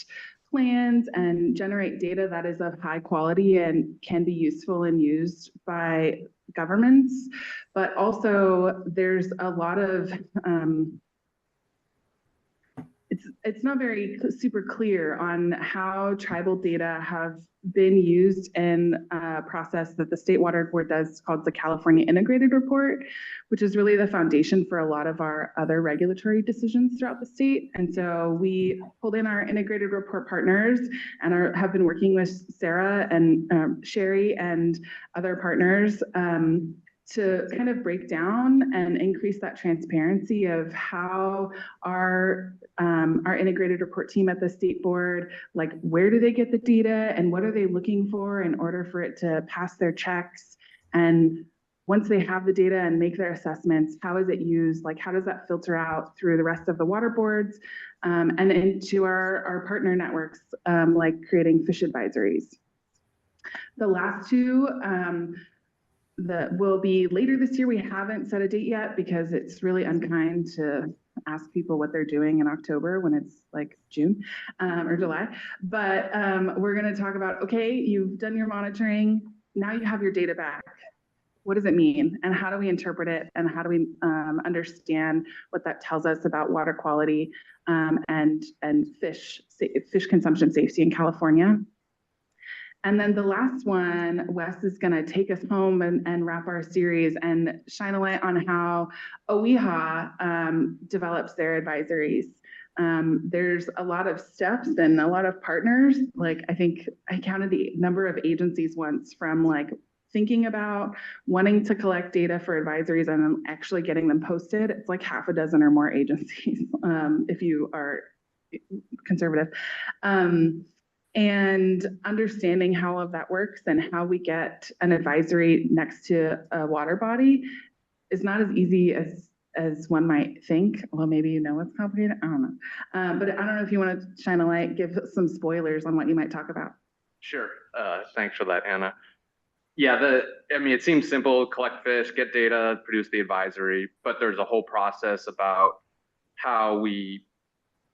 plans and generate data that is of high quality and can be useful and used by governments. But also there's a lot of, it's not very super clear on how tribal data have been used in a process that the State Water Board does called the California Integrated Report, which is really the foundation for a lot of our other regulatory decisions throughout the state. And so we pulled in our integrated report partners and have been working with Sarah and Sherry and other partners to kind of break down and increase that transparency of how our integrated report team at the state board, like where do they get the data and what are they looking for in order for it to pass their checks? And once they have the data and make their assessments, how is it used? Like how does that filter out through the rest of the water boards and into our partner networks, like creating fish advisories. The last two, that will be later this year. We haven't set a date yet because it's really unkind to ask people what they're doing in October when it's like June or July. But we're going to talk about, okay, you've done your monitoring. Now you have your data back. What does it mean? And how do we interpret it? And how do we understand what that tells us about water quality and fish consumption safety in California? And then the last one, Wes is going to take us home and wrap our series and shine a light on how OEHA develops their advisories. There's a lot of steps and a lot of partners. Like I think I counted the number of agencies once, from like thinking about wanting to collect data for advisories and then actually getting them posted. It's like half a dozen or more agencies if you are conservative. And understanding how all of that works and how we get an advisory next to a water body is not as easy as one might think. Well, maybe you know it's complicated. I don't know. But I don't know if you want to shine a light, give some spoilers on what you might talk about. Sure. Thanks for that, Anna. Yeah, I mean, it seems simple: collect fish, get data, produce the advisory. But there's a whole process about how we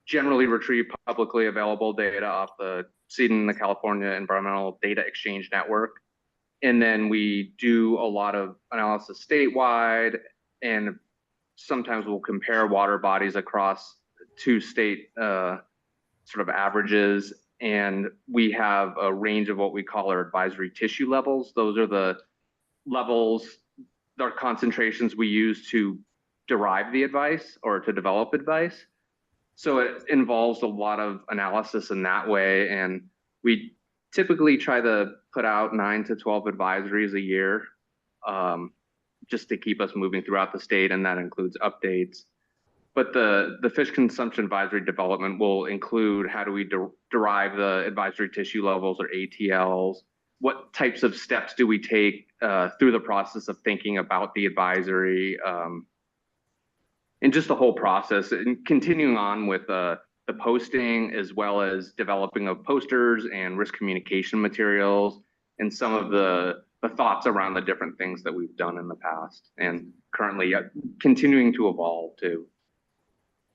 generally retrieve publicly available data off the CEDN, the California Environmental Data Exchange Network. And then we do a lot of analysis statewide, and sometimes we'll compare water bodies across two state sort of averages. And we have a range of what we call our advisory tissue levels. Those are the levels, our concentrations we use to derive the advice or to develop advice. So it involves a lot of analysis in that way. And we typically try to put out 9 to 12 advisories a year, just to keep us moving throughout the state. And that includes updates. But the fish consumption advisory development will include how do we derive the advisory tissue levels or ATLs? What types of steps do we take through the process of thinking about the advisory? And just the whole process, and continuing on with the posting, as well as developing of posters and risk communication materials, and some of the thoughts around the different things that we've done in the past and currently continuing to evolve too.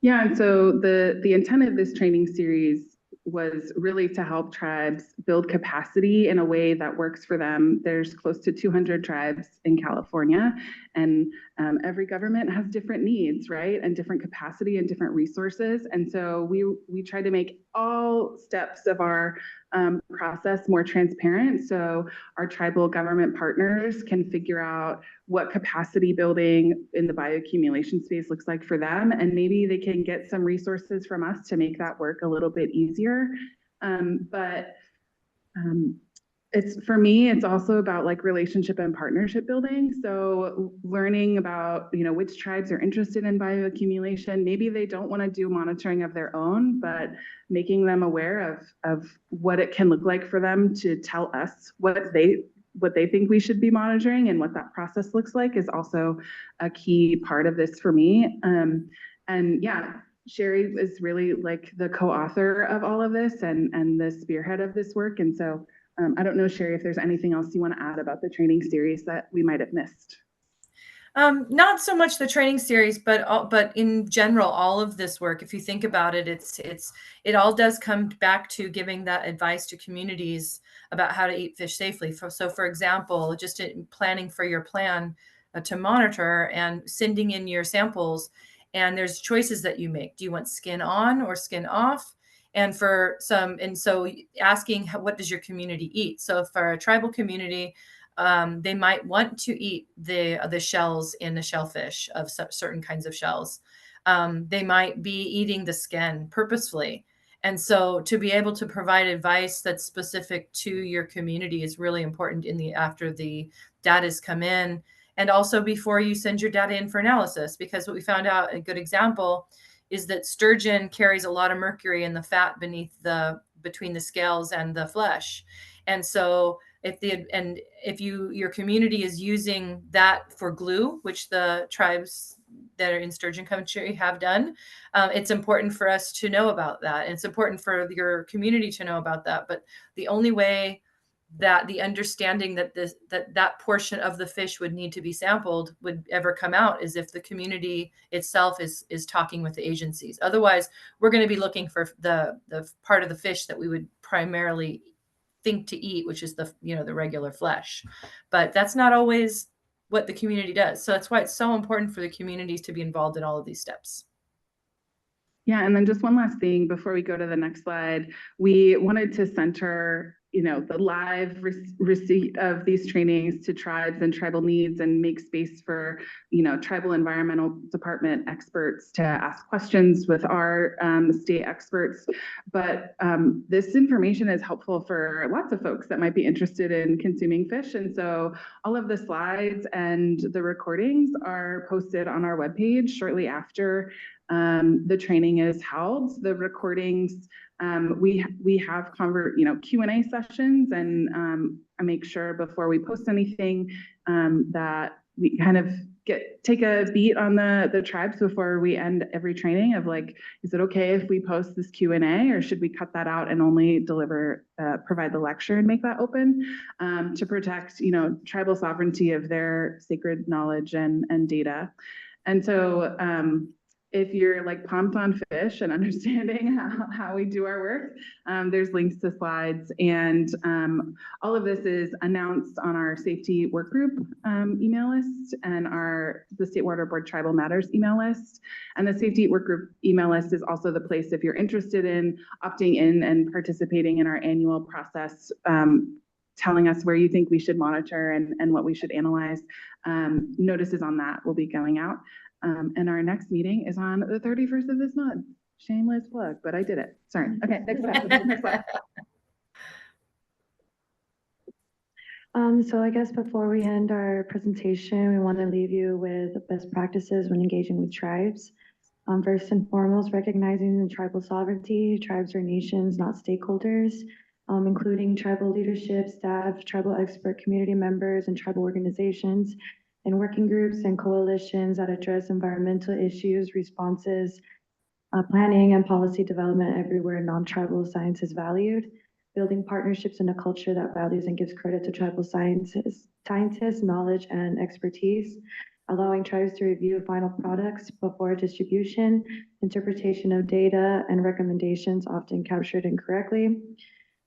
Yeah, and so the intent of this training series was really to help tribes build capacity in a way that works for them. There's close to 200 tribes in California, and every government has different needs, right? And different capacity and different resources. And so we try to make all steps of our process more transparent, so our tribal government partners can figure out what capacity building in the bioaccumulation space looks like for them, and maybe they can get some resources from us to make that work a little bit easier. But for me, it's also about like relationship and partnership building. So learning about, which tribes are interested in bioaccumulation. Maybe they don't want to do monitoring of their own, but making them aware of what it can look like for them to tell us what they think we should be monitoring and what that process looks like is also a key part of this for me. And yeah, Sherry is really like the co-author of all of this and the spearhead of this work. And so I don't know, Sherry, if there's anything else you want to add about the training series that we might have missed. Not so much the training series, but in general, all of this work, if you think about it, it all does come back to giving that advice to communities about how to eat fish safely. So for example, just in planning for your plan to monitor and sending in your samples, and there's choices that you make. Do you want skin on or skin off? And so asking what does your community eat? So for a tribal community, they might want to eat the shells in the shellfish of certain kinds of shells. They might be eating the skin purposefully. And so to be able to provide advice that's specific to your community is really important after the data has come in, and also before you send your data in for analysis, because what we found out, a good example, is that sturgeon carries a lot of mercury in the fat between the scales and the flesh. And so if your community is using that for glue, which the tribes that are in sturgeon country have done, it's important for us to know about that. And it's important for your community to know about that. But the only way that the understanding that portion of the fish would need to be sampled would ever come out is if the community itself is talking with the agencies. Otherwise, we're going to be looking for the part of the fish that we would primarily think to eat, which is the regular flesh. But that's not always what the community does. So that's why it's so important for the communities to be involved in all of these steps. Yeah, and then just one last thing before we go to the next slide. We wanted to center the live receipt of these trainings to tribes and tribal needs and make space for, tribal environmental department experts to ask questions with our state experts. But this information is helpful for lots of folks that might be interested in consuming fish. And so all of the slides and the recordings are posted on our webpage shortly after the training is held. The recordings, we have Q&A sessions, and I make sure before we post anything that we kind of take a beat on the tribes before we end every training of like, is it okay if we post this Q&A, or should we cut that out and only provide the lecture and make that open to protect, tribal sovereignty of their sacred knowledge and data. And so if you're like pumped on fish and understanding how we do our work, there's links to slides, and all of this is announced on our safety work group email list and the State Water Board Tribal Matters email list. And the safety work group email list is also the place if you're interested in opting in and participating in our annual process, telling us where you think we should monitor and what we should analyze. Notices on that will be going out. And our next meeting is on the 31st of this month. Shameless plug, but I did it. Sorry. Okay, next slide. So I guess before we end our presentation, we want to leave you with best practices when engaging with tribes. First and foremost, recognizing the tribal sovereignty. Tribes are nations, not stakeholders, including tribal leadership, staff, tribal expert community members, and tribal organizations, and working groups and coalitions that address environmental issues, responses, planning, and policy development everywhere non-tribal science is valued. Building partnerships in a culture that values and gives credit to tribal scientists, knowledge, and expertise. Allowing tribes to review final products before distribution, interpretation of data, and recommendations often captured incorrectly.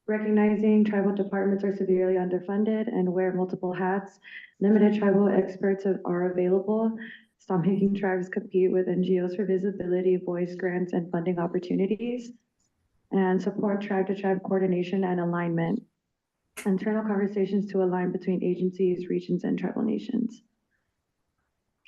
Recognizing tribal departments are severely underfunded and wear multiple hats. Limited tribal experts are available. Stop making tribes compete with NGOs for visibility, voice, grants, and funding opportunities. And support tribe-to-tribe coordination and alignment. Internal conversations to align between agencies, regions, and tribal nations.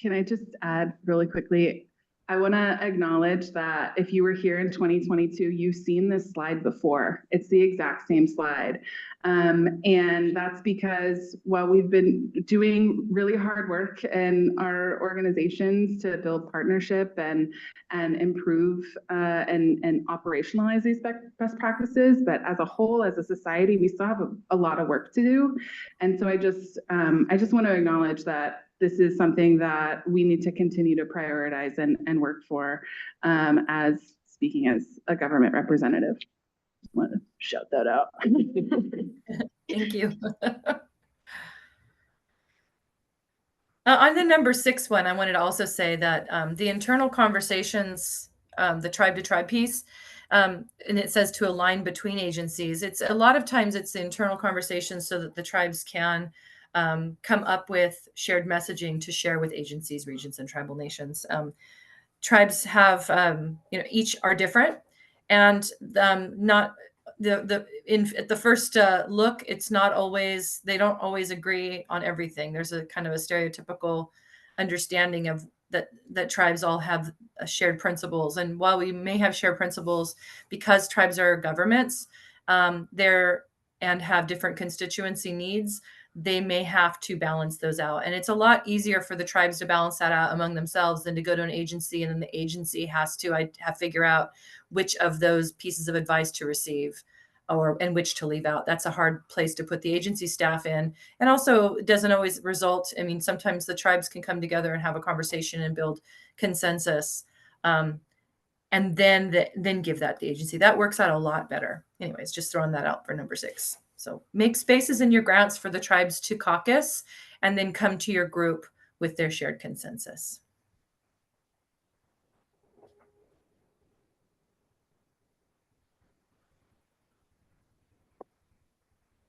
Can I just add really quickly? I want to acknowledge that if you were here in 2022, you've seen this slide before. It's the exact same slide. And that's because while we've been doing really hard work in our organizations to build partnership and improve and operationalize these best practices, but as a whole, as a society, we still have a lot of work to do. And so I just want to acknowledge that this is something that we need to continue to prioritize and work for as speaking as a government representative. Just want to shout that out. Thank you. On the number 6 one, I wanted to also say that the internal conversations, the tribe to tribe piece, and it says to align between agencies. It's a lot of times it's the internal conversations so that the tribes can come up with shared messaging to share with agencies, regions, and tribal nations. Tribes have, each are different, and not at the first look, it's not always, they don't always agree on everything. There's a kind of a stereotypical understanding of that tribes all have shared principles. And while we may have shared principles, because tribes are governments, and have different constituency needs, they may have to balance those out. And it's a lot easier for the tribes to balance that out among themselves than to go to an agency, and then the agency has to figure out which of those pieces of advice to receive and which to leave out. That's a hard place to put the agency staff in. And also it doesn't always result. I mean, sometimes the tribes can come together and have a conversation and build consensus. And then give that to the agency. That works out a lot better. Anyways, just throwing that out for number 6. So make spaces in your grants for the tribes to caucus and then come to your group with their shared consensus.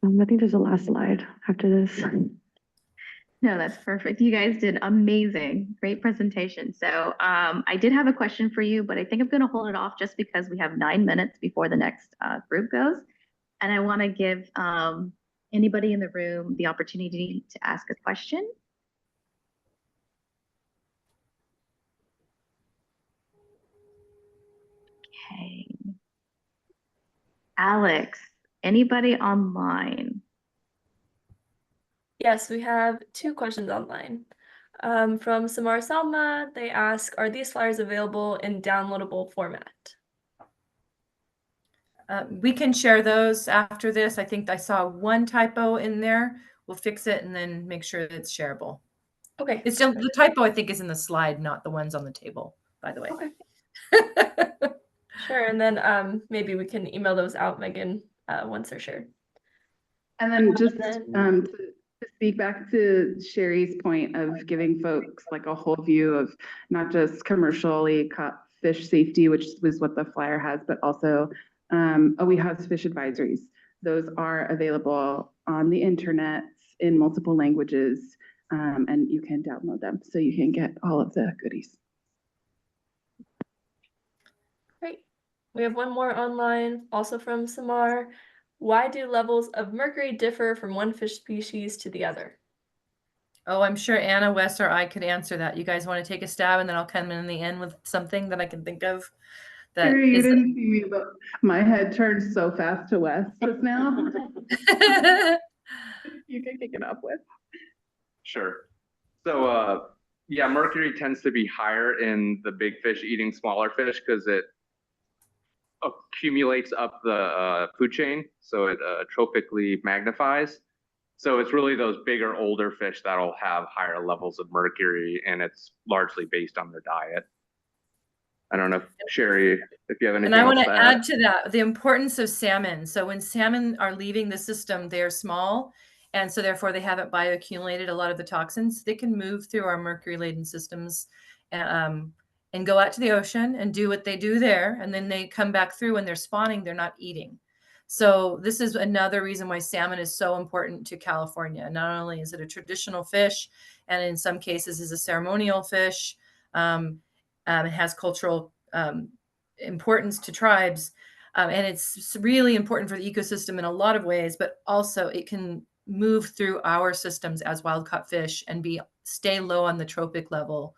I think there's a last slide after this. No, that's perfect. You guys did amazing. Great presentation. So I did have a question for you, but I think I'm going to hold it off just because we have 9 minutes before the next group goes. And I want to give anybody in the room the opportunity to ask a question. Okay. Alex, anybody online? Yes, we have 2 questions online. From Samar Salma, they ask, are these flyers available in downloadable format? We can share those after this. I think I saw one typo in there. We'll fix it and then make sure that it's shareable. Okay. It's still, the typo I think is in the slide, not the ones on the table, by the way. Okay. Sure. And then maybe we can email those out, Megan, once they're shared. And then just to speak back to Sherry's point of giving folks like a whole view of not just commercially caught fish safety, which was what the flyer has, but also OE has fish advisories. Those are available on the internet in multiple languages, and you can download them so you can get all of the goodies. Great. We have one more online, also from Samar. Why do levels of mercury differ from one fish species to the other? Oh, I'm sure Anna, Wes, or I could answer that. You guys want to take a stab, and then I'll come in the end with something that I can think of. Sherry, you didn't see me, but my head turned so fast to Wes just now. You can kick it off with. Sure. So, yeah, mercury tends to be higher in the big fish eating smaller fish because it accumulates up the food chain, so it tropically magnifies. So it's really those bigger, older fish that'll have higher levels of mercury, and it's largely based on their diet. I don't know, Sherry, if you have anything. And I want to add to that the importance of salmon. So when salmon are leaving the system, they're small, and so therefore they haven't bioaccumulated a lot of the toxins. They can move through our mercury-laden systems and go out to the ocean and do what they do there, and then they come back through. When they're spawning, they're not eating. So this is another reason why salmon is so important to California. Not only is it a traditional fish, and in some cases is a ceremonial fish. It has cultural importance to tribes, and it's really important for the ecosystem in a lot of ways, but also it can move through our systems as wild caught fish and stay low on the trophic level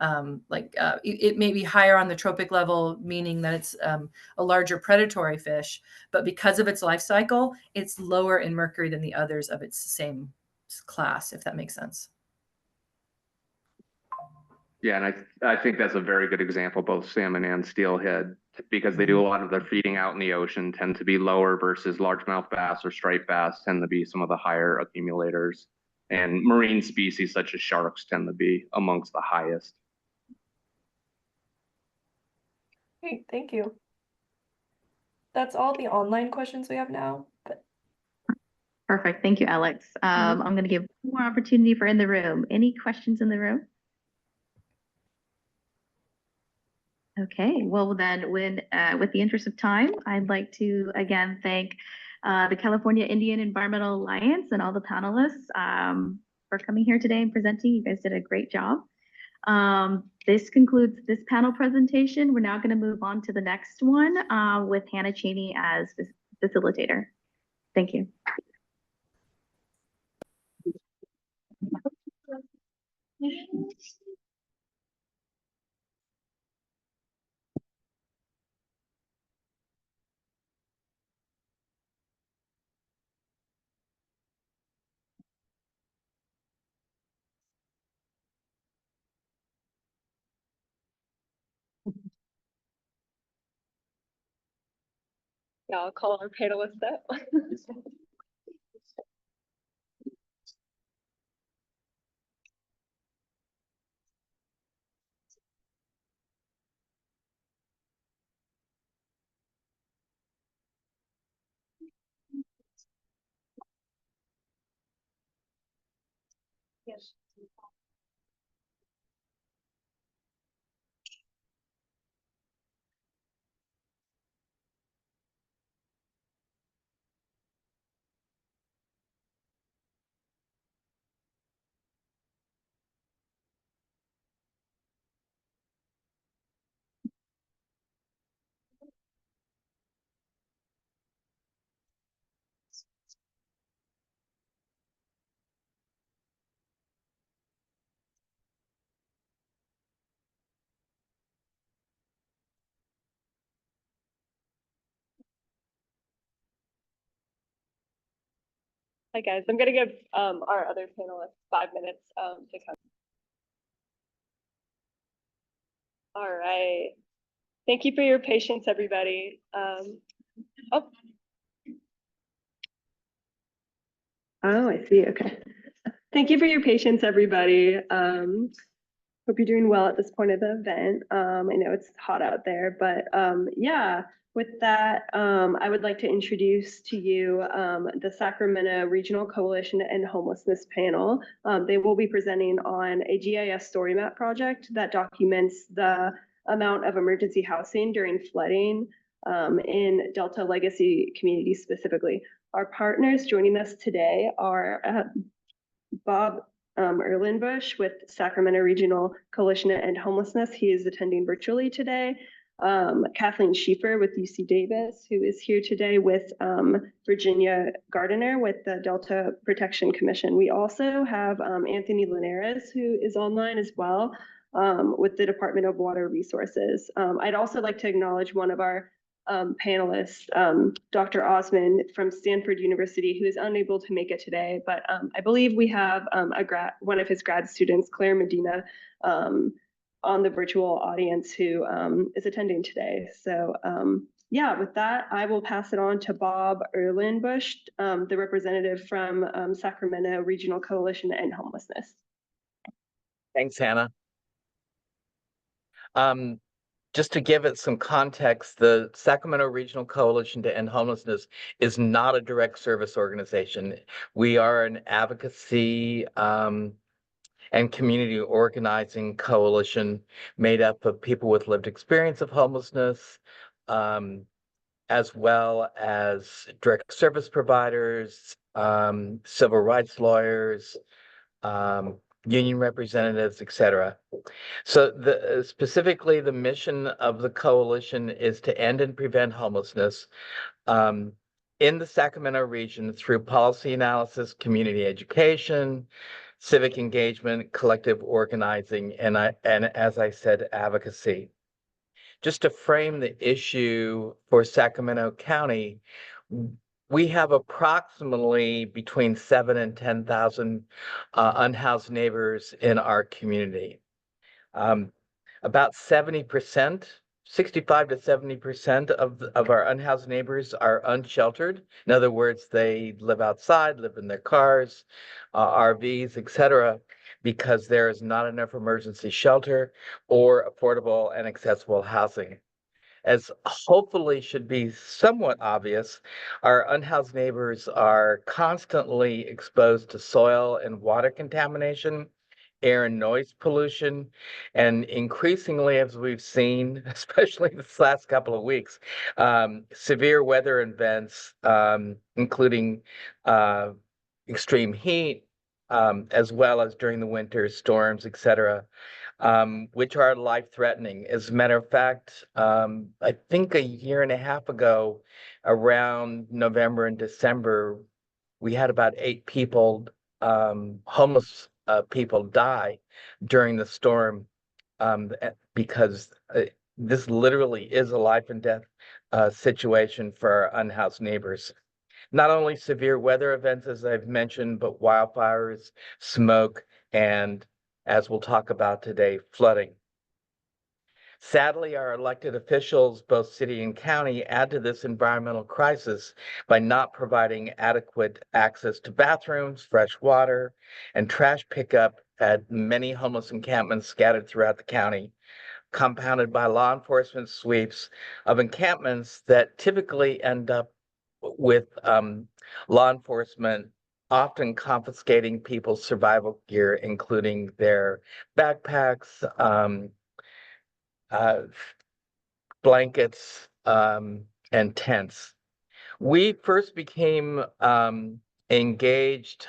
it may be higher on the trophic level, meaning that it's a larger predatory fish, but because of its life cycle, it's lower in mercury than the others of its same class, if that makes sense. Yeah, and I think that's a very good example, both salmon and steelhead, because they do a lot of their feeding out in the ocean tend to be lower versus largemouth bass or striped bass tend to be some of the higher accumulators. And marine species such as sharks tend to be amongst the highest. Great, thank you. That's all the online questions we have now. But Perfect. Thank you, Alex. I'm going to give one more opportunity for in the room. Any questions in the room? Okay, well then, with the interest of time, I'd like to again thank the California Indian Environmental Alliance and all the panelists for coming here today and presenting. You guys did a great job. This concludes this panel presentation. We're now going to move on to the next one with Hannah Cheney as facilitator. Thank you. yeah, I'll call our panelists up. Yes. Hi guys, I'm gonna give our other panelists 5 minutes to come. All right. Thank you for your patience, everybody. Oh, I see. Okay. Thank you for your patience, everybody. Hope you're doing well at this point of the event. I know it's hot out there, but yeah, with that, I would like to introduce to you the Sacramento Regional Coalition and Homelessness panel. They will be presenting on a GIS story map project that documents the amount of emergency housing during flooding in Delta Legacy communities specifically. Our partners joining us today are Bob Erlenbush with Sacramento Regional Coalition to End Homelessness. He is attending virtually today. Kathleen Schieffer with UC Davis, who is here today with Virginia Gardiner with the Delta Protection Commission. We also have Anthony Linares, who is online as well with the Department of Water Resources. I'd also like to acknowledge one of our panelists, Dr. Osman from Stanford University, who is unable to make it today, but I believe we have one of his grad students, Claire Medina, on the virtual audience who is attending today. So yeah, with that, I will pass it on to Bob Erlenbush, the representative from Sacramento Regional Coalition to End Homelessness. Thanks, Hannah. Just to give it some context, the Sacramento Regional Coalition to End Homelessness is not a direct service organization. We are an advocacy and community organizing coalition made up of people with lived experience of homelessness, as well as direct service providers, civil rights lawyers, union representatives, etc. So specifically, the mission of the coalition is to end and prevent homelessness in the Sacramento region through policy analysis, community education, civic engagement, collective organizing, and as I said, advocacy. Just to frame the issue for Sacramento County, we have approximately between 7,000 and 10,000 unhoused neighbors in our community. About 70%, 65 to 70% of our unhoused neighbors are unsheltered. In other words, they live outside, live in their cars, RVs, etc., because there is not enough emergency shelter or affordable and accessible housing. As hopefully should be somewhat obvious, our unhoused neighbors are constantly exposed to soil and water contamination, air and noise pollution, and increasingly, as we've seen, especially this last couple of weeks, severe weather events, including extreme heat, as well as during the winter, storms, etc., which are life-threatening. As a matter of fact, I think a year and a half ago, around November and December, we had about 8 people, homeless people, die during the storm, because this literally is a life and death situation for our unhoused neighbors. Not only severe weather events, as I've mentioned, but wildfires, smoke, and, as we'll talk about today, flooding. Sadly, our elected officials, both city and county, add to this environmental crisis by not providing adequate access to bathrooms, fresh water, and trash pickup at many homeless encampments scattered throughout the county, compounded by law enforcement sweeps of encampments that typically end up with law enforcement often confiscating people's survival gear, including their backpacks, blankets, and tents. We first became engaged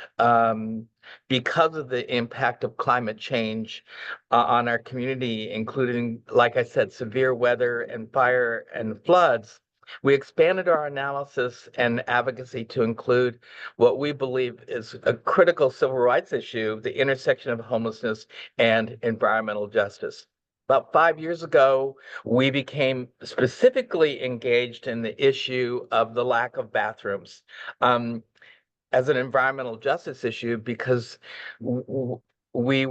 because of the impact of climate change on our community, including, like I said, severe weather and fire and floods. We expanded our analysis and advocacy to include what we believe is a critical civil rights issue, the intersection of homelessness and environmental justice. About 5 years ago, we became specifically engaged in the issue of the lack of bathrooms as an environmental justice issue, because we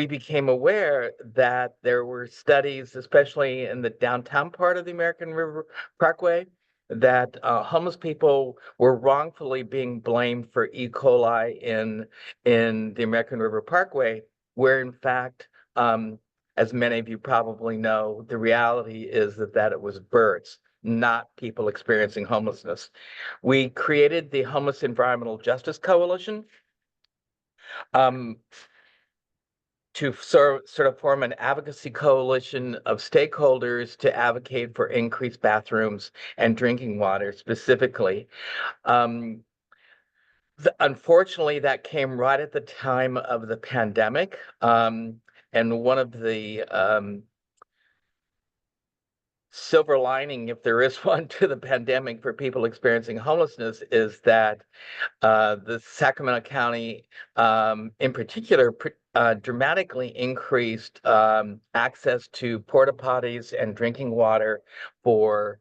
became aware that there were studies, especially in the downtown part of the American River Parkway, that homeless people were wrongfully being blamed for E. coli in the American River Parkway, where in fact, as many of you probably know, the reality is that it was birds, not people experiencing homelessness. We created the Homeless Environmental Justice Coalition to sort of form an advocacy coalition of stakeholders to advocate for increased bathrooms and drinking water specifically. Unfortunately, that came right at the time of the pandemic. And one of the silver lining, if there is one, to the pandemic for people experiencing homelessness is that the Sacramento County, in particular, dramatically increased access to porta potties and drinking water for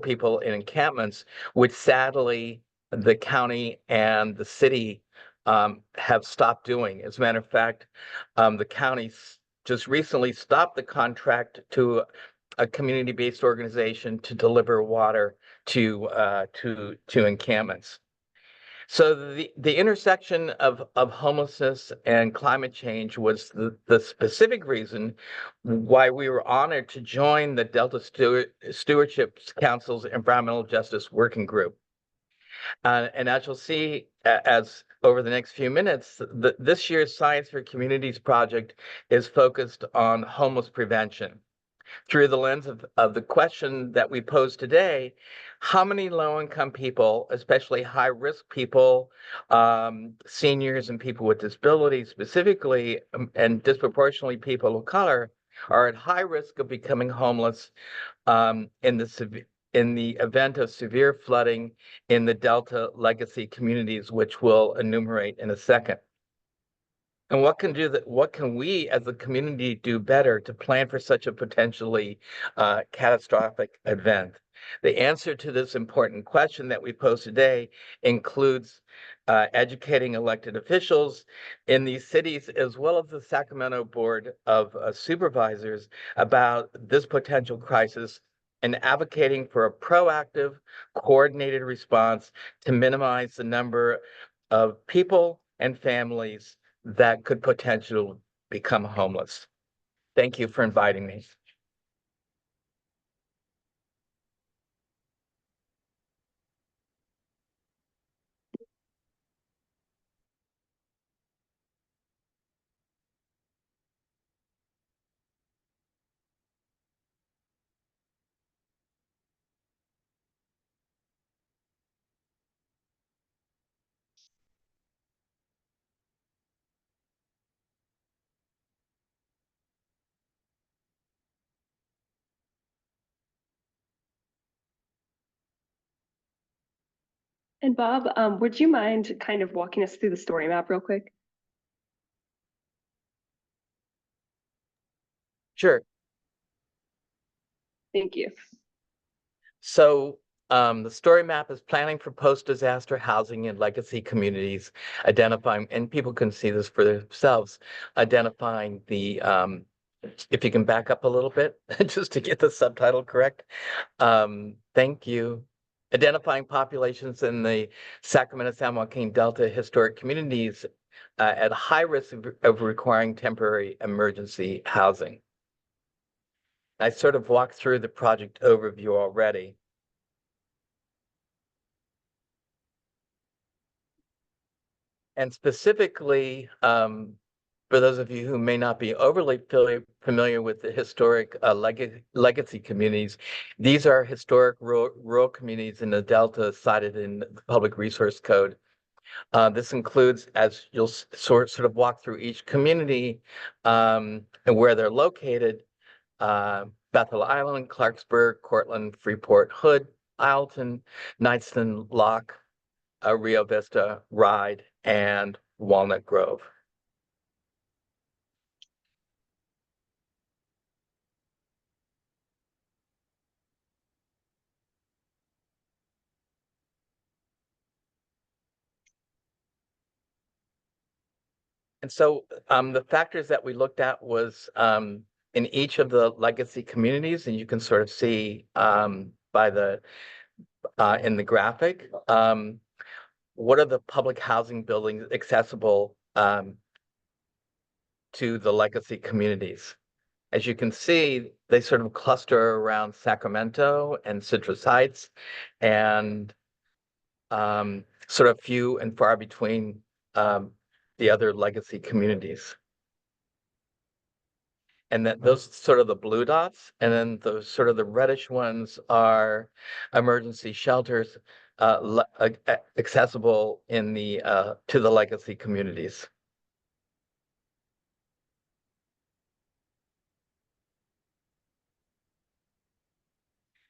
people in encampments, which sadly the county and the city have stopped doing. As a matter of fact, the county just recently stopped the contract to a community-based organization to deliver water to encampments. So the intersection of homelessness and climate change was the specific reason why we were honored to join the Delta Stewardship Council's Environmental Justice Working Group. And as you'll see, as over the next few minutes, this year's Science for Communities project is focused on homeless prevention. Through the lens of the question that we pose today, how many low-income people, especially high-risk people, seniors and people with disabilities specifically, and disproportionately people of color, are at high risk of becoming homeless in in the event of severe flooding in the Delta legacy communities, which we'll enumerate in a second. And what can we as a community do better to plan for such a potentially catastrophic event? The answer to this important question that we pose today includes educating elected officials in these cities, as well as the Sacramento Board of Supervisors, about this potential crisis and advocating for a proactive, coordinated response to minimize the number of people and families that could potentially become homeless. Thank you for inviting me. And Bob, would you mind kind of walking us through the story map real quick? Sure. Thank you. So the story map is planning for post-disaster housing in legacy communities, identifying, and people can see this for themselves, identifying the, if you can back up a little bit, just to get the subtitle correct. Thank you. Identifying populations in the Sacramento San Joaquin Delta historic communities at high risk of requiring temporary emergency housing. I sort of walked through the project overview already. And specifically, for those of you who may not be overly familiar with the historic legacy communities, these are historic rural communities in the Delta cited in the Public Resource Code. This includes, as you'll sort of walk through each community and where they're located, Bethel Island, Clarksburg, Cortland, Freeport, Hood, Isleton, Knightston, Locke, Rio Vista, Ride, and Walnut Grove. And so the factors that we looked at was in each of the legacy communities, and you can sort of see by the in the graphic, what are the public housing buildings accessible to the legacy communities? As you can see, they sort of cluster around Sacramento and Citrus Heights, and sort of few and far between the other legacy communities. And that those sort of the blue dots, and then the sort of the reddish ones are emergency shelters accessible in the to the legacy communities.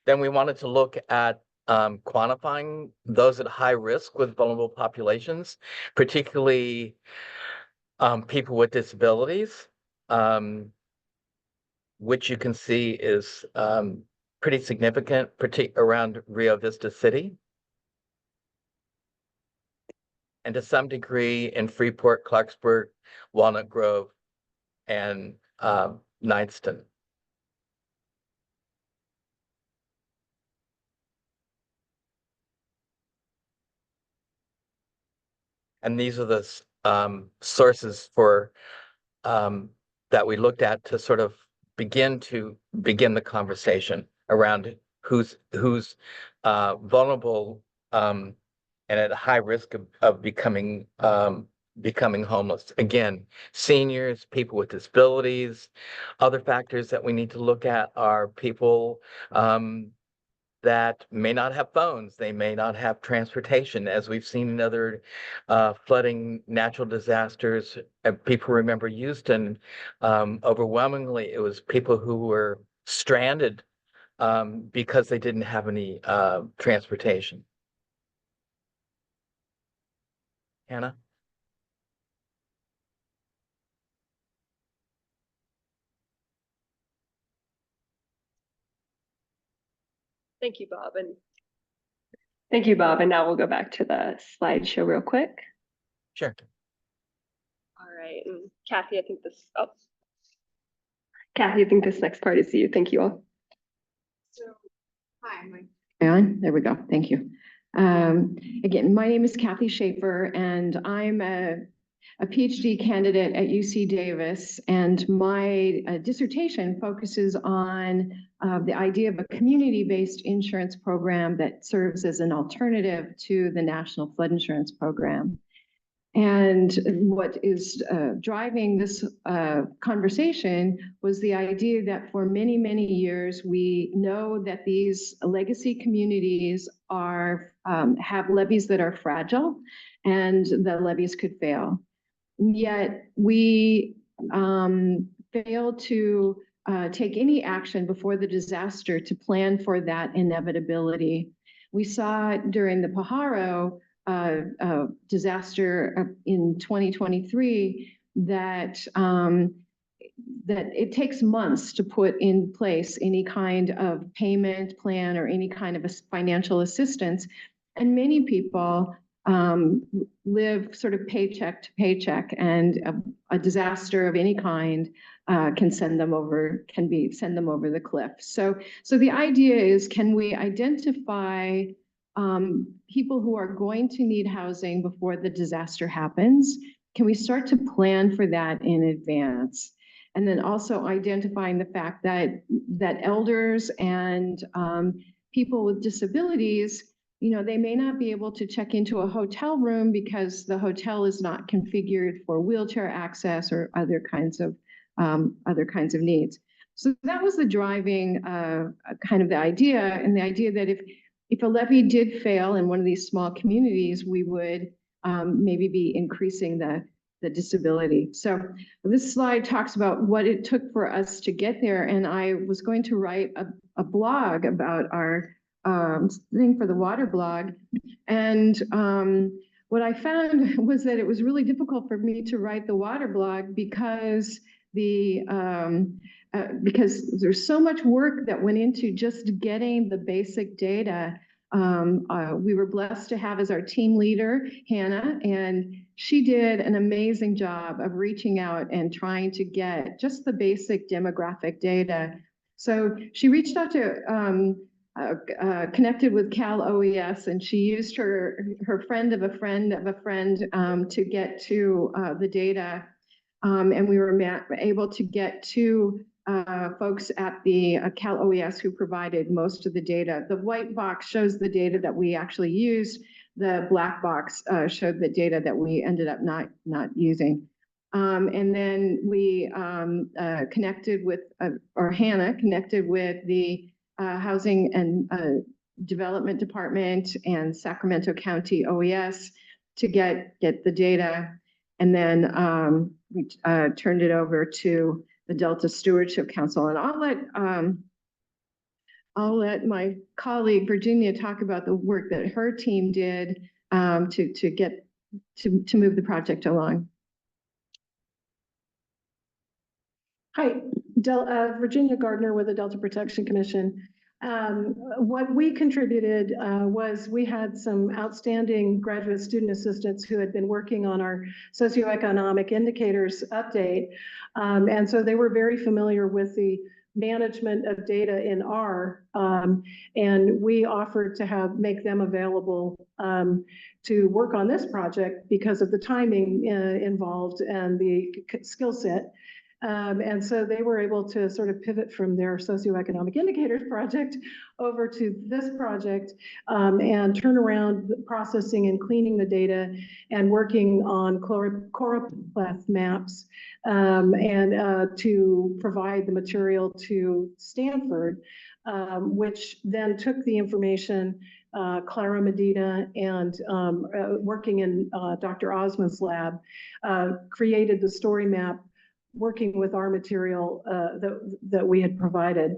Then we wanted to look at quantifying those at high risk with vulnerable populations, particularly people with disabilities, which you can see is pretty significant, around Rio Vista City. And to some degree in Freeport, Clarksburg, Walnut Grove, and Knightston. And these are the sources for that we looked at to sort of begin the conversation around who's vulnerable and at high risk of becoming homeless. Again, seniors, people with disabilities. Other factors that we need to look at are people that may not have phones, they may not have transportation, as we've seen in other flooding, natural disasters. People remember Houston, overwhelmingly, it was people who were stranded because they didn't have any transportation. Hannah? Thank you, Bob. And thank you, Bob. And now we'll go back to the slideshow real quick. Sure. All right. And Kathy, I think this next part is you. Thank you all. So, hi, on? There we go. Thank you. Again, my name is Kathy Schaefer, and I'm a PhD candidate at UC Davis, and my dissertation focuses on the idea of a community-based insurance program that serves as an alternative to the National Flood Insurance Program. And what is driving this conversation was the idea that for many, many years, we know that these legacy communities are have levees that are fragile, and the levees could fail. Yet we fail to take any action before the disaster to plan for that inevitability. We saw during the Pajaro disaster in 2023 that it takes months to put in place any kind of payment plan or any kind of a financial assistance, and many people live sort of paycheck to paycheck, and a disaster of any kind can send them over the cliff. So the idea is, can we identify people who are going to need housing before the disaster happens? Can we start to plan for that in advance? And then also identifying the fact that elders and people with disabilities, you know, they may not be able to check into a hotel room because the hotel is not configured for wheelchair access or other kinds of needs. So that was the driving kind of the idea, and the idea that if a levee did fail in one of these small communities, we would maybe be increasing the disability. So this slide talks about what it took for us to get there, and I was going to write a blog about our thing for the water blog, and what I found was that it was really difficult for me to write the water blog because because there's so much work that went into just getting the basic data. We were blessed to have as our team leader, Hannah, and she did an amazing job of reaching out and trying to get just the basic demographic data. So she reached out to, connected with Cal OES, and she used her friend of a friend of a friend to get to the data. And we were able to get to folks at the Cal OES who provided most of the data. The white box shows the data that we actually used. The black box showed the data that we ended up not using. And then we connected with, or Hannah connected with the Housing and Development Department and Sacramento County OES to get the data. And then we turned it over to the Delta Stewardship Council. And I'll let my colleague Virginia talk about the work that her team did to move the project along. Hi, Virginia Gardner with the Delta Protection Commission. What we contributed was we had some outstanding graduate student assistants who had been working on our socioeconomic indicators update. And so they were very familiar with the management of data in R, and we offered to make them available to work on this project because of the timing involved and the skill set. And so they were able to sort of pivot from their socioeconomic indicators project over to this project and turn around the processing and cleaning the data and working on choropleth maps and to provide the material to Stanford, which then took the information, Clara Medina and working in Dr. Osmond's lab, created the story map working with our material that we had provided.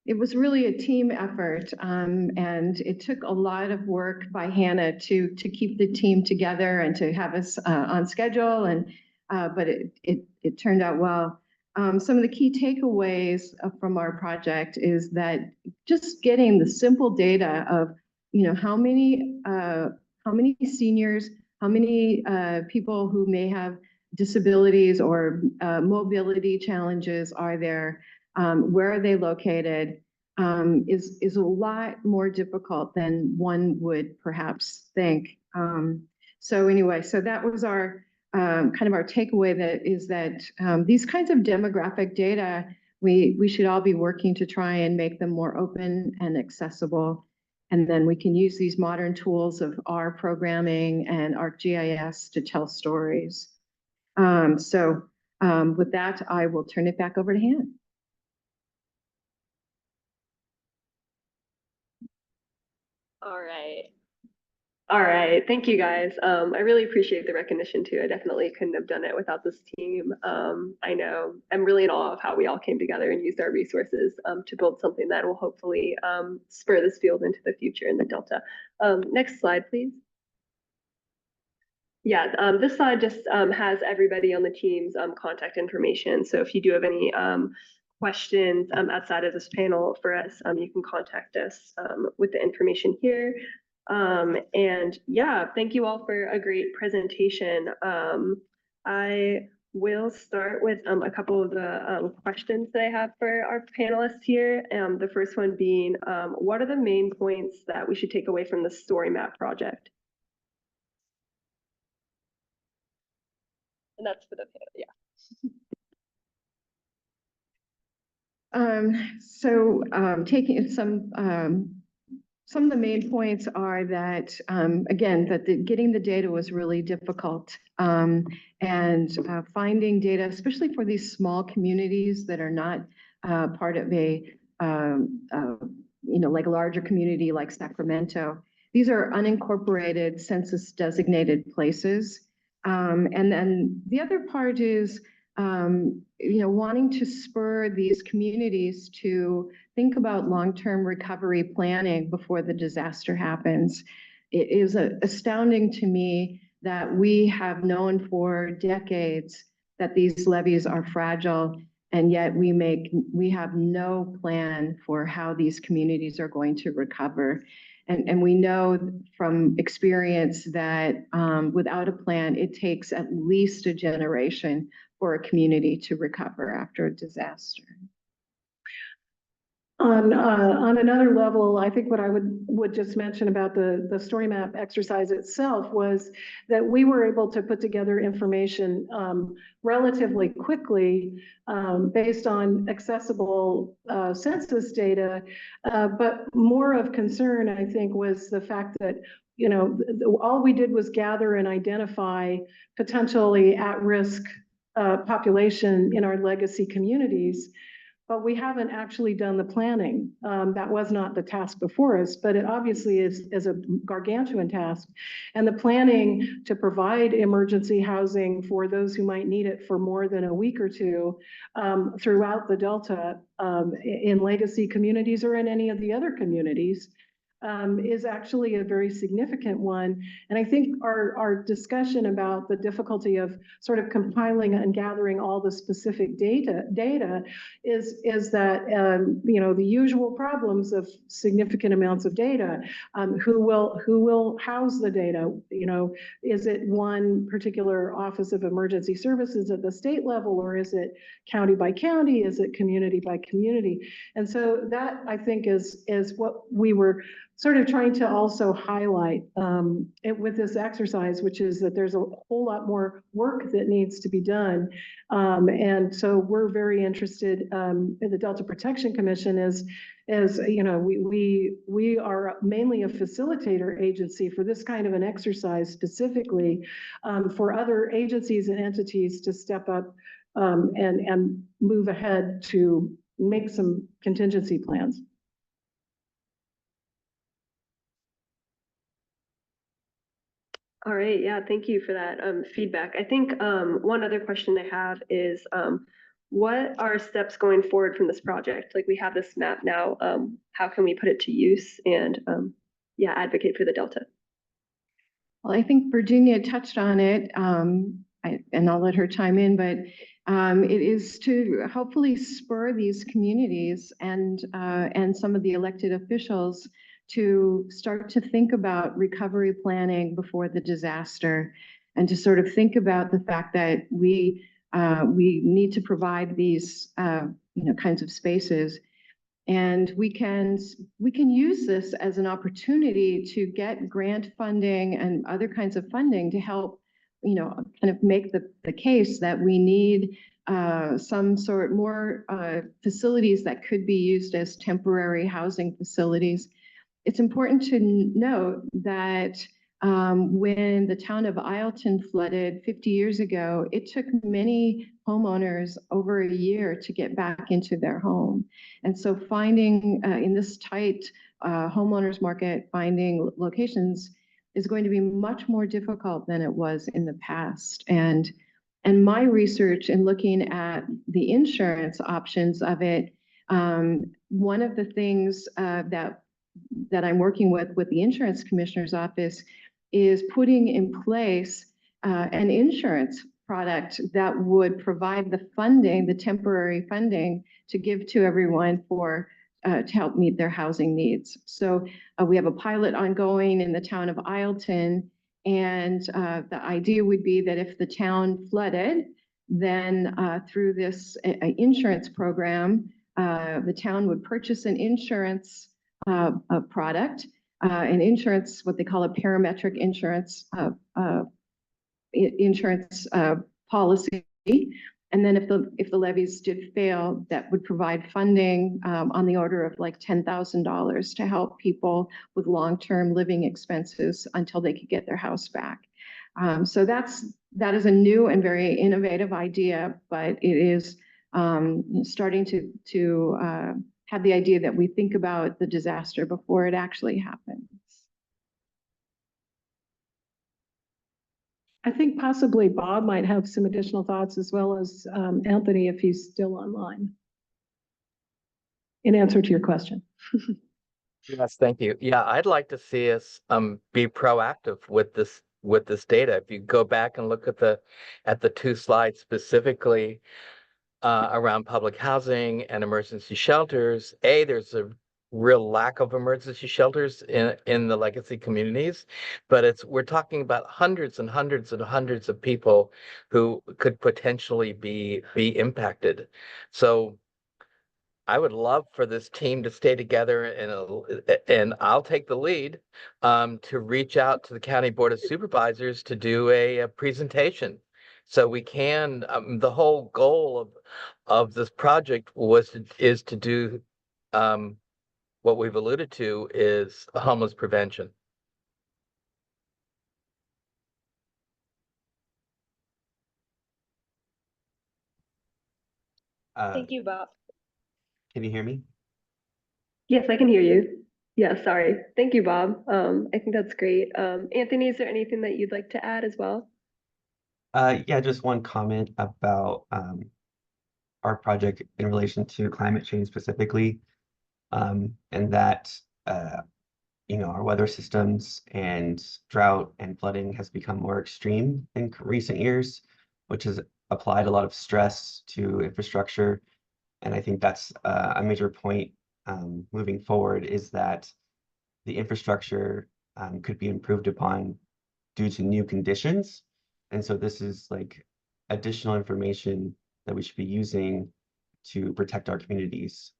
it was really a team effort, and it took a lot of work by Hannah to keep the team together and to have us on schedule. And but it turned out well. Some of the key takeaways from our project is that just getting the simple data of, how many seniors, how many people who may have disabilities or mobility challenges are there, where are they located, is a lot more difficult than one would perhaps think. So anyway, so that was our kind of our takeaway, that these kinds of demographic data, we should all be working to try and make them more open and accessible. And then we can use these modern tools of R programming and ArcGIS to tell stories. With that, I will turn it back over to Hannah. All right. All right. Thank you, guys. I really appreciate the recognition too. I definitely couldn't have done it without this team. I know I'm really in awe of how we all came together and used our resources to build something that will hopefully spur this field into the future in the Delta. Next slide, please. Yeah, this slide just has everybody on the team's contact information. So if you do have any questions outside of this panel for us, you can contact us with the information here. And yeah, thank you all for a great presentation. I will start with a couple of the questions that I have for our panelists here. The first one being, what are the main points that we should take away from the story map project? And that's for the panel, yeah. Taking some of the main points are that, again, that getting the data was really difficult, and finding data, especially for these small communities that are not part of a, like a larger community like Sacramento. These are unincorporated census designated places. And then the other part is, wanting to spur these communities to think about long-term recovery planning before the disaster happens. It is astounding to me that we have known for decades that these levees are fragile, and yet we have no plan for how these communities are going to recover. And we know from experience that without a plan, it takes at least a generation for a community to recover after a disaster. On another level, I think what I would just mention about the story map exercise itself was that we were able to put together information relatively quickly based on accessible census data, but more of concern, I think, was the fact that all we did was gather and identify potentially at-risk population in our legacy communities. But we haven't actually done the planning. That was not the task before us, but it obviously is a gargantuan task. And the planning to provide emergency housing for those who might need it for more than a week or two throughout the Delta in legacy communities or in any of the other communities is actually a very significant one. And I think our discussion about the difficulty of sort of compiling and gathering all the specific data is that, the usual problems of significant amounts of data, who will house the data? Is it one particular Office of Emergency Services at the state level, or is it county by county? Is it community by community? And so that, I think, is what we were sort of trying to also highlight with this exercise, which is that there's a whole lot more work that needs to be done. And so we're very interested in the Delta Protection Commission as we are mainly a facilitator agency for this kind of an exercise, specifically for other agencies and entities to step up and move ahead to make some contingency plans. All right, yeah, thank you for that feedback. I think one other question I have is, what are steps going forward from this project? Like we have this map now, how can we put it to use and yeah, advocate for the Delta? Well, I think Virginia touched on it, and I'll let her chime in, but it is to hopefully spur these communities and some of the elected officials to start to think about recovery planning before the disaster, and to sort of think about the fact that we need to provide these kinds of spaces. And we can use this as an opportunity to get grant funding and other kinds of funding to help, kind of make the case that we need some sort more facilities that could be used as temporary housing facilities. It's important to note that when the town of Ileton flooded 50 years ago, it took many homeowners over a year to get back into their home. And so finding in this tight homeowners market, finding locations is going to be much more difficult than it was in the past. And my research in looking at the insurance options of it, one of the things that I'm working with the insurance commissioner's office is putting in place an insurance product that would provide the funding, the temporary funding, to give to everyone for to help meet their housing needs. So we have a pilot ongoing in the town of Ileton, and the idea would be that if the town flooded, then through this insurance program, the town would purchase an insurance product, an insurance, what they call a parametric insurance policy. And then if the levies did fail, that would provide funding on the order of like $10,000 to help people with long-term living expenses until they could get their house back. So that is a new and very innovative idea, but it is starting to have the idea that we think about the disaster before it actually happens. I think possibly Bob might have some additional thoughts, as well as Anthony, if he's still online, in answer to your question. Yes, thank you. Yeah, I'd like to see us be proactive with this data. If you go back and look at the two slides specifically around public housing and emergency shelters, there's a real lack of emergency shelters in the legacy communities, but we're talking about hundreds and hundreds and hundreds of people who could potentially be impacted. So I would love for this team to stay together, and I'll take the lead to reach out to the County Board of Supervisors to do a presentation. So we can, the whole goal of this project is to do what we've alluded to is homeless prevention. Thank you, Bob. Can you hear me? Yes, I can hear you. Yeah, sorry. Thank you, Bob. I think that's great. Anthony, is there anything that you'd like to add as well? Yeah, just one comment about our project in relation to climate change specifically, and that our weather systems and drought and flooding has become more extreme in recent years, which has applied a lot of stress to infrastructure. And I think that's a major point moving forward, is that the infrastructure could be improved upon due to new conditions. And so this is like additional information that we should be using to protect our communities.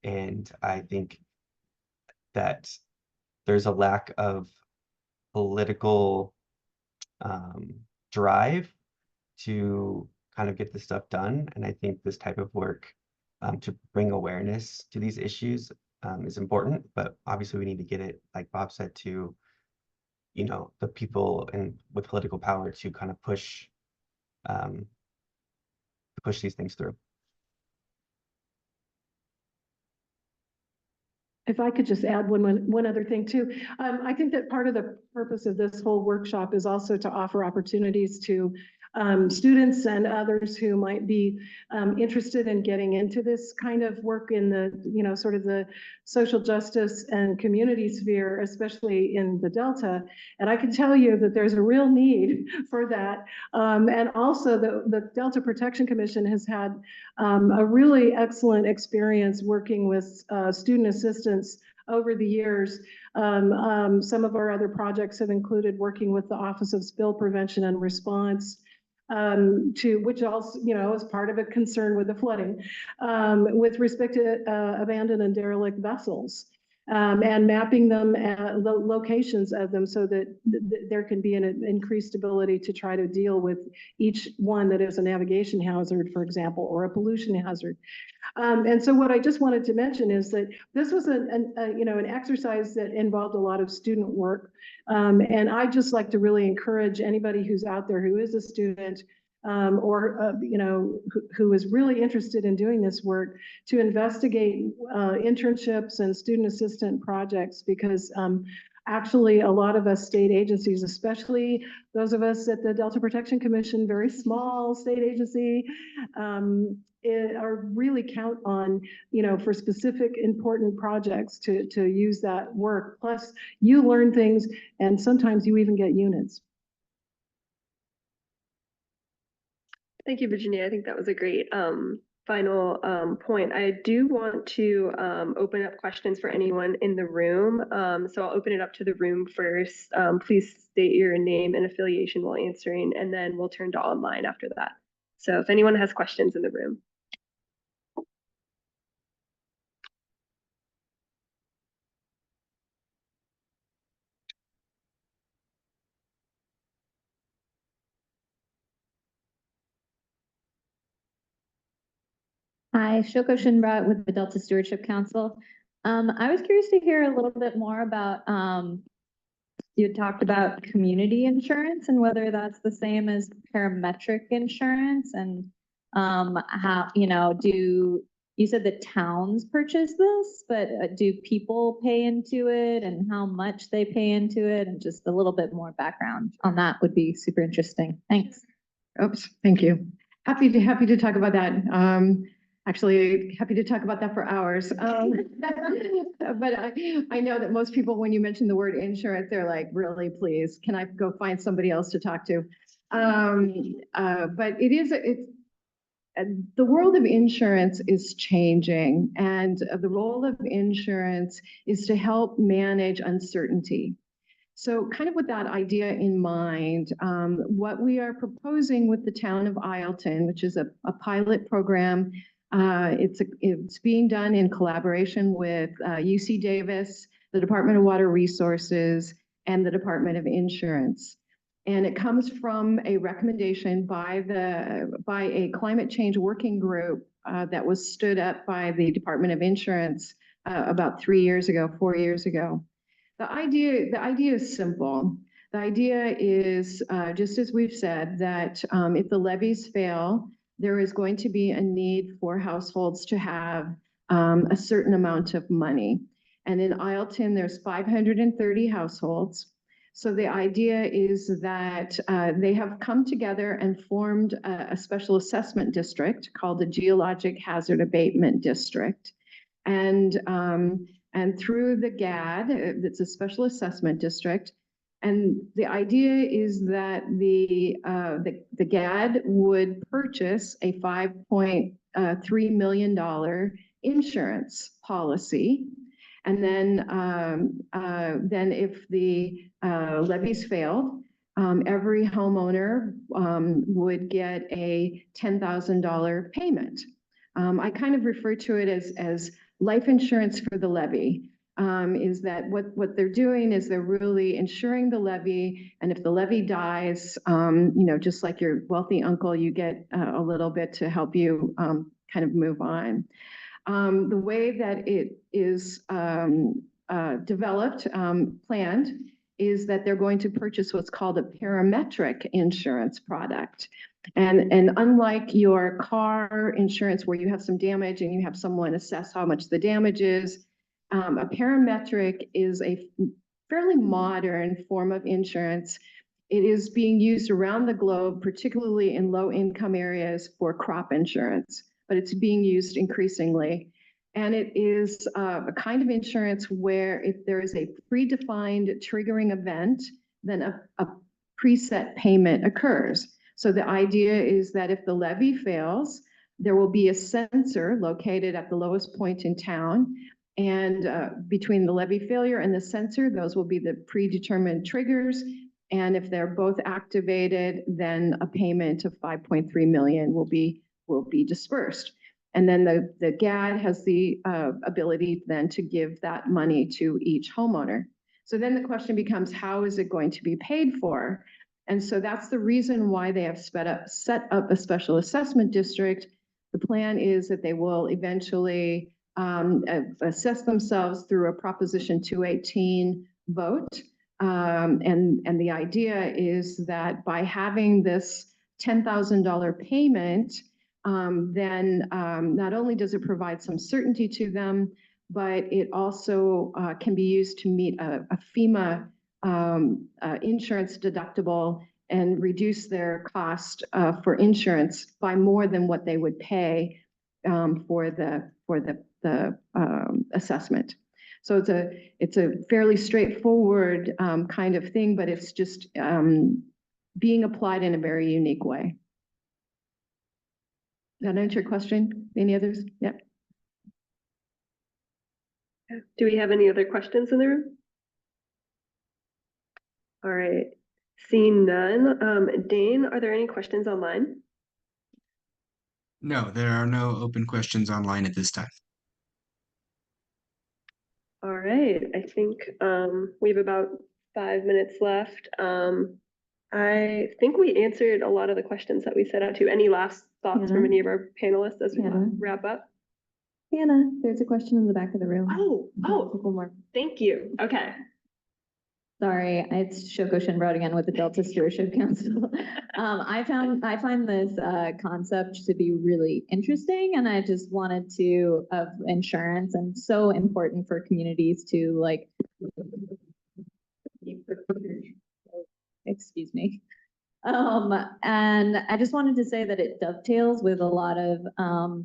And I think that there's a lack of political drive to kind of get this stuff done. And I think this type of work to bring awareness to these issues is important, but obviously we need to get it, like Bob said, to the people with political power to kind of push these things through. If I could just add one other thing too. I think that part of the purpose of this whole workshop is also to offer opportunities to students and others who might be interested in getting into this kind of work in the, sort of the social justice and community sphere, especially in the Delta. And I can tell you that there's a real need for that. And also the Delta Protection Commission has had a really excellent experience working with student assistants over the years. Some of our other projects have included working with the Office of Spill Prevention and Response, which also, is part of a concern with the flooding, with respect to abandoned and derelict vessels, and mapping them, the locations of them, so that there can be an increased ability to try to deal with each one that is a navigation hazard, for example, or a pollution hazard. And so what I just wanted to mention is that this was an exercise that involved a lot of student work. And I'd just like to really encourage anybody who's out there who is a student, who is really interested in doing this work, to investigate internships and student assistant projects, because actually a lot of us state agencies, especially those of us at the Delta Protection Commission, very small state agency, are really count on, for specific important projects to use that work. Plus you learn things, and sometimes you even get units. Thank you, Virginia. I think that was a great final point. I do want to open up questions for anyone in the room. So I'll open it up to the room first. Please state your name and affiliation while answering, and then we'll turn to online after that. So if anyone has questions in the room. Hi, Shoko Shinbrat with the Delta Stewardship Council. I was curious to hear a little bit more about, you talked about community insurance and whether that's the same as parametric insurance, and how, you said the towns purchase this, but do people pay into it, and how much they pay into it, and just a little bit more background on that would be super interesting. Thanks. Oops, thank you. Happy to talk about that. Actually, happy to talk about that for hours. But I know that most people, when you mention the word insurance, they're like, really, please, can I go find somebody else to talk to? But the world of insurance is changing, and the role of insurance is to help manage uncertainty. So kind of with that idea in mind, what we are proposing with the town of Isleton, which is a pilot program, it's being done in collaboration with UC Davis, the Department of Water Resources, and the Department of Insurance. And it comes from a recommendation by a climate change working group that was stood up by the Department of Insurance about 4 years ago. The idea is simple. The idea is, just as we've said, that if the levees fail, there is going to be a need for households to have a certain amount of money. And in Isleton, there's 530 households. So the idea is that they have come together and formed a special assessment district called the Geologic Hazard Abatement District. And through the GAD, it's a special assessment district. And the idea is that the GAD would purchase a $5.3 million insurance policy. And then if the levees failed, every homeowner would get a $10,000 payment. I kind of refer to it as life insurance for the levee. Is that what they're doing is they're really insuring the levee, and if the levee dies, just like your wealthy uncle, you get a little bit to help you kind of move on. The way that it is developed, planned, is that they're going to purchase what's called a parametric insurance product. And unlike your car insurance where you have some damage and you have someone assess how much the damage is, a parametric is a fairly modern form of insurance it is being used around the globe, particularly in low-income areas for crop insurance, but it's being used increasingly. And it is a kind of insurance where if there is a predefined triggering event, then a preset payment occurs. So the idea is that if the levee fails, there will be a sensor located at the lowest point in town. And between the levee failure and the sensor, those will be the predetermined triggers. And if they're both activated, then a payment of 5.3 million will be dispersed. And then the GAD has the ability then to give that money to each homeowner. So then the question becomes, how is it going to be paid for? And so that's the reason why they have set up a special assessment district. The plan is that they will eventually assess themselves through a Proposition 218 vote. And the idea is that by having this $10,000 payment, then not only does it provide some certainty to them, but it also can be used to meet a FEMA insurance deductible and reduce their cost for insurance by more than what they would pay for the assessment. So it's a fairly straightforward kind of thing, but it's just being applied in a very unique way. Does that answer your question? Any others? Yep. Do we have any other questions in the room? All right, seeing none. Dane, are there any questions online? No, there are no open questions online at this time. All right, I think we have about 5 minutes left. I think we answered a lot of the questions that we set out to. Any last thoughts from any of our panelists as we wrap up? Hannah, there's a question in the back of the room. Oh, thank you. Okay. Sorry, it's Shoko Shinbrod again with the Delta Stewardship Council. I find this concept to be really interesting, and I just wanted to, of insurance, and so important for communities to like, excuse me. And I just wanted to say that it dovetails with a lot of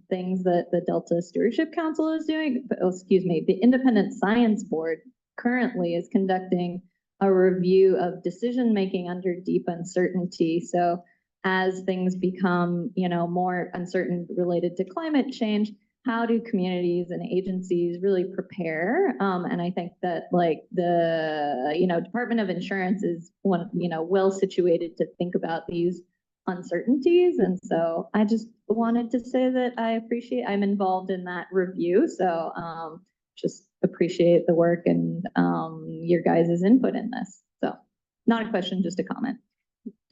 things that the Delta Stewardship Council is doing. Excuse me, the Independent Science Board currently is conducting a review of decision-making under deep uncertainty. So as things become, more uncertain related to climate change, how do communities and agencies really prepare? And I think that like the, Department of Insurance is well situated to think about these uncertainties. And so I just wanted to say that I'm involved in that review. So just appreciate the work and your guys' input in this. So not a question, just a comment.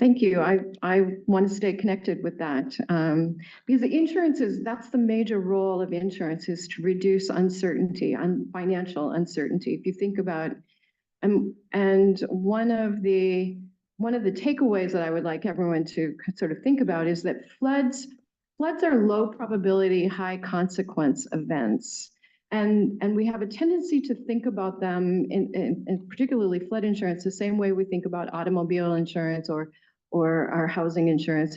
Thank you. I want to stay connected with that because the insurance that's the major role of insurance is to reduce uncertainty, financial uncertainty. If you think about, and one of the takeaways that I would like everyone to sort of think about is that floods are low probability, high consequence events. And we have a tendency to think about them, in particularly flood insurance, the same way we think about automobile insurance or our housing insurance.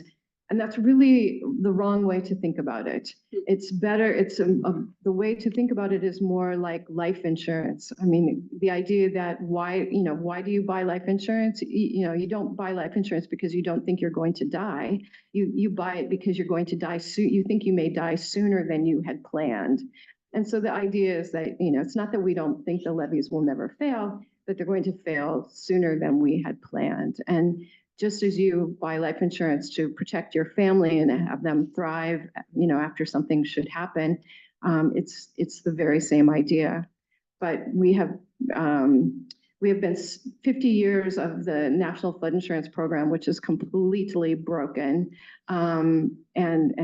And that's really the wrong way to think about it. It's better, the way to think about it is more like life insurance. I mean, the idea that why do you buy life insurance? You don't buy life insurance because you don't think you're going to die. You buy it because you're going to die soon. You think you may die sooner than you had planned. And so the idea is that, it's not that we don't think the levees will never fail, but they're going to fail sooner than we had planned. And just as you buy life insurance to protect your family and have them thrive, after something should happen, it's the very same idea. But we have been 50 years of the National Flood Insurance Program, which is completely broken. And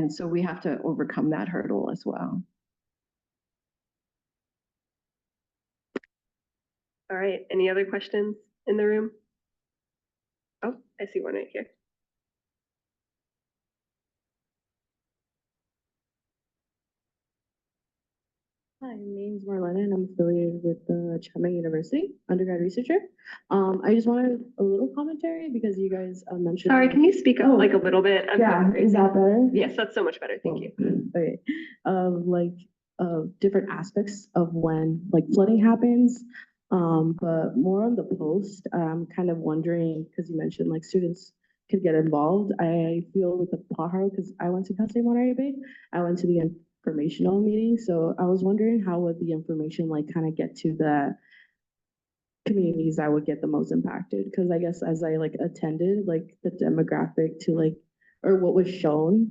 so we have to overcome that hurdle as well. All right, any other questions in the room? Oh, I see one right here. Hi, My name's Marlena and I'm affiliated with the Chapman University, undergrad researcher. I just wanted a little commentary because you guys mentioned. Sorry, can you speak up like a little bit? I'm Yeah, sorry. is that better? Yes, that's so much better. Thank you. Okay, different aspects of when like flooding happens. But more on the post, I'm kind of wondering, because you mentioned like students could get involved. I feel with the Pajaro, because I went to Cal State Monterey Bay, I went to the informational meeting. So I was wondering how would the information like kind of get to the communities that would get the most impacted? Because I guess as I like attended, like the demographic to like, or what was shown,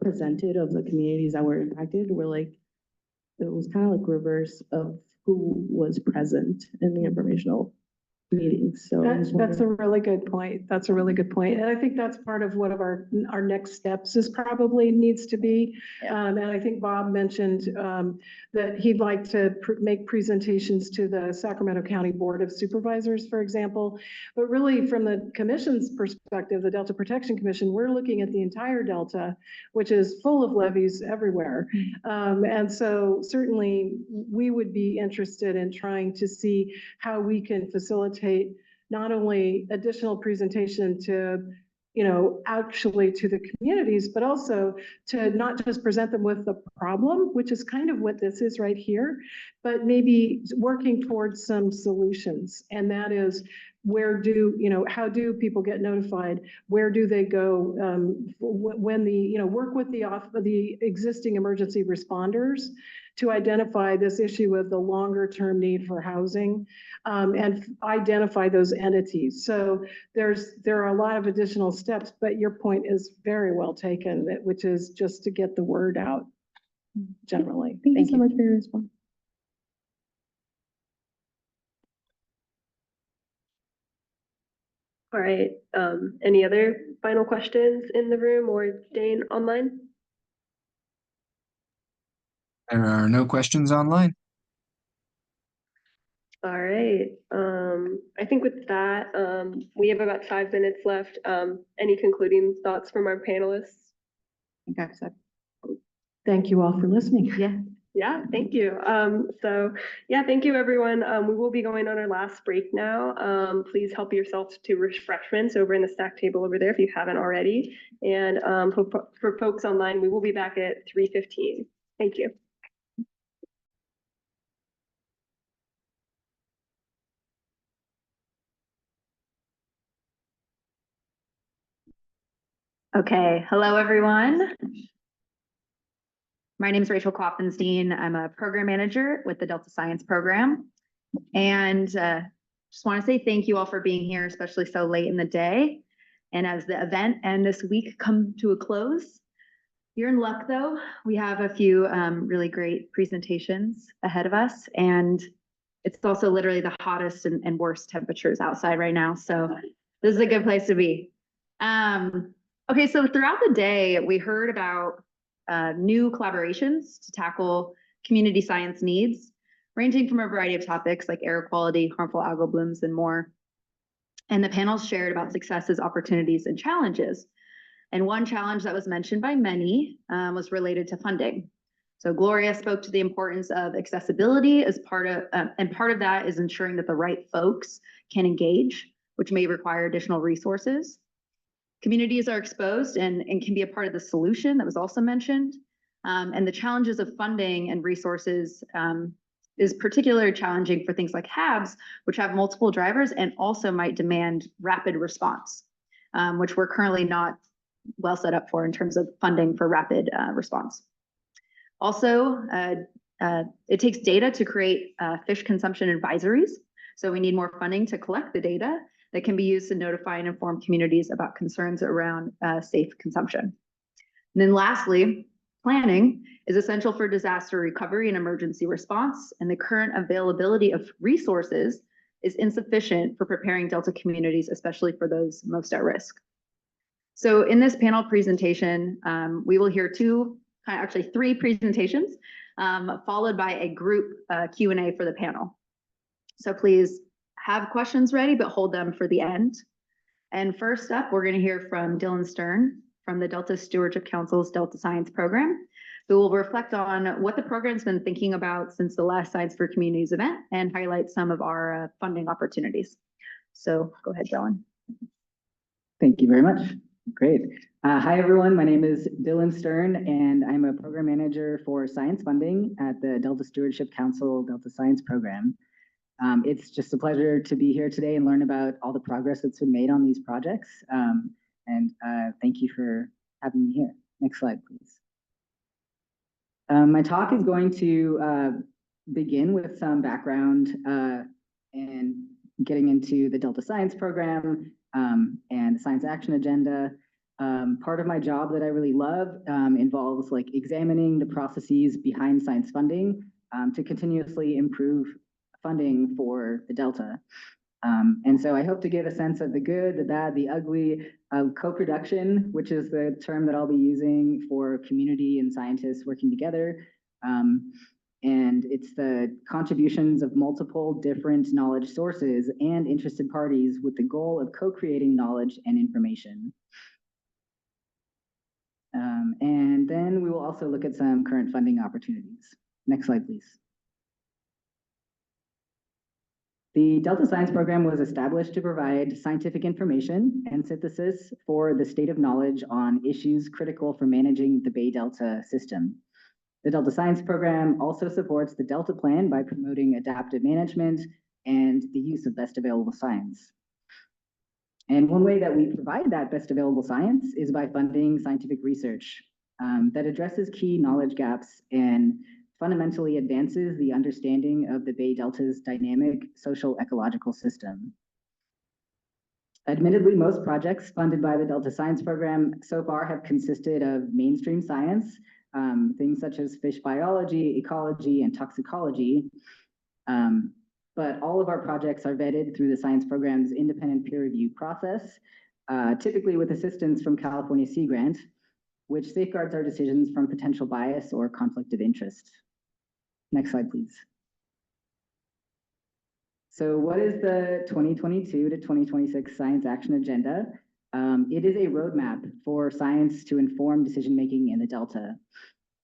presented of the communities that were impacted were like, it was kind of like reverse of who was present in the informational meetings. So I was That's a wondering- really good point. That's a really good point. And I think that's part of what of our next steps is probably needs to be. And I think Bob mentioned that he'd like to make presentations to the Sacramento County Board of Supervisors, for example. But really from the commission's perspective, the Delta Protection Commission, we're looking at the entire Delta, which is full of levees everywhere. And so certainly we would be interested in trying to see how we can facilitate not only additional presentation to, actually to the communities, but also to not just present them with the problem, which is kind of what this is right here, but maybe working towards some solutions. And that is, how do people get notified? Where do they go when work with the existing emergency responders to identify this issue of the longer term need for housing and identify those entities. So there are a lot of additional steps, but your point is very well taken, which is just to get the word out generally. Thank you so much for your response. All right. Any other final questions in the room or Dane online? There are no questions online. All right. I think with that, we have about 5 minutes left. Any concluding thoughts from our panelists? Thank you all for listening. Yeah, thank you. Thank you, everyone. We will be going on our last break now. Please help yourself to refreshments over in the stack table over there if you haven't already. And for folks online, we will be back at 3:15. Thank you. Okay, hello everyone. My name is Rachel Klopfenstein. I'm a program manager with the Delta Science program. And just want to say thank you all for being here, especially so late in the day. And as the event and this week come to a close, you're in luck though. We have a few really great presentations ahead of us. And it's also literally the hottest and worst temperatures outside right now. So this is a good place to be. Okay, so throughout the day, we heard about new collaborations to tackle community science needs, ranging from a variety of topics like air quality, harmful algal blooms, and more. And the panels shared about successes, opportunities, and challenges. And one challenge that was mentioned by many was related to funding. So Gloria spoke to the importance of accessibility as part of that is ensuring that the right folks can engage, which may require additional resources. Communities are exposed and can be a part of the solution that was also mentioned. And the challenges of funding and resources is particularly challenging for things like HABs, which have multiple drivers and also might demand rapid response, which we're currently not well set up for in terms of funding for rapid response. Also, it takes data to create fish consumption advisories. So we need more funding to collect the data that can be used to notify and inform communities about concerns around safe consumption. And then lastly, planning is essential for disaster recovery and emergency response, and the current availability of resources is insufficient for preparing Delta communities, especially for those most at risk. So in this panel presentation, we will hear three presentations, followed by a group Q&A for the panel. So please have questions ready, but hold them for the end. And first up, we're going to hear from Dylan Stern from the Delta Stewardship Council's Delta Science program. So we'll reflect on what the program's been thinking about since the last Science for Communities event and highlight some of our funding opportunities. So go ahead, Dylan. Thank you very much. Great. Hi, everyone. My name is Dylan Stern, and I'm a program manager for science funding at the Delta Stewardship Council Delta Science Program. It's just a pleasure to be here today and learn about all the progress that's been made on these projects. Thank you for having me here. Next slide, please. My talk is going to begin with some background and getting into the Delta Science Program and the Science Action Agenda. Part of my job that I really love involves like examining the processes behind science funding to continuously improve funding for the Delta. And so I hope to give a sense of the good, the bad, the ugly of co-production, which is the term that I'll be using for community and scientists working together. And it's the contributions of multiple different knowledge sources and interested parties with the goal of co-creating knowledge and information. And then we will also look at some current funding opportunities. Next slide, please. The Delta Science Program was established to provide scientific information and synthesis for the state of knowledge on issues critical for managing the Bay Delta system. The Delta Science Program also supports the Delta Plan by promoting adaptive management and the use of best available science. And one way that we provide that best available science is by funding scientific research that addresses key knowledge gaps and fundamentally advances the understanding of the Bay Delta's dynamic social ecological system. Admittedly, most projects funded by the Delta Science Program so far have consisted of mainstream science, things such as fish biology, ecology, and toxicology. But all of our projects are vetted through the science program's independent peer review process, typically with assistance from California Sea Grant, which safeguards our decisions from potential bias or conflict of interest. Next slide, please. So what is the 2022 to 2026 Science Action Agenda? It is a roadmap for science to inform decision-making in the Delta.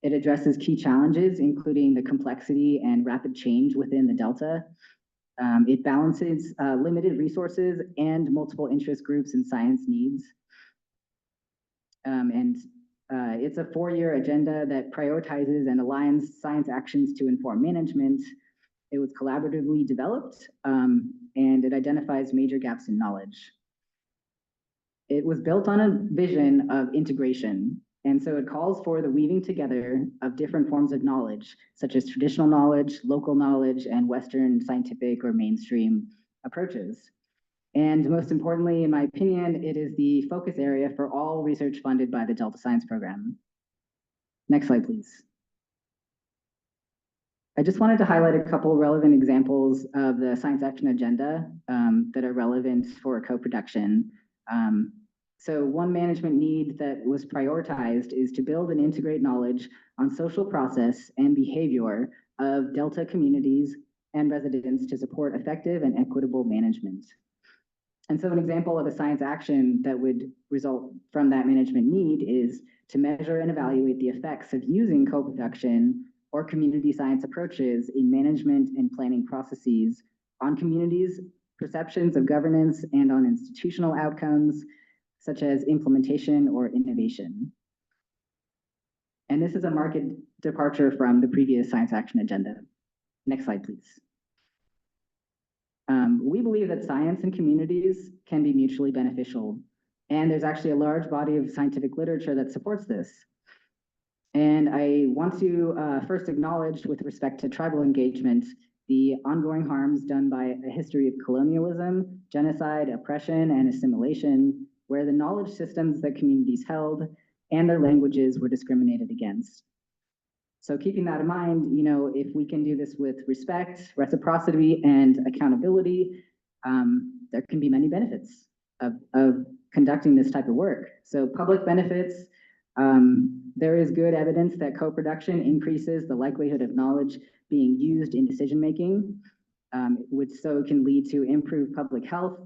It addresses key challenges, including the complexity and rapid change within the Delta. It balances limited resources and multiple interest groups and science needs. It's a 4-year agenda that prioritizes and aligns science actions to inform management. It was collaboratively developed, and it identifies major gaps in knowledge. It was built on a vision of integration, and so it calls for the weaving together of different forms of knowledge, such as traditional knowledge, local knowledge, and Western scientific or mainstream approaches. And most importantly, in my opinion, it is the focus area for all research funded by the Delta Science Program. Next slide, please. I just wanted to highlight a couple relevant examples of the Science Action Agenda that are relevant for co-production. So one management need that was prioritized is to build and integrate knowledge on social process and behavior of Delta communities and residents to support effective and equitable management. And so an example of a science action that would result from that management need is to measure and evaluate the effects of using co-production or community science approaches in management and planning processes on communities' perceptions of governance and on institutional outcomes, such as implementation or innovation. And this is a marked departure from the previous Science Action Agenda. Next slide, please. We believe that science and communities can be mutually beneficial, and there's actually a large body of scientific literature that supports this. And I want to first acknowledge, with respect to tribal engagement, the ongoing harms done by a history of colonialism, genocide, oppression, and assimilation, where the knowledge systems that communities held and their languages were discriminated against. So keeping that in mind, you know, if we can do this with respect, reciprocity, and accountability, there can be many benefits of conducting this type of work. So public benefits, there is good evidence that co-production increases the likelihood of knowledge being used in decision-making, which so can lead to improved public health,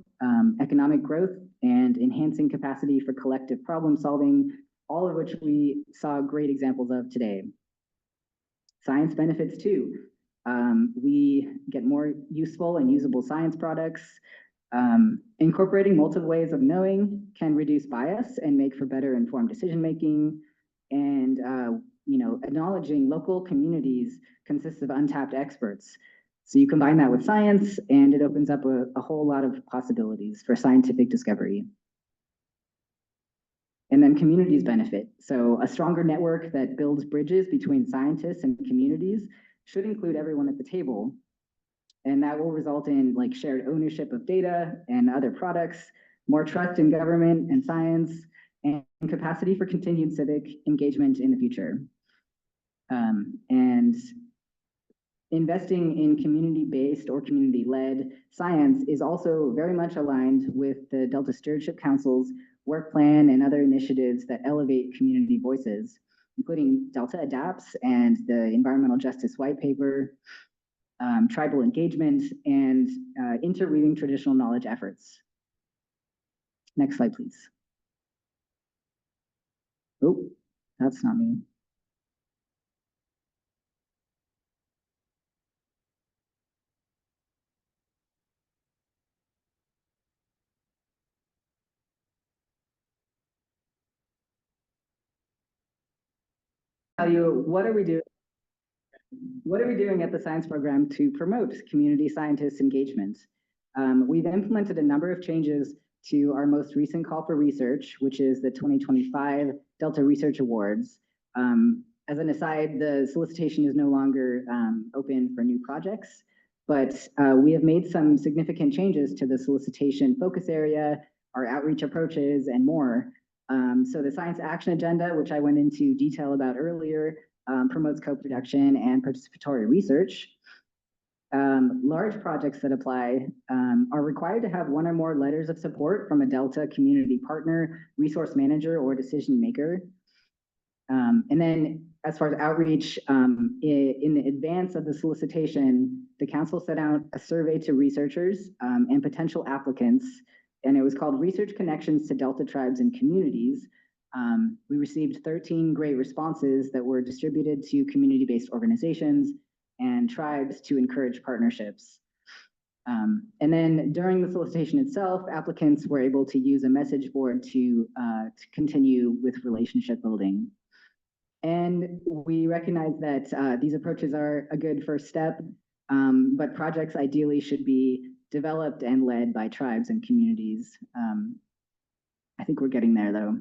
economic growth, and enhancing capacity for collective problem solving, all of which we saw great examples of today. Science benefits too. We get more useful and usable science products. Incorporating multiple ways of knowing can reduce bias and make for better informed decision-making. And, acknowledging local communities consists of untapped experts. So you combine that with science and it opens up a whole lot of possibilities for scientific discovery. And then communities benefit. So a stronger network that builds bridges between scientists and communities should include everyone at the table. And that will result in like shared ownership of data and other products, more trust in government and science, and capacity for continued civic engagement in the future. And investing in community-based or community-led science is also very much aligned with the Delta Stewardship Council's work plan and other initiatives that elevate community voices, including Delta Adapts and the Environmental Justice White Paper, tribal engagement, and interweaving traditional knowledge efforts. Next slide, please. Oh, that's not me. Tell you, what are we doing? What are we doing at the science program to promote community scientist engagement? We've implemented a number of changes to our most recent call for research, which is the 2025 Delta Research Awards. As an aside, the solicitation is no longer open for new projects, but we have made some significant changes to the solicitation focus area, our outreach approaches, and more. So the science action agenda, which I went into detail about earlier, promotes co-production and participatory research. Large projects that apply are required to have one or more letters of support from a Delta community partner, resource manager, or decision maker. And then as far as outreach, in the advance of the solicitation, the council sent out a survey to researchers and potential applicants, and it was called Research Connections to Delta Tribes and Communities. We received 13 great responses that were distributed to community-based organizations and tribes to encourage partnerships. And then during the solicitation itself, applicants were able to use a message board to continue with relationship building. And we recognize that these approaches are a good first step, but projects ideally should be developed and led by tribes and communities. I think we're getting there though.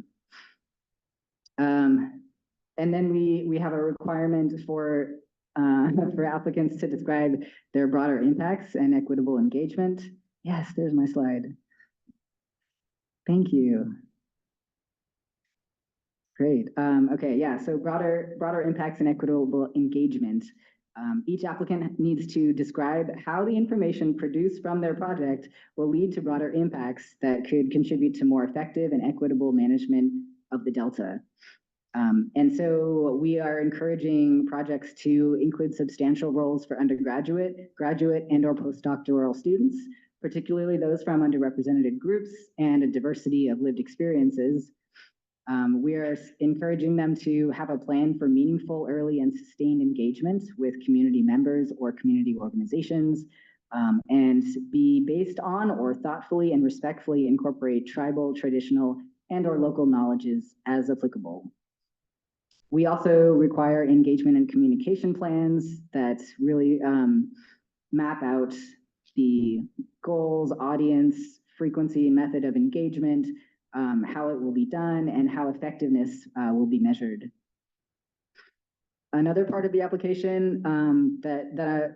And then we have a requirement for applicants to describe their broader impacts and equitable engagement. Yes, there's my slide. Thank you. Great. Okay, yeah, so broader impacts and equitable engagement. Each applicant needs to describe how the information produced from their project will lead to broader impacts that could contribute to more effective and equitable management of the Delta. And so we are encouraging projects to include substantial roles for undergraduate, graduate, and/or postdoctoral students, particularly those from underrepresented groups and a diversity of lived experiences. We are encouraging them to have a plan for meaningful, early, and sustained engagement with community members or community organizations, and be based on or thoughtfully and respectfully incorporate tribal, traditional, and/or local knowledges as applicable. We also require engagement and communication plans that really map out the goals, audience, frequency, and method of engagement, how it will be done, and how effectiveness will be measured. Another part of the application that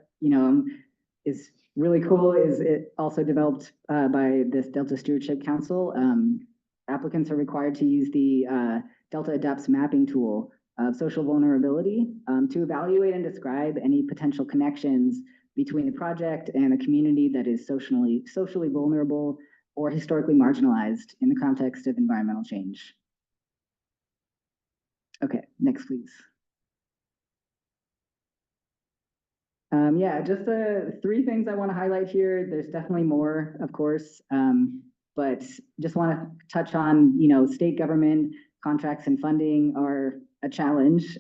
is really cool is it also developed by this Delta Stewardship Council. Applicants are required to use the Delta Adapts mapping tool of social vulnerability to evaluate and describe any potential connections between the project and a community that is socially vulnerable or historically marginalized in the context of environmental change. Okay, next please. Yeah, just the three things I want to highlight here. There's definitely more, of course, but just want to touch on, state government contracts and funding are a challenge.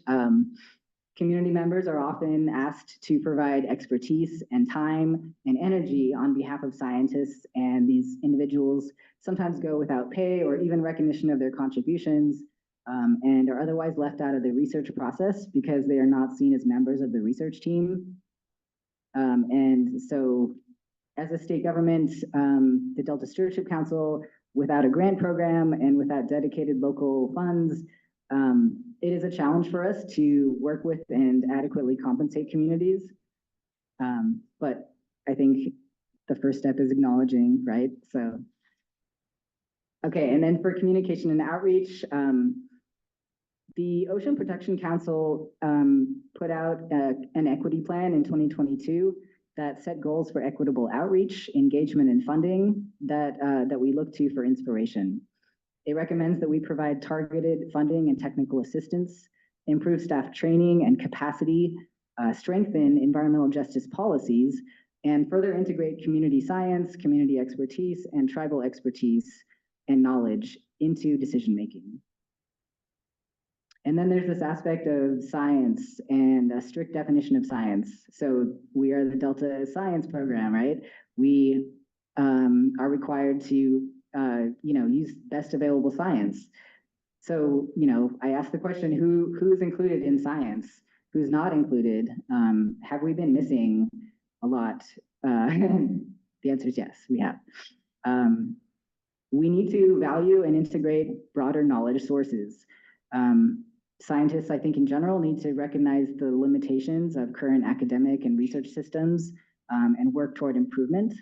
Community members are often asked to provide expertise and time and energy on behalf of scientists, and these individuals sometimes go without pay or even recognition of their contributions, and are otherwise left out of the research process because they are not seen as members of the research team. And so as a state government, the Delta Stewardship Council, without a grant program and without dedicated local funds, it is a challenge for us to work with and adequately compensate communities. But I think the first step is acknowledging, right? So, okay, and then for communication and outreach, the Ocean Protection Council put out an equity plan in 2022 that set goals for equitable outreach, engagement, and funding that we look to for inspiration. It recommends that we provide targeted funding and technical assistance, improve staff training and capacity, strengthen environmental justice policies, and further integrate community science, community expertise, and tribal expertise and knowledge into decision-making. And then there's this aspect of science and a strict definition of science. So we are the Delta Science Program, right? We are required to use best available science. So, I asked the question, who's included in science? Who's not included? Have we been missing a lot? The answer is yes, we have. We need to value and integrate broader knowledge sources. Scientists, I think in general, need to recognize the limitations of current academic and research systems and work toward improvement.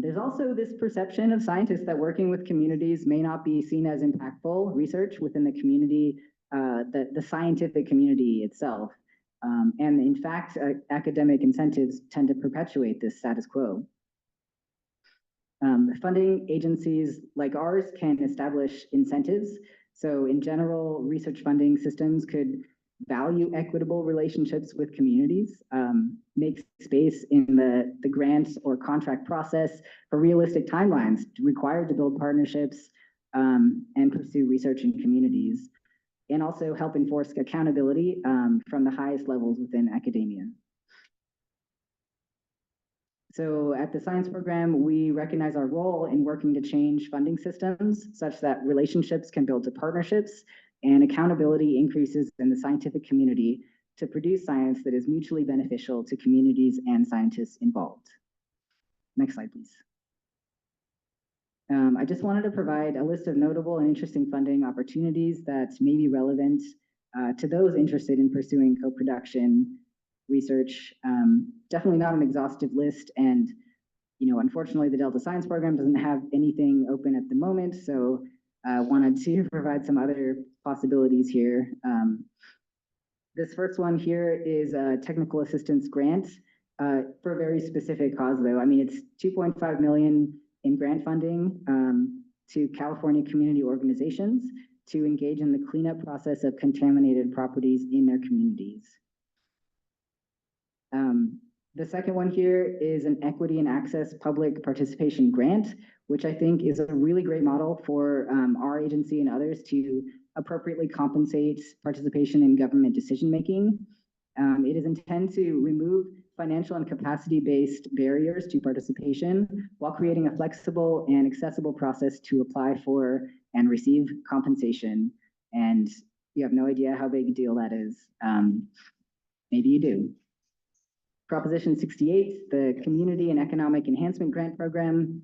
There's also this perception of scientists that working with communities may not be seen as impactful research within the community, the scientific community itself. And in fact, academic incentives tend to perpetuate this status quo. Funding agencies like ours can establish incentives. So in general, research funding systems could value equitable relationships with communities, make space in the grant or contract process for realistic timelines required to build partnerships and pursue research in communities, and also help enforce accountability from the highest levels within academia. So at the science program, we recognize our role in working to change funding systems such that relationships can build to partnerships and accountability increases in the scientific community to produce science that is mutually beneficial to communities and scientists involved. Next slide, please. I just wanted to provide a list of notable and interesting funding opportunities that may be relevant to those interested in pursuing co-production research. Definitely not an exhaustive list, and unfortunately the Delta Science Program doesn't have anything open at the moment, so wanted to provide some other possibilities here. This first one here is a technical assistance grant for a very specific cause though. I mean, it's $2.5 million in grant funding to California community organizations to engage in the cleanup process of contaminated properties in their communities. The second one here is an equity and access public participation grant, which I think is a really great model for our agency and others to appropriately compensate participation in government decision-making. It is intended to remove financial and capacity-based barriers to participation while creating a flexible and accessible process to apply for and receive compensation. And you have no idea how big a deal that is. Maybe you do. Proposition 68, the Community and Economic Enhancement Grant Program.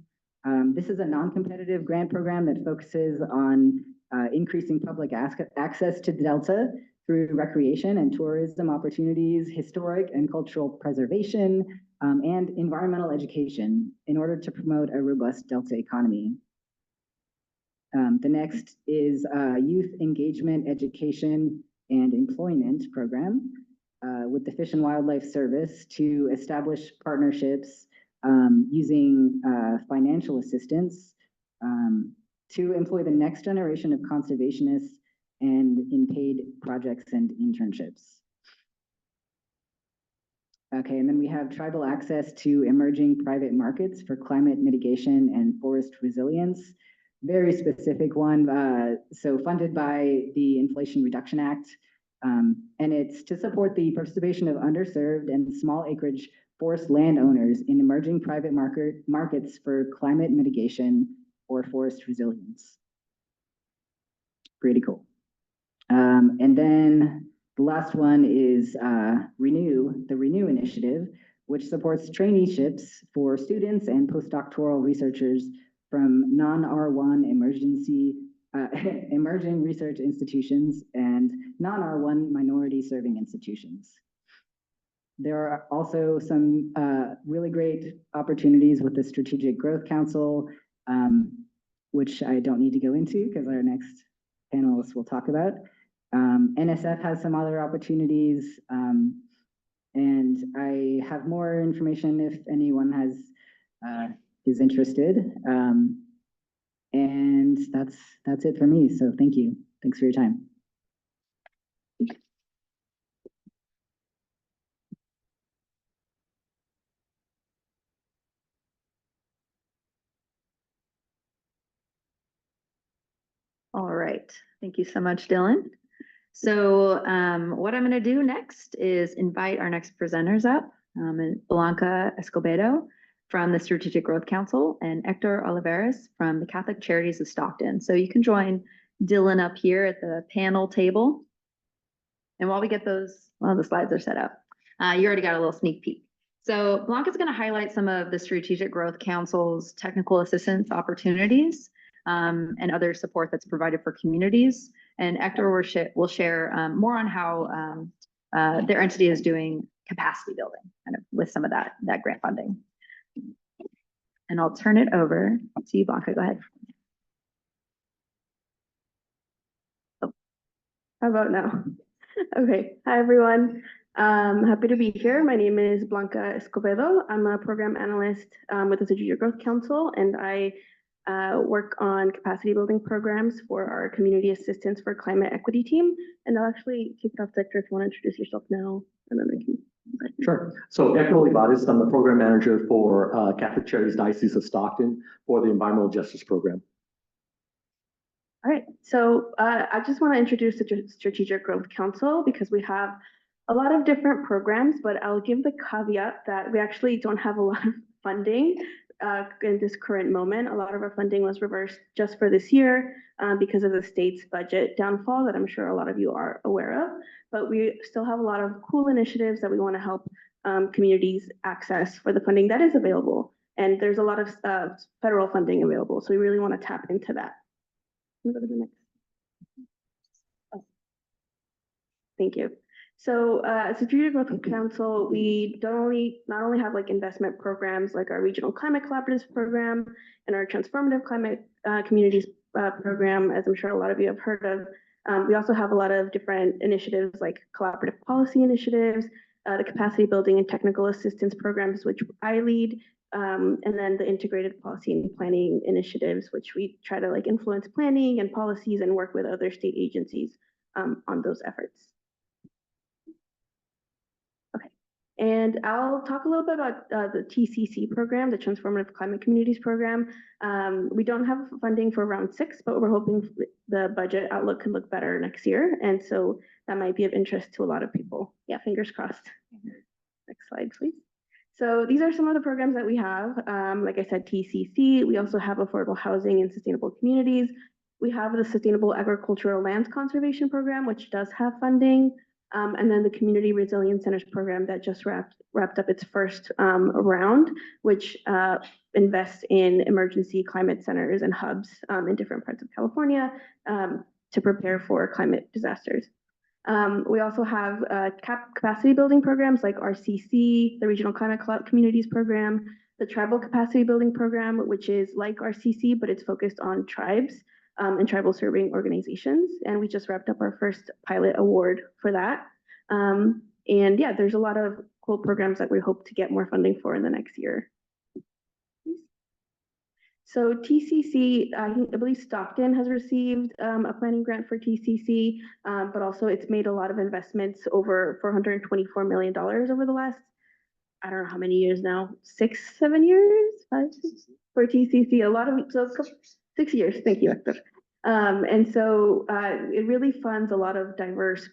This is a non-competitive grant program that focuses on increasing public access to Delta through recreation and tourism opportunities, historic and cultural preservation, and environmental education in order to promote a robust Delta economy. The next is Youth Engagement, Education, and Employment Program with the Fish and Wildlife Service to establish partnerships using financial assistance to employ the next generation of conservationists and in paid projects and internships. Okay, and then we have tribal access to emerging private markets for climate mitigation and forest resilience. Very specific one, so funded by the Inflation Reduction Act. And it's to support the participation of underserved and small acreage forest landowners in emerging private markets for climate mitigation or forest resilience. Pretty cool. And then the last one is the Renew initiative, which supports traineeships for students and postdoctoral researchers from non-R1 emerging research institutions and non-R1 minority serving institutions. There are also some really great opportunities with the Strategic Growth Council, which I don't need to go into because our next panelists will talk about. NSF has some other opportunities, and I have more information if anyone is interested. And that's it for me. So thank you. Thanks for your time. All right. Thank you so much, Dylan. So what I'm going to do next is invite our next presenters up, Blanca Escobedo from the Strategic Growth Council and Hector Olivares from the Catholic Charities of Stockton. So you can join Dylan up here at the panel table. And while we get those, well, the slides are set up, you already got a little sneak peek. So Blanca's going to highlight some of the Strategic Growth Council's technical assistance opportunities and other support that's provided for communities. And Hector will share more on how their entity is doing capacity building kind of with some of that grant funding. And I'll turn it over to you, Blanca. Go ahead. Oh, how about now? Okay. Hi, everyone. Happy to be here. My name is Blanca Escobedo. I'm a program analyst with the Strategic Growth Council, and I work on capacity building programs for our community assistance for climate equity team. And I'll actually kick it off to Hector if you want to introduce yourself now, and then I can. Sure. So Hector Olivares, I'm the program manager for Catholic Charities Diocese of Stockton for the Environmental Justice Program. All right. So I just want to introduce the Strategic Growth Council because we have a lot of different programs, but I'll give the caveat that we actually don't have a lot of funding in this current moment. A lot of our funding was reversed just for this year because of the state's budget downfall that I'm sure a lot of you are aware of. But we still have a lot of cool initiatives that we want to help communities access for the funding that is available. And there's a lot of federal funding available. So we really want to tap into that. Can we go to the next? Oh. Thank you. So as a Strategic Growth Council, we not only have like investment programs like our Regional Climate Collaboratives program and our Transformative Climate Communities program, as I'm sure a lot of you have heard of. We also have a lot of different initiatives like collaborative policy initiatives, the capacity building and technical assistance programs, which I lead, and then the integrated policy and planning initiatives, which we try to like influence planning and policies and work with other state agencies on those efforts. And I'll talk a little bit about the TCC program, the Transformative Climate Communities program. We don't have funding for round 6, but we're hoping the budget outlook can look better next year. And so that might be of interest to a lot of people. Yeah, fingers crossed. Next slide, please. So these are some of the programs that we have. Like I said, TCC. We also have affordable housing and sustainable communities. We have the Sustainable Agricultural Lands Conservation Program, which does have funding. And then the Community Resilience Centers program that just wrapped up its first round, which invests in emergency climate centers and hubs in different parts of California to prepare for climate disasters. We also have capacity building programs like RCC, the Regional Climate Communities program, the Tribal Capacity Building Program, which is like RCC, but it's focused on tribes and tribal serving organizations. And we just wrapped up our first pilot award for that. And yeah, there's a lot of cool programs that we hope to get more funding for in the next year. So TCC, I believe Stockton has received a planning grant for TCC, but also it's made a lot of investments over $424 million over the last, I don't know how many years now, 6, 7 years, 5, 6 for TCC, a lot of, so 6 years, thank you, Hector. And so it really funds a lot of diverse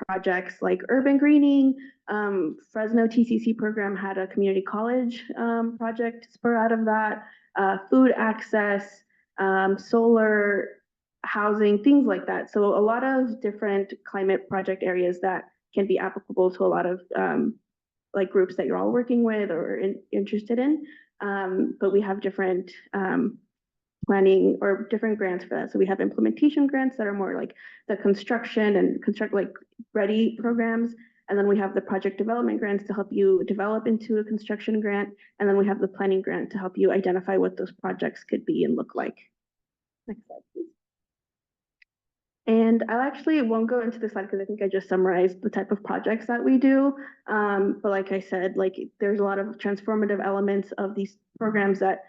projects like urban greening. Fresno TCC program had a community college project spur out of that, food access, solar, housing, things like that. So a lot of different climate project areas that can be applicable to a lot of like groups that you're all working with or interested in. But we have different planning or different grants for that. So we have implementation grants that are more like the construction and like ready programs. And then we have the project development grants to help you develop into a construction grant. And then we have the planning grant to help you identify what those projects could be and look like. Next slide, please. And I actually won't go into this slide because I think I just summarized the type of projects that we do. But like I said, like there's a lot of transformative elements of these programs that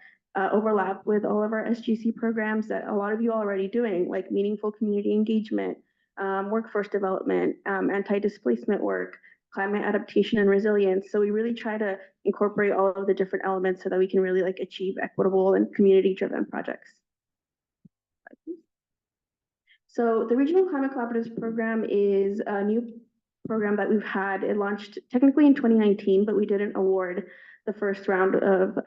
overlap with all of our SGC programs that a lot of you are already doing, like meaningful community engagement, workforce development, anti-displacement work, climate adaptation and resilience. So we really try to incorporate all of the different elements so that we can really like achieve equitable and community-driven projects. So the Regional Climate Collaboratives program is a new program that we've had. It launched technically in 2019, but we didn't award the first round of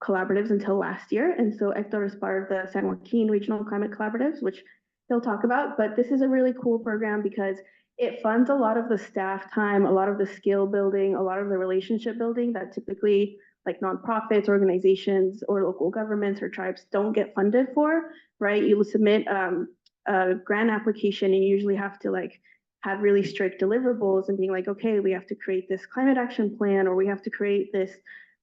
collaboratives until last year. And so Hector is part of the San Joaquin Regional Climate Collaboratives, which he'll talk about. But this is a really cool program because it funds a lot of the staff time, a lot of the skill building, a lot of the relationship building that typically like nonprofits, organizations, or local governments or tribes don't get funded for, right? You will submit a grant application and you usually have to like have really strict deliverables and being like, okay, we have to create this climate action plan, or we have to create this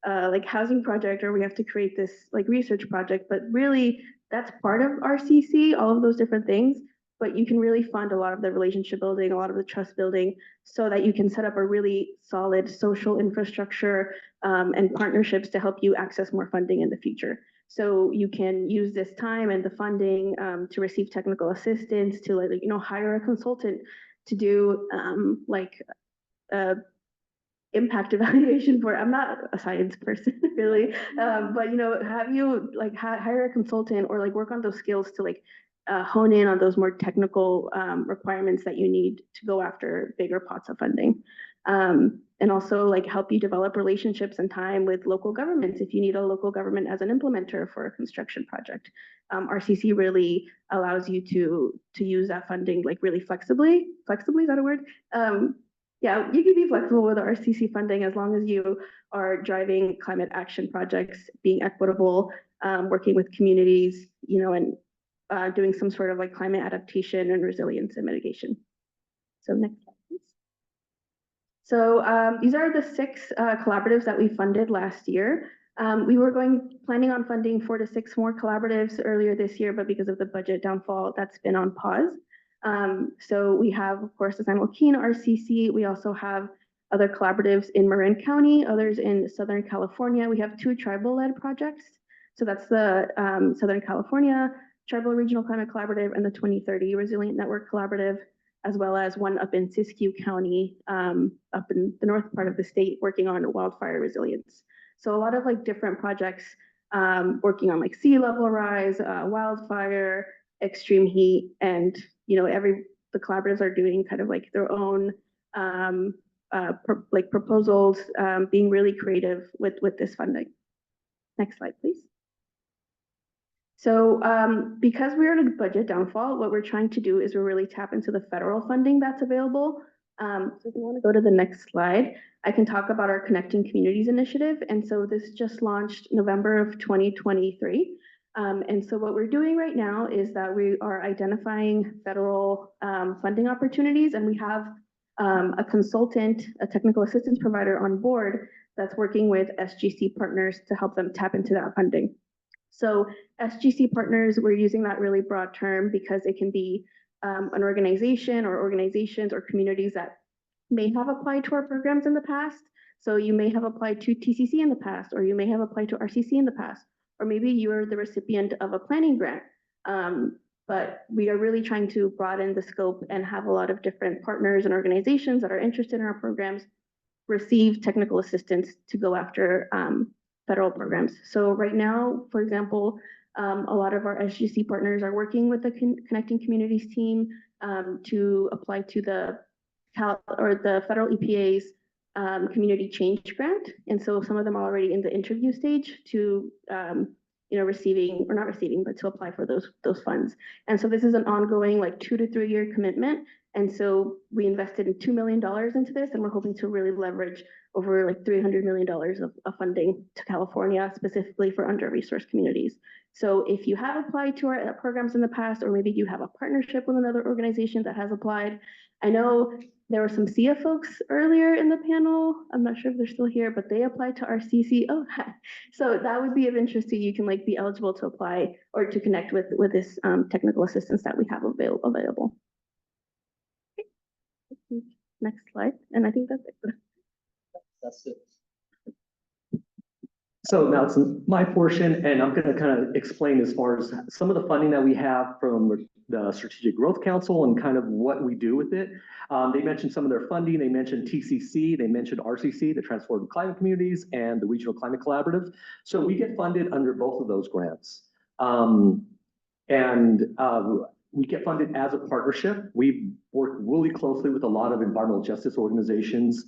like housing project, or we have to create this like research project. But really that's part of RCC, all of those different things, but you can really fund a lot of the relationship building, a lot of the trust building, so that you can set up a really solid social infrastructure and partnerships to help you access more funding in the future. So you can use this time and the funding to receive technical assistance, to like, you know, hire a consultant to do like impact evaluation for, I'm not a science person really, but you know, have you like hire a consultant or like work on those skills to like hone in on those more technical requirements that you need to go after bigger pots of funding. And also like help you develop relationships and time with local governments if you need a local government as an implementer for a construction project. RCC really allows you to use that funding like really flexibly. Flexibly, is that a word? Yeah, you can be flexible with RCC funding as long as you are driving climate action projects, being equitable, working with communities, you know, and doing some sort of like climate adaptation and resilience and mitigation. So next slide, please. So these are the 6 collaboratives that we funded last year. We were planning on funding 4 to 6 more collaboratives earlier this year, but because of the budget downfall, that's been on pause. So we have, of course, the San Joaquin RCC. We also have other collaboratives in Marin County, others in Southern California. We have 2 tribal-led projects. So that's the Southern California Tribal Regional Climate Collaborative and the 2030 Resilient Network Collaborative, as well as one up in Siskiyou County, up in the north part of the state, working on wildfire resilience. So a lot of like different projects working on like sea level rise, wildfire, extreme heat, and you know, the collaboratives are doing kind of like their own like proposals, being really creative with this funding. Next slide, please. So because we're in a budget downfall, what we're trying to do is we're really tap into the federal funding that's available. So if you want to go to the next slide, I can talk about our Connecting Communities initiative. And so this just launched November of 2023. And so what we're doing right now is that we are identifying federal funding opportunities, and we have a consultant, a technical assistance provider on board that's working with SGC partners to help them tap into that funding. So SGC partners, we're using that really broad term because it can be an organization or organizations or communities that may have applied to our programs in the past. So you may have applied to TCC in the past, or you may have applied to RCC in the past, or maybe you're the recipient of a planning grant. But we are really trying to broaden the scope and have a lot of different partners and organizations that are interested in our programs receive technical assistance to go after federal programs. So right now, for example, A lot of our SGC partners are working with the Connecting Communities team to apply to the federal EPA's community change grant. And so some of them are already in the interview stage to receiving, or not receiving, but to apply for those funds. And so this is an ongoing like 2 to 3 year commitment. And so we invested in $2 million into this, and we're hoping to really leverage over like $300 million of funding to California, specifically for under-resourced communities. So if you have applied to our programs in the past, or maybe you have a partnership with another organization that has applied, I know there were some SIA folks earlier in the panel. I'm not sure if they're still here, but they applied to our CCO. So that would be of interest to you. You can like be eligible to apply or to connect with this technical assistance that we have available. Okay. Next slide. And I think that's it. That's it. So now it's my portion, and I'm going to kind of explain as far as some of the funding that we have from the Strategic Growth Council and kind of what we do with it. They mentioned some of their funding. They mentioned TCC. They mentioned RCC, the Transformative Climate Communities, and the Regional Climate Collaborative. So we get funded under both of those grants. We get funded as a partnership. We work really closely with a lot of environmental justice organizations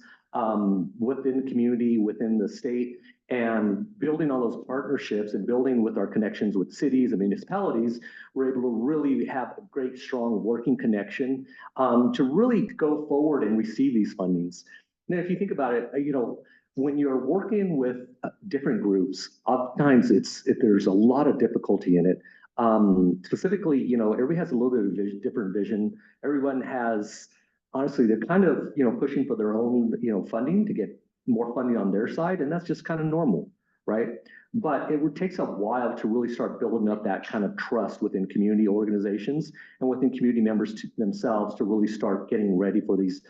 within the community, within the state, and building all those partnerships and building with our connections with cities and municipalities, we're able to really have a great, strong working connection to really go forward and receive these fundings. Now, if you think about it, when you're working with different groups, oftentimes there's a lot of difficulty in it. Specifically, everybody has a little bit of different vision. Everyone has, honestly, they're kind of, pushing for their own, funding to get more funding on their side, and that's just kind of normal, right? But it takes a while to really start building up that kind of trust within community organizations and within community members themselves to really start getting ready for these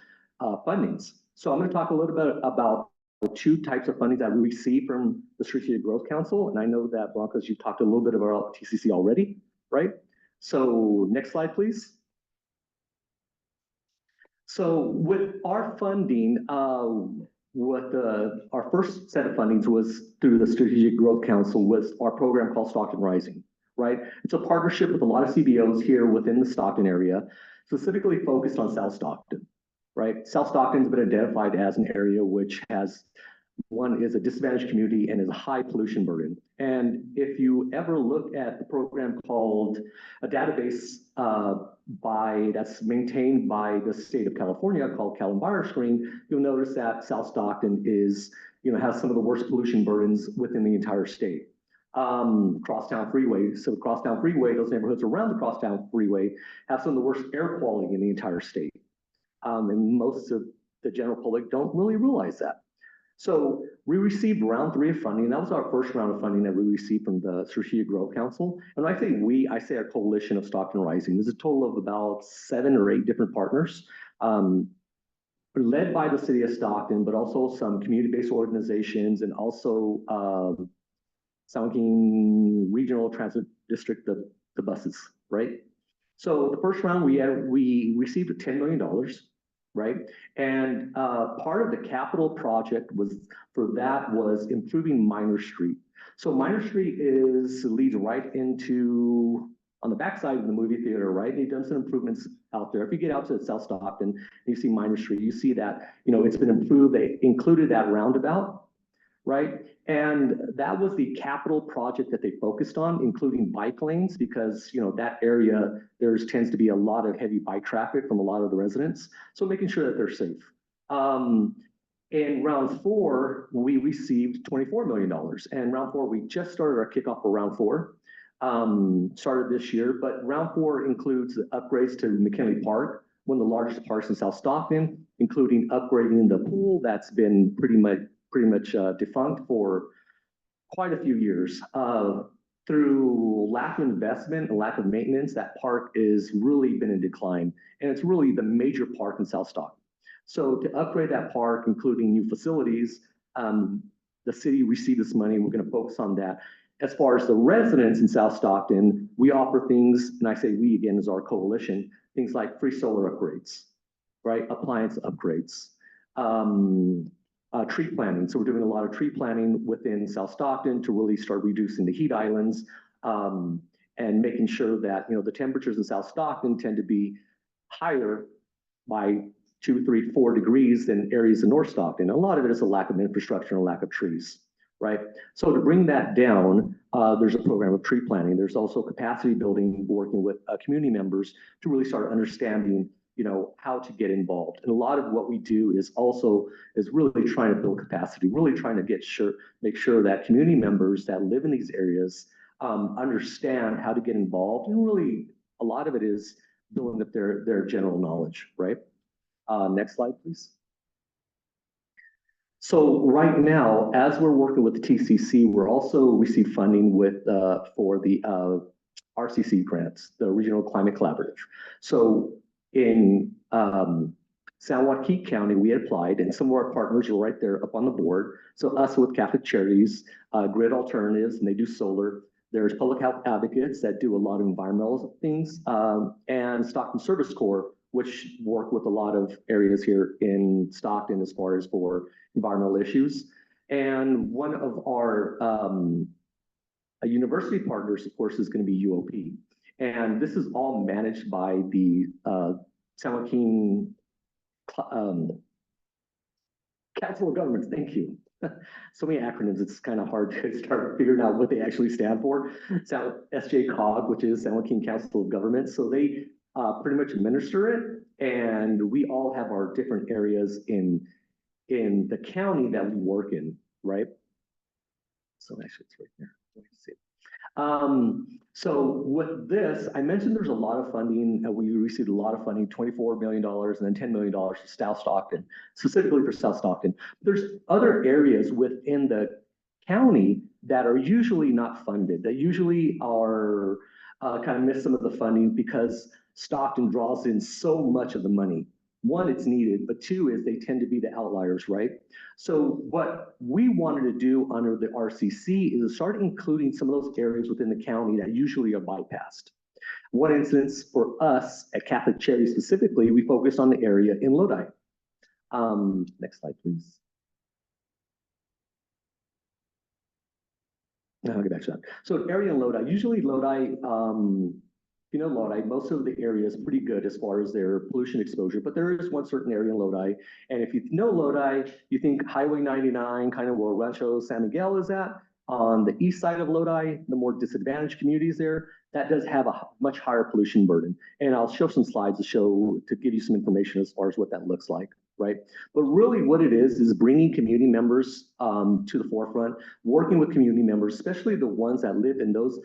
fundings. So I'm going to talk a little bit about the 2 types of funding that we receive from the Strategic Growth Council. And I know that, Broncos, you talked a little bit about TCC already, right? So next slide, please. So with our funding, our first set of fundings was through the Strategic Growth Council, was our program called Stockton Rising, right? It's a partnership with a lot of CBOs here within the Stockton area, specifically focused on South Stockton, right? South Stockton's been identified as an area which has, one is a disadvantaged community and is a high pollution burden. And if you ever look at the program called a database that's maintained by the state of California called CalEnviroScreen, you'll notice that South Stockton is, has some of the worst pollution burdens within the entire state. Crosstown Freeway, so the Crosstown Freeway, those neighborhoods around the Crosstown Freeway have some of the worst air quality in the entire state. And most of the general public don't really realize that. So we received round 3 of funding. That was our first round of funding that we received from the Strategic Growth Council. And when I say we, I say our coalition of Stockton Rising. There's a total of about 7 or 8 different partners, led by the city of Stockton, but also some community-based organizations and also San Joaquin Regional Transit District, the buses, right? So the first round we received $10 million. Right? And part of the capital project was improving Minor Street. So Minor Street leads right into, on the backside of the movie theater, right? They've done some improvements out there. If you get out to South Stockton and you see Minor Street, you see that, it's been improved. They included that roundabout, right? And that was the capital project that they focused on, including bike lanes, because that area tends to be a lot of heavy bike traffic from a lot of the residents. So making sure that they're safe. In round 4, we received $24 million. And round 4, we just started our kickoff for round 4, started this year. But round 4 includes the upgrades to McKinley Park, one of the largest parks in South Stockton, including upgrading the pool that's been pretty much defunct for quite a few years. Through lack of investment and lack of maintenance, that park is really been in decline. And it's really the major park in South Stockton. So to upgrade that park, including new facilities, the city received this money. We're going to focus on that. As far as the residents in South Stockton, we offer things, and I say we again as our coalition, things like free solar upgrades, right? Appliance upgrades. Tree planting. So we're doing a lot of tree planting within South Stockton to really start reducing the heat islands. and making sure that, the temperatures in South Stockton tend to be higher by 2, 3, 4 degrees than areas in North Stockton. A lot of it is a lack of infrastructure and a lack of trees, right? So to bring that down, there's a program of tree planting. There's also capacity building, working with community members to really start understanding, how to get involved. And a lot of what we do is really trying to build capacity, really trying to make sure that community members that live in these areas understand how to get involved. And really, a lot of it is building up their general knowledge, right? Next slide, please. So right now, as we're working with the TCC, we're also receive funding for the RCC grants, the Regional Climate Collaborative. So in San Joaquin County, we applied, and some of our partners are right there up on the board. So us with Catholic Charities, Grid Alternatives, and they do solar. There's Public Health Advocates that do a lot of environmental things, and Stockton Service Corps, which work with a lot of areas here in Stockton as far as for environmental issues. And one of our university partners, of course, is going to be UOP. And this is all managed by the San Joaquin Council of Governments. Thank you. So many acronyms, it's kind of hard to start figuring out what they actually stand for. SJCOG, which is San Joaquin Council of Governments. So they pretty much administer it. And we all have our different areas in the county that we work in, right? So actually it's right there. Let me see. So with this, I mentioned there's a lot of funding. We received a lot of funding, $24 million and then $10 million for South Stockton, specifically for South Stockton. There's other areas within the county that are usually not funded, that usually are kind of miss some of the funding because Stockton draws in so much of the money. One, it's needed, but two is they tend to be the outliers, right? So what we wanted to do under the RCC is start including some of those areas within the county that usually are bypassed. One instance for us at Catholic Charities specifically, we focused on the area in Lodi. Next slide, please. I'll get back to that. So area in Lodi, usually Lodi, Lodi, most of the area is pretty good as far as their pollution exposure, but there is one certain area in Lodi. And if you know Lodi, you think Highway 99, kind of where Rancho San Miguel is at, on the east side of Lodi, the more disadvantaged communities there, that does have a much higher pollution burden. And I'll show some slides to give you some information as far as what that looks like, right? But really what it is bringing community members to the forefront, working with community members, especially the ones that live in those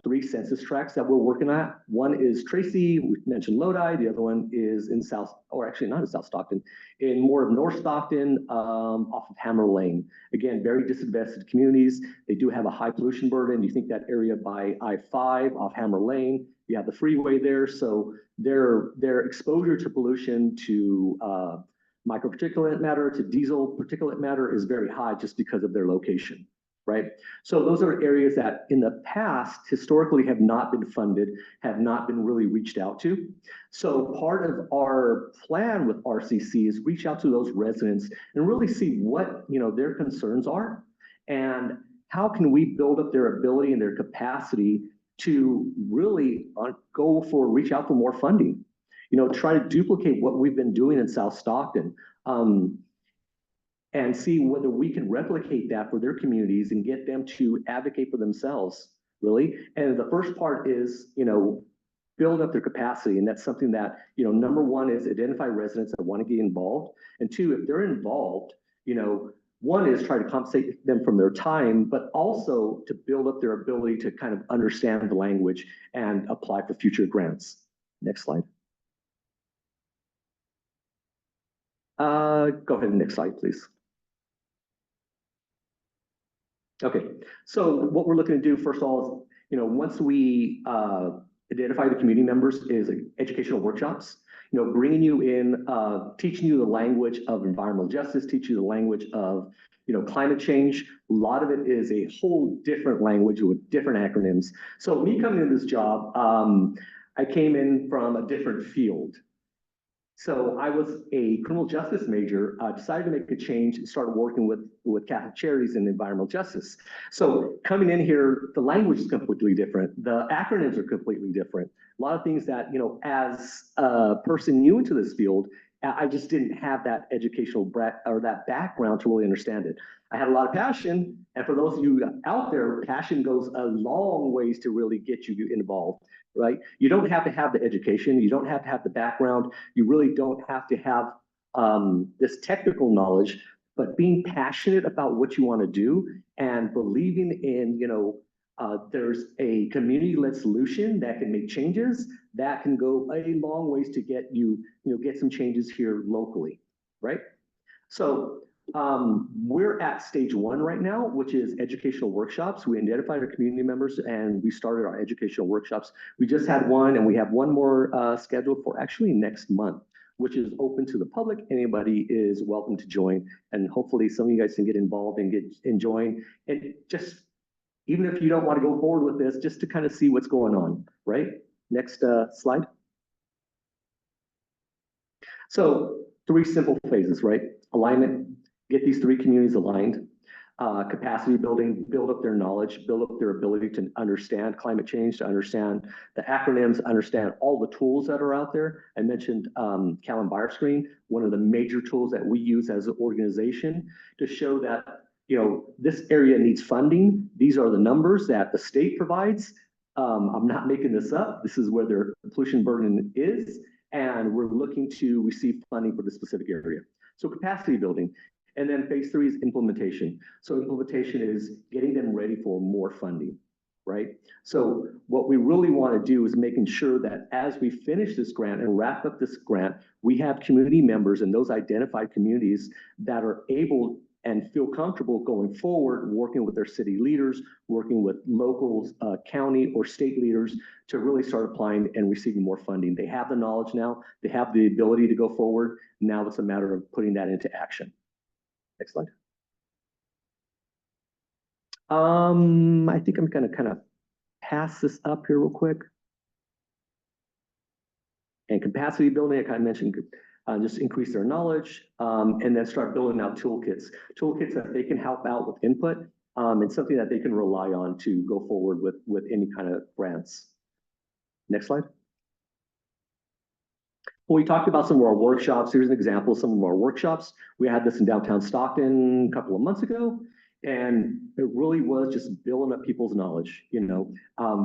3 census tracts that we're working at. One is Tracy, we mentioned Lodi. The other one is in not in South Stockton, in more of North Stockton, off of Hammer Lane. Again, very disadvantaged communities. They do have a high pollution burden. You think that area by I-5 off Hammer Lane, you have the freeway there. So their exposure to pollution, to microparticulate matter, to diesel particulate matter is very high just because of their location. Right? So those are areas that in the past historically have not been funded, have not been really reached out to. So part of our plan with RCC is reach out to those residents and really see what their concerns are and how can we build up their ability and their capacity to really reach out for more funding. Try to duplicate what we've been doing in South Stockton. And see whether we can replicate that for their communities and get them to advocate for themselves, really. And the first part is, build up their capacity. And that's something that, number one is identify residents that want to get involved. And two, if they're involved, one is try to compensate them from their time, but also to build up their ability to kind of understand the language and apply for future grants. Next slide. Go ahead, next slide, please. Okay, so what we're looking to do first of all is, once we identify the community members is educational workshops, bringing you in, teaching you the language of environmental justice, teach you the language of, climate change. A lot of it is a whole different language with different acronyms. So me coming into this job, I came in from a different field. So I was a criminal justice major, decided to make a change and started working with Catholic Charities and environmental justice. So coming in here, the language is completely different. The acronyms are completely different. A lot of things that, you know, as a person new into this field, I just didn't have that educational breadth or that background to really understand it. I had a lot of passion, and for those of you out there, passion goes a long ways to really get you involved, right? You don't have to have the education, you don't have to have the background, you really don't have to have this technical knowledge, but being passionate about what you want to do and believing in, you know, there's a community-led solution that can make changes that can go a long ways to get you, get some changes here locally, right? So we're at stage 1 right now, which is educational workshops. We identified our community members and we started our educational workshops. We just had one and we have one more scheduled for actually next month, which is open to the public. Anybody is welcome to join. And hopefully some of you guys can get involved and join. And just, even if you don't want to go forward with this, just to kind of see what's going on, right? Next slide. So 3 simple phases, right? Alignment, get these 3 communities aligned. Capacity building, build up their knowledge, build up their ability to understand climate change, to understand the acronyms, understand all the tools that are out there. I mentioned Callan BioScreen, one of the major tools that we use as an organization to show that, you know, this area needs funding. These are the numbers that the state provides. I'm not making this up. This is where their pollution burden is, and we're looking to receive funding for the specific area. So capacity building. And then phase 3 is implementation. So implementation is getting them ready for more funding, right? So what we really want to do is making sure that as we finish this grant and wrap up this grant, we have community members in those identified communities that are able and feel comfortable going forward, working with their city leaders, working with local, county or state leaders to really start applying and receiving more funding. They have the knowledge now, they have the ability to go forward. Now it's a matter of putting that into action. Next slide. I think I'm gonna kind of pass this up here real quick. And capacity building, I kind of mentioned, just increase their knowledge, and then start building out toolkits that they can help out with input, and something that they can rely on to go forward with any kind of grants. Next slide. Well, we talked about some of our workshops. Here's an example of some of our workshops. We had this in downtown Stockton a couple of months ago, and it really was just building up people's knowledge, you know,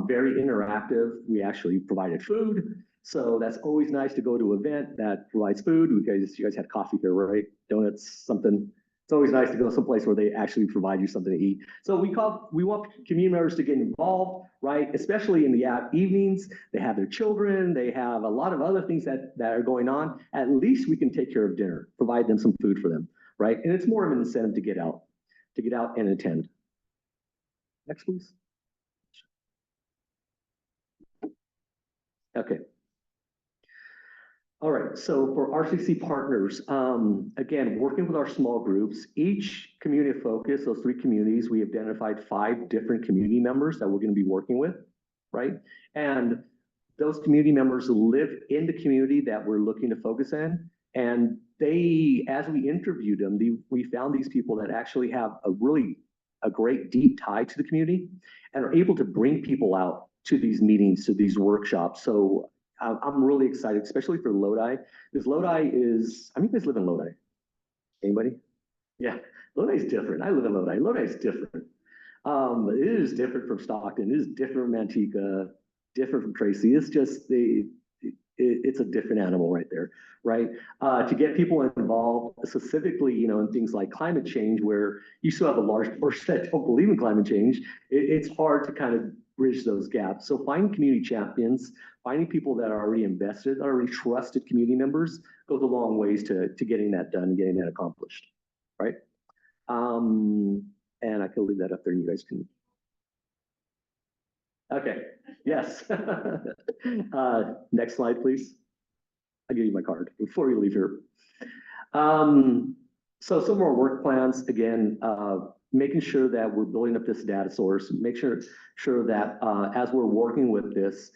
very interactive. We actually provided food. So that's always nice to go to an event that provides food. You guys had coffee here, right? Donuts, something. It's always nice to go someplace where they actually provide you something to eat. So we want community members to get involved, right? Especially in the evenings. They have their children. They have a lot of other things that are going on. At least we can take care of dinner, provide them some food for them, right? And it's more of an incentive to get out and attend. Next, please. Okay. All right, so for RCC partners, again, working with our small groups, each community of focus, those 3 communities, we identified 5 different community members that we're going to be working with, right? And those community members live in the community that we're looking to focus in. And they, as we interviewed them, we found these people that actually have a great deep tie to the community and are able to bring people out to these meetings, to these workshops. So I'm really excited, especially for Lodi, because Lodi is, I mean, you guys live in Lodi? Anybody? Yeah, Lodi is different. I live in Lodi. Lodi is different. It is different from Stockton. It is different from Manteca, different from Tracy. It's just, it's a different animal right there, right? To get people involved, specifically, you know, in things like climate change, where you still have a large portion that don't believe in climate change, it's hard to kind of bridge those gaps. So finding community champions, finding people that are already invested, already trusted community members, goes a long ways to getting that done and getting that accomplished, right? And I can leave that up there and you guys can. Okay, yes. Next slide, please. I'll give you my card before you leave here. So some more work plans, again, making sure that we're building up this data source, make sure that as we're working with this,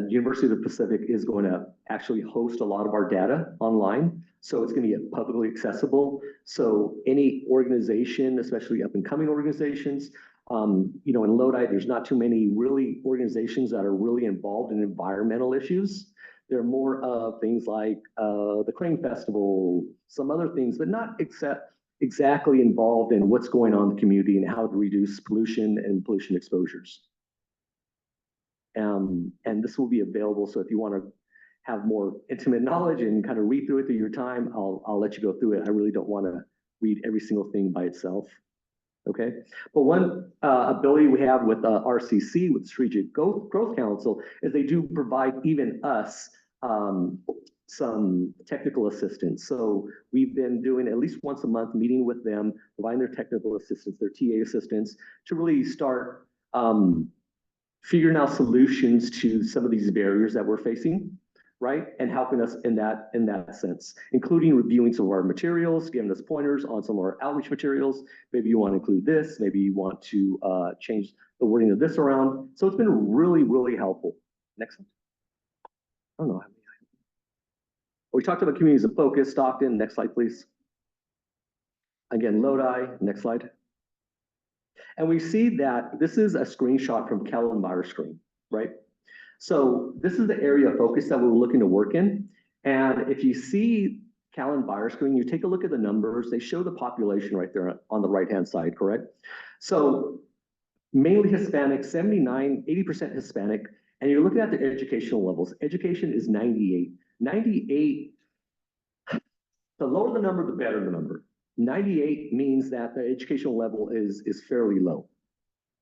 University of the Pacific is going to actually host a lot of our data online. So it's going to be publicly accessible. So any organization, especially up and coming organizations, you know, in Lodi, there's not too many really organizations that are really involved in environmental issues. They're more of things like the Crane Festival, some other things, but not exactly involved in what's going on in the community and how to reduce pollution and pollution exposures. And this will be available. So if you want to have more intimate knowledge and kind of read through it through your time, I'll let you go through it. I really don't want to read every single thing by itself. Okay, but one ability we have with RCC, with Strategic Growth Council, is they do provide even us some technical assistance. So we've been doing at least once a month, meeting with them, providing their technical assistance, their TA assistance, to really start figuring out solutions to some of these barriers that we're facing, right? And helping us in that sense, including reviewing some of our materials, giving us pointers on some of our outreach materials. Maybe you want to include this, maybe you want to change the wording of this around. So it's been really, really helpful. Next one. I don't know how many. We talked about communities of focus, Stockton. Next slide, please. Again, Lodi. Next slide. And we see that this is a screenshot from Kellen Meyer's screen, right? So this is the area of focus that we're looking to work in. And if you see Callan Byers screen, you take a look at the numbers, they show the population right there on the right-hand side, correct? So mainly Hispanic, 79, 80% Hispanic, and you're looking at the educational levels. Education is 98. 98, the lower the number, the better the number. 98 means that the educational level is fairly low,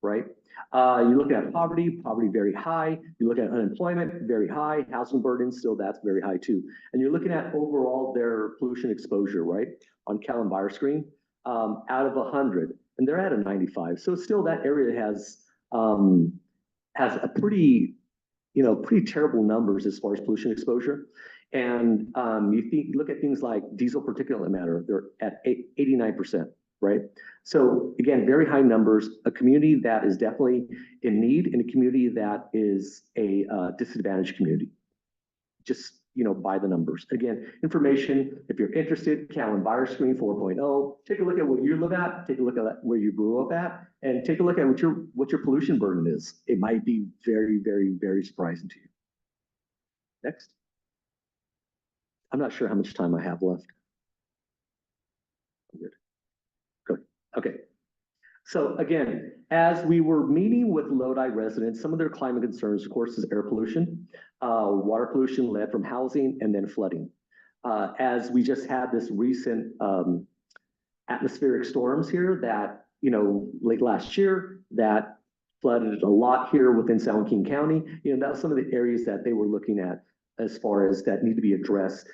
right? You look at poverty very high. You look at unemployment, very high. Housing burden, still that's very high too. And you're looking at overall their pollution exposure, right? On Callan Byers screen, out of 100, and they're at a 95. So still that area has a pretty terrible numbers as far as pollution exposure. And you look at things like diesel particulate matter, they're at 89%, right? So again, very high numbers, a community that is definitely in need, and a community that is a disadvantaged community. Just, by the numbers. Again, information, if you're interested, Callan Byers screen 4.0, take a look at what you live at, take a look at where you grew up at, and take a look at what your pollution burden is. It might be very, very, very surprising to you. Next. I'm not sure how much time I have left. Good. Good. Okay. So again, as we were meeting with Lodi residents, some of their climate concerns, of course, is air pollution, water pollution, lead from housing, and then flooding. As we just had this recent atmospheric storms here that, late last year, that flooded a lot here within San Joaquin County. That was some of the areas that they were looking at as far as that need to be addressed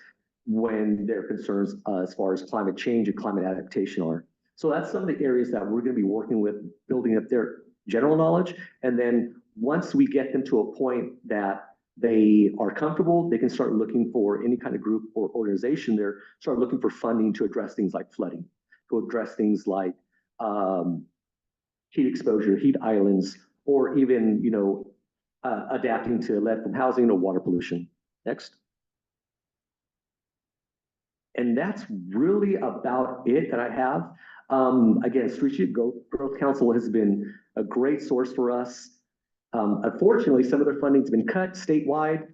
when their concerns as far as climate change and climate adaptation are. So that's some of the areas that we're going to be working with, building up their general knowledge. And then once we get them to a point that they are comfortable, they can start looking for any kind of group or organization there, start looking for funding to address things like flooding, to address things like heat exposure, heat islands, or even, adapting to lead from housing or water pollution. Next. And that's really about it that I have. Again, Strategic Growth Council has been a great source for us. Unfortunately, some of their funding's been cut statewide.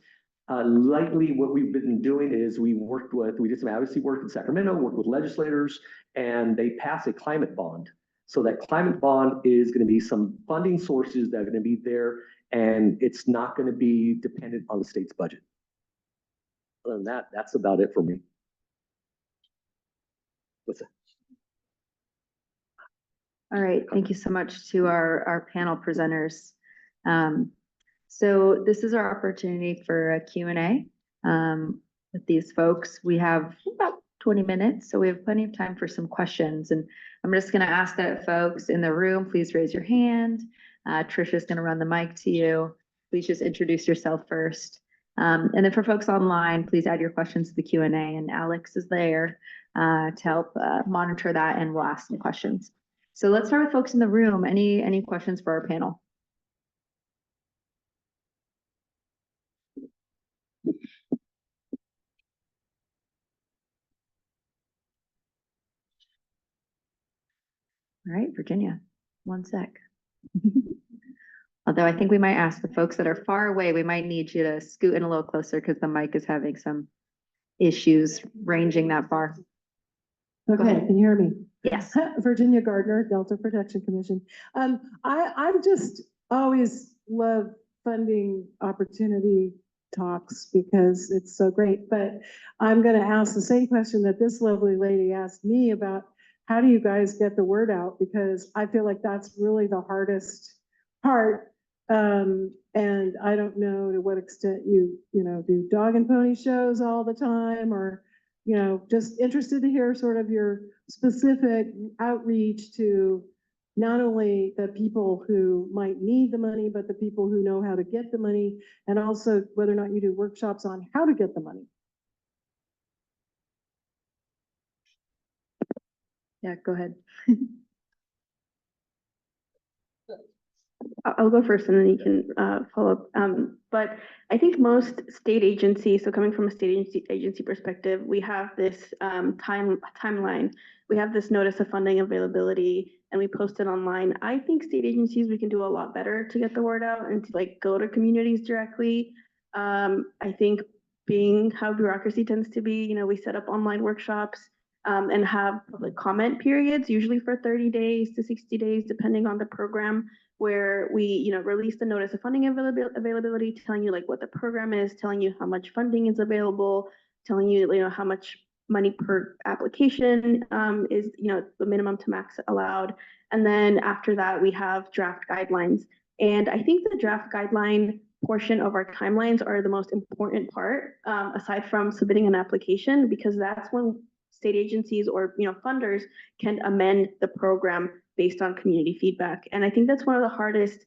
Lately, what we've been doing is we did some advocacy work in Sacramento, worked with legislators, and they passed a climate bond. So that climate bond is going to be some funding sources that are going to be there, and it's not going to be dependent on the state's budget. Other than that, that's about it for me. What's that? All right, thank you so much to our panel presenters. So this is our opportunity for a Q&A with these folks. We have about 20 minutes, so we have plenty of time for some questions. And I'm just gonna ask that folks in the room, please raise your hand. Trisha's gonna run the mic to you. Please just introduce yourself first. And then for folks online, please add your questions to the Q&A, and Alex is there to help monitor that, and we'll ask some questions. So let's start with folks in the room. Any questions for our panel? All right, Virginia, one sec. Although I think we might ask the folks that are far away, we might need you to scoot in a little closer because the mic is having some issues ranging that far. Okay, can you hear me? Yes. Virginia Gardner, Delta Protection Commission. I'm just always love funding opportunity talks because it's so great, but I'm going to ask the same question that this lovely lady asked me about how do you guys get the word out? Because I feel like that's really the hardest part. And I don't know to what extent you do dog and pony shows all the time, or just interested to hear sort of your specific outreach to not only the people who might need the money, but the people who know how to get the money, and also whether or not you do workshops on how to get the money. Yeah, go ahead. I'll go first and then you can follow up. But I think most state agencies, so coming from a state agency perspective, we have this timeline. We have this notice of funding availability and we post it online. I think state agencies, we can do a lot better to get the word out and to like go to communities directly. I think being how bureaucracy tends to be, we set up online workshops and have public comment periods, usually for 30 days to 60 days, depending on the program, where we, release the notice of funding availability, telling you like what the program is, telling you how much funding is available, telling you, how much money per application is, the minimum to max allowed. And then after that, we have draft guidelines. And I think the draft guideline portion of our timelines are the most important part, aside from submitting an application, because that's when state agencies or funders can amend the program based on community feedback. And I think that's one of the hardest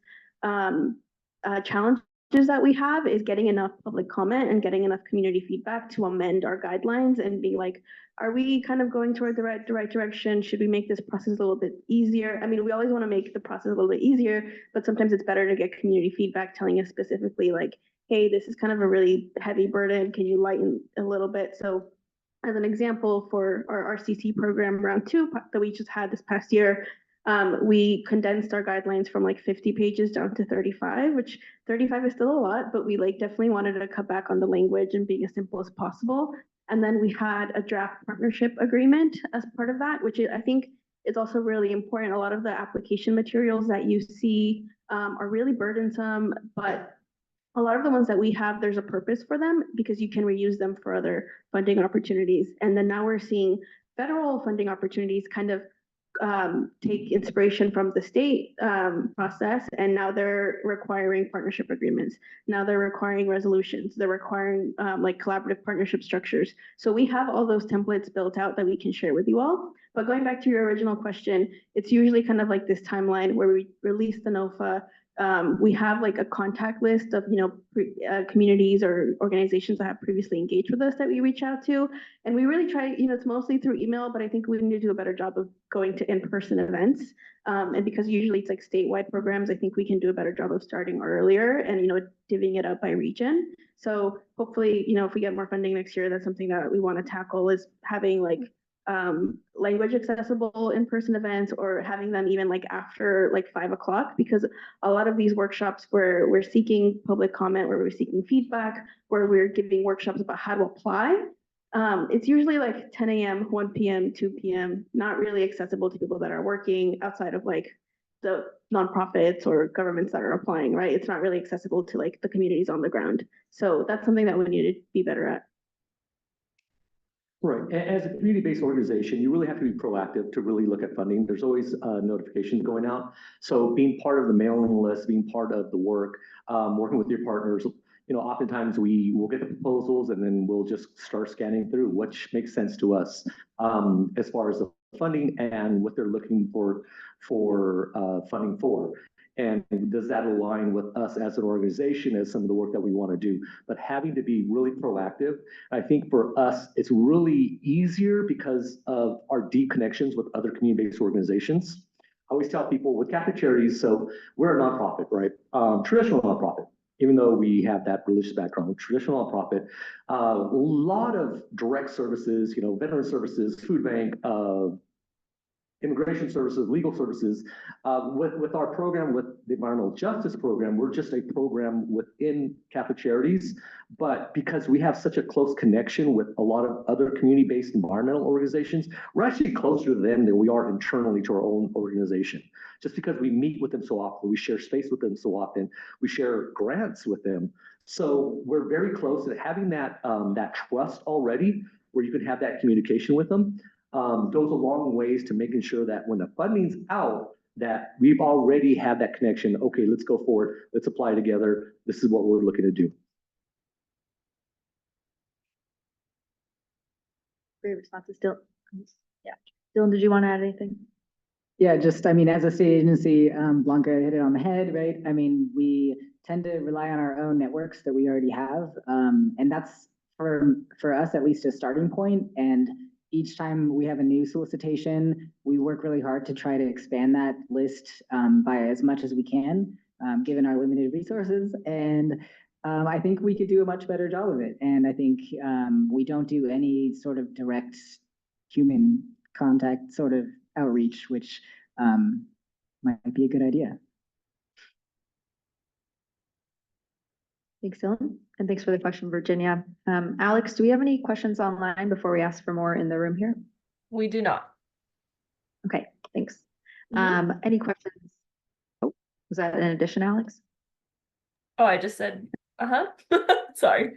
challenges that we have, is getting enough public comment and getting enough community feedback to amend our guidelines and be like, are we kind of going toward the right direction? Should we make this process a little bit easier? I mean, we always want to make the process a little bit easier, but sometimes it's better to get community feedback telling us specifically like, hey, this is kind of a really heavy burden. Can you lighten a little bit? So as an example, for our RCC program round 2 that we just had this past year, we condensed our guidelines from like 50 pages down to 35, which 35 is still a lot, but we definitely wanted to cut back on the language and being as simple as possible. And then we had a draft partnership agreement as part of that, which I think is also really important. A lot of the application materials that you see are really burdensome, but a lot of the ones that we have, there's a purpose for them because you can reuse them for other funding opportunities. And then now we're seeing federal funding opportunities kind of take inspiration from the state process, and now they're requiring partnership agreements. Now they're requiring resolutions. They're requiring like collaborative partnership structures. So we have all those templates built out that we can share with you all. But going back to your original question, it's usually kind of like this timeline where we release the NOFA. We have like a contact list of communities or organizations that have previously engaged with us that we reach out to, and we really try, it's mostly through email, but I think we need to do a better job of going to in-person events, and because usually it's like statewide programs, I think we can do a better job of starting earlier and divvying it up by region. So hopefully, if we get more funding next year, that's something that we want to tackle, is having like language accessible in-person events, or having them even like after like 5 o'clock, because a lot of these workshops where we're seeking public comment, where we're seeking feedback, where we're giving workshops about how to apply, it's usually like 10 a.m., 1 p.m., 2 p.m., not really accessible to people that are working outside of like the nonprofits or governments that are applying, right? It's not really accessible to like the communities on the ground. So that's something that we need to be better at. Right. As a community-based organization, you really have to be proactive to really look at funding. There's always notifications going out. So being part of the mailing list, being part of the work, working with your partners, oftentimes we will get the proposals and then we'll just start scanning through which makes sense to us as far as the funding and what they're looking for funding for. And does that align with us as an organization, as some of the work that we want to do? But having to be really proactive, I think for us, it's really easier because of our deep connections with other community-based organizations. I always tell people with Catholic Charities, so we're a nonprofit, right? Traditional nonprofit, even though we have that religious background, traditional nonprofit, a lot of direct services, veteran services, food bank, immigration services, legal services. With our program, with the environmental justice program, we're just a program within Catholic Charities, but because we have such a close connection with a lot of other community-based environmental organizations, we're actually closer to them than we are internally to our own organization. Just because we meet with them so often, we share space with them so often, we share grants with them. So we're very close to having that, that trust already, where you can have that communication with them. Goes a long ways to making sure that when the funding's out, that we've already had that connection. Okay, let's go forward. Let's apply together. This is what we're looking to do. Great responses, Dylan. Yeah, Dylan, did you want to add anything? Yeah, just, I mean, as a state agency, Blanca hit it on the head, right? I mean, we tend to rely on our own networks that we already have. And that's for us, at least a starting point. And each time we have a new solicitation, we work really hard to try to expand that list by as much as we can, given our limited resources. And I think we could do a much better job of it. And I think we don't do any sort of direct human contact sort of outreach, which might be a good idea. Thanks, Dylan. And thanks for the question, Virginia. Alex, do we have any questions online before we ask for more in the room here? We do not. Okay, thanks. Any questions? Oh, was that an addition, Alex? Oh, I just said, sorry.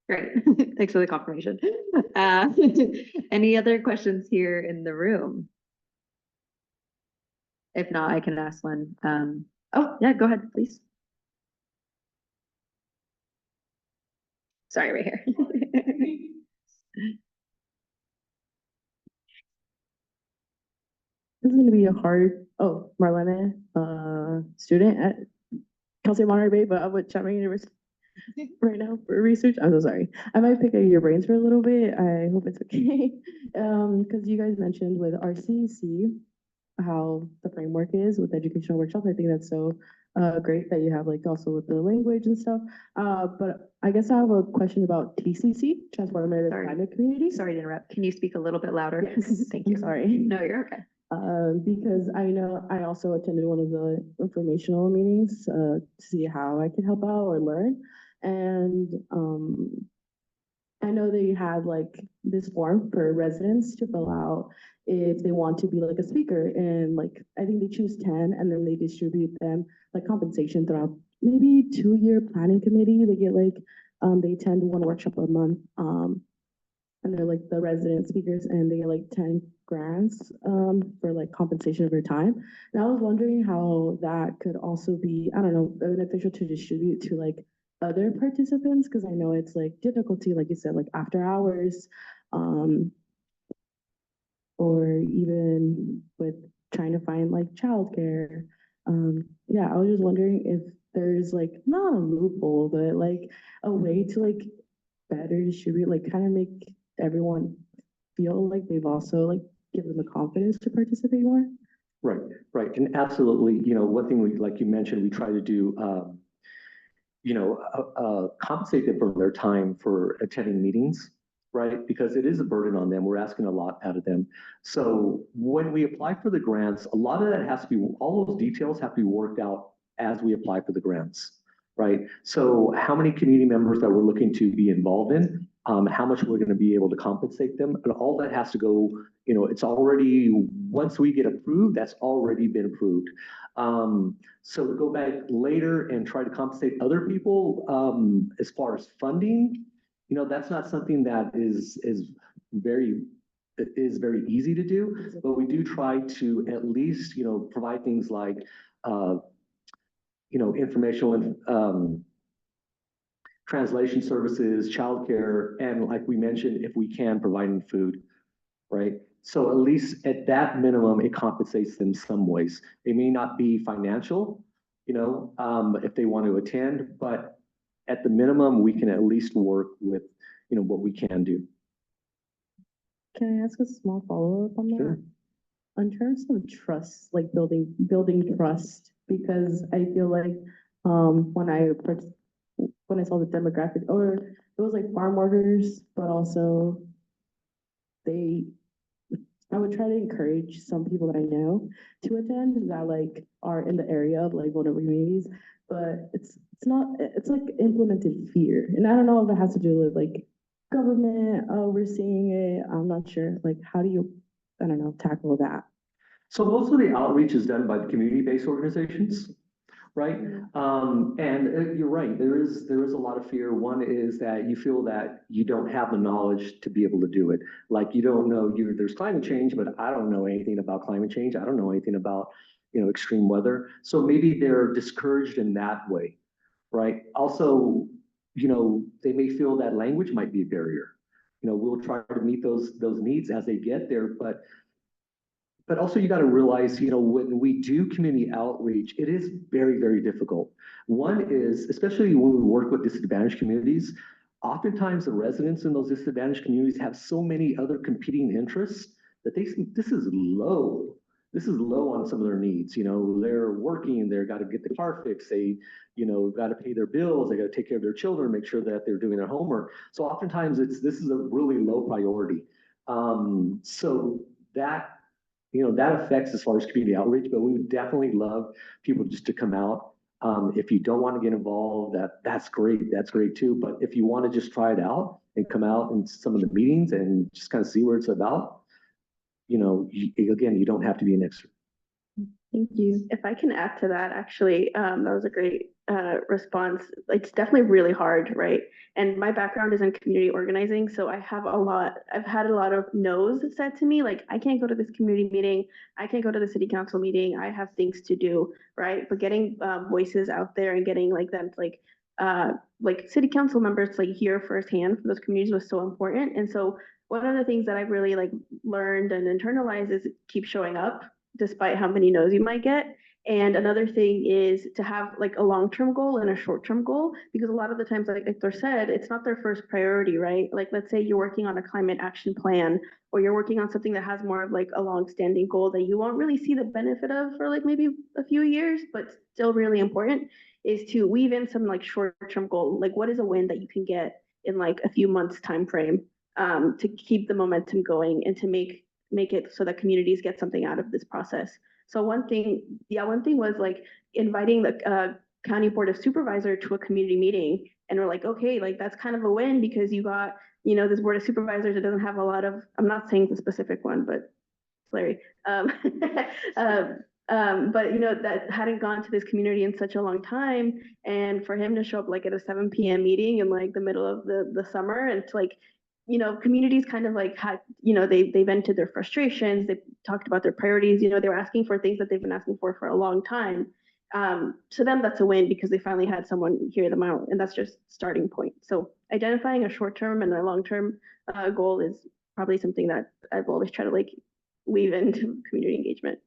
Great. Thanks for the confirmation. Any other questions here in the room? If not, I can ask one. Oh, yeah, go ahead, please. Sorry, right here. This is going to be a hard, Marlena, student at Cal State Monterey Bay, but I'm with Chapman University right now for research. I'm so sorry. I might pick at your brains for a little bit. I hope it's okay. Because you guys mentioned with RCC how the framework is with educational workshops. I think that's so great that you have like also with the language and stuff. But I guess I have a question about TCC, Transformative Climate Community. Sorry to interrupt. Can you speak a little bit louder? Yes, Thank you. I'm sorry. No, you're okay. Because I know I also attended one of the informational meetings to see how I could help out or learn. And I know they had like this form for residents to fill out if they want to be like a speaker, and like I think they choose 10 and then they distribute them like compensation throughout maybe 2-year planning committee. They get like they attend one workshop a month, and they're like the resident speakers, and they get like 10 grants for like compensation over time. And I was wondering how that could also be, I don't know, beneficial to distribute to like other participants, because I know it's like difficulty, like you said, like after hours, or even with trying to find like childcare. Yeah, I was just wondering if there's like not a loophole, but like a way to like better distribute, like kind of make everyone feel like they've also like give them the confidence to participate more. Right, and absolutely. You know, one thing we, like you mentioned, we try to do. Compensate them for their time for attending meetings, right? Because it is a burden on them. We're asking a lot out of them. So when we apply for the grants, a lot of that has to be, all those details have to be worked out as we apply for the grants, right? So how many community members that we're looking to be involved in, how much we're going to be able to compensate them, and all that has to go, you know, it's already, once we get approved, that's already been approved. So to go back later and try to compensate other people, as far as funding, you know, that's not something that is very easy to do, but we do try to at least, you know, provide things like, you know, informational and translation services, childcare, and like we mentioned, if we can, providing food, right? So at least at that minimum, it compensates them some ways. It may not be financial, you know, if they want to attend, but at the minimum, we can at least work with, you know, what we can do. Can I ask a small follow-up on that? Sure. In terms of trust, like building trust, because I feel like when I saw the demographic, or it was like farm workers, but also they I would try to encourage some people that I know to attend that like are in the area of like vulnerable communities, but it's not, it's like implemented fear. And I don't know if it has to do with like government overseeing it. I'm not sure. Like, how do you, I don't know, tackle that? So most of the outreach is done by the community-based organizations, right? And you're right, there is a lot of fear. One is that you feel that you don't have the knowledge to be able to do it. Like you don't know, there's climate change, but I don't know anything about climate change. I don't know anything about, extreme weather. So maybe they're discouraged in that way, right? Also, they may feel that language might be a barrier. We'll try to meet those needs as they get there, but also you got to realize, when we do community outreach, it is very, very difficult. One is, especially when we work with disadvantaged communities, oftentimes the residents in those disadvantaged communities have so many other competing interests that they think this is low. This is low on some of their needs. They're working, they've got to get the car fixed, they, got to pay their bills, they got to take care of their children, make sure that they're doing their homework. So oftentimes this is a really low priority. So that affects as far as community outreach, but we would definitely love people just to come out. If you don't want to get involved, that's great. That's great too. But if you want to just try it out and come out in some of the meetings and just kind of see what it's about, again, you don't have to be an expert. Thank you. If I can add to that, actually, that was a great response. It's definitely really hard, right? And my background is in community organizing, so I've had a lot of no's said to me, like, I can't go to this community meeting, I can't go to the city council meeting, I have things to do, right? But getting voices out there and getting like them, like city council members to like hear firsthand from those communities was so important. And so one of the things that I've really like learned and internalized is keep showing up despite how many no's you might get. And another thing is to have like a long-term goal and a short-term goal, because a lot of the times, like Hector said, it's not their first priority, right? Like, let's say you're working on a climate action plan, or you're working on something that has more of like a long-standing goal that you won't really see the benefit of for like maybe a few years, but still really important, is to weave in some like short-term goal. Like, what is a win that you can get in like a few months time frame to keep the momentum going and to make it so that communities get something out of this process. So one thing was like inviting the county board of supervisor to a community meeting, and we're like, okay, like that's kind of a win because you got, this board of supervisors that doesn't have a lot of, I'm not saying the specific one, but Larry, but that hadn't gone to this community in such a long time, and for him to show up like at a 7 p.m. meeting in like the middle of the summer, and to like, communities kind of like had, they vented their frustrations, they talked about their priorities, they were asking for things that they've been asking for a long time. To them, that's a win because they finally had someone hear them out, and that's just starting point. So identifying a short-term and a long-term goal is probably something that I've always tried to like weave into community engagement.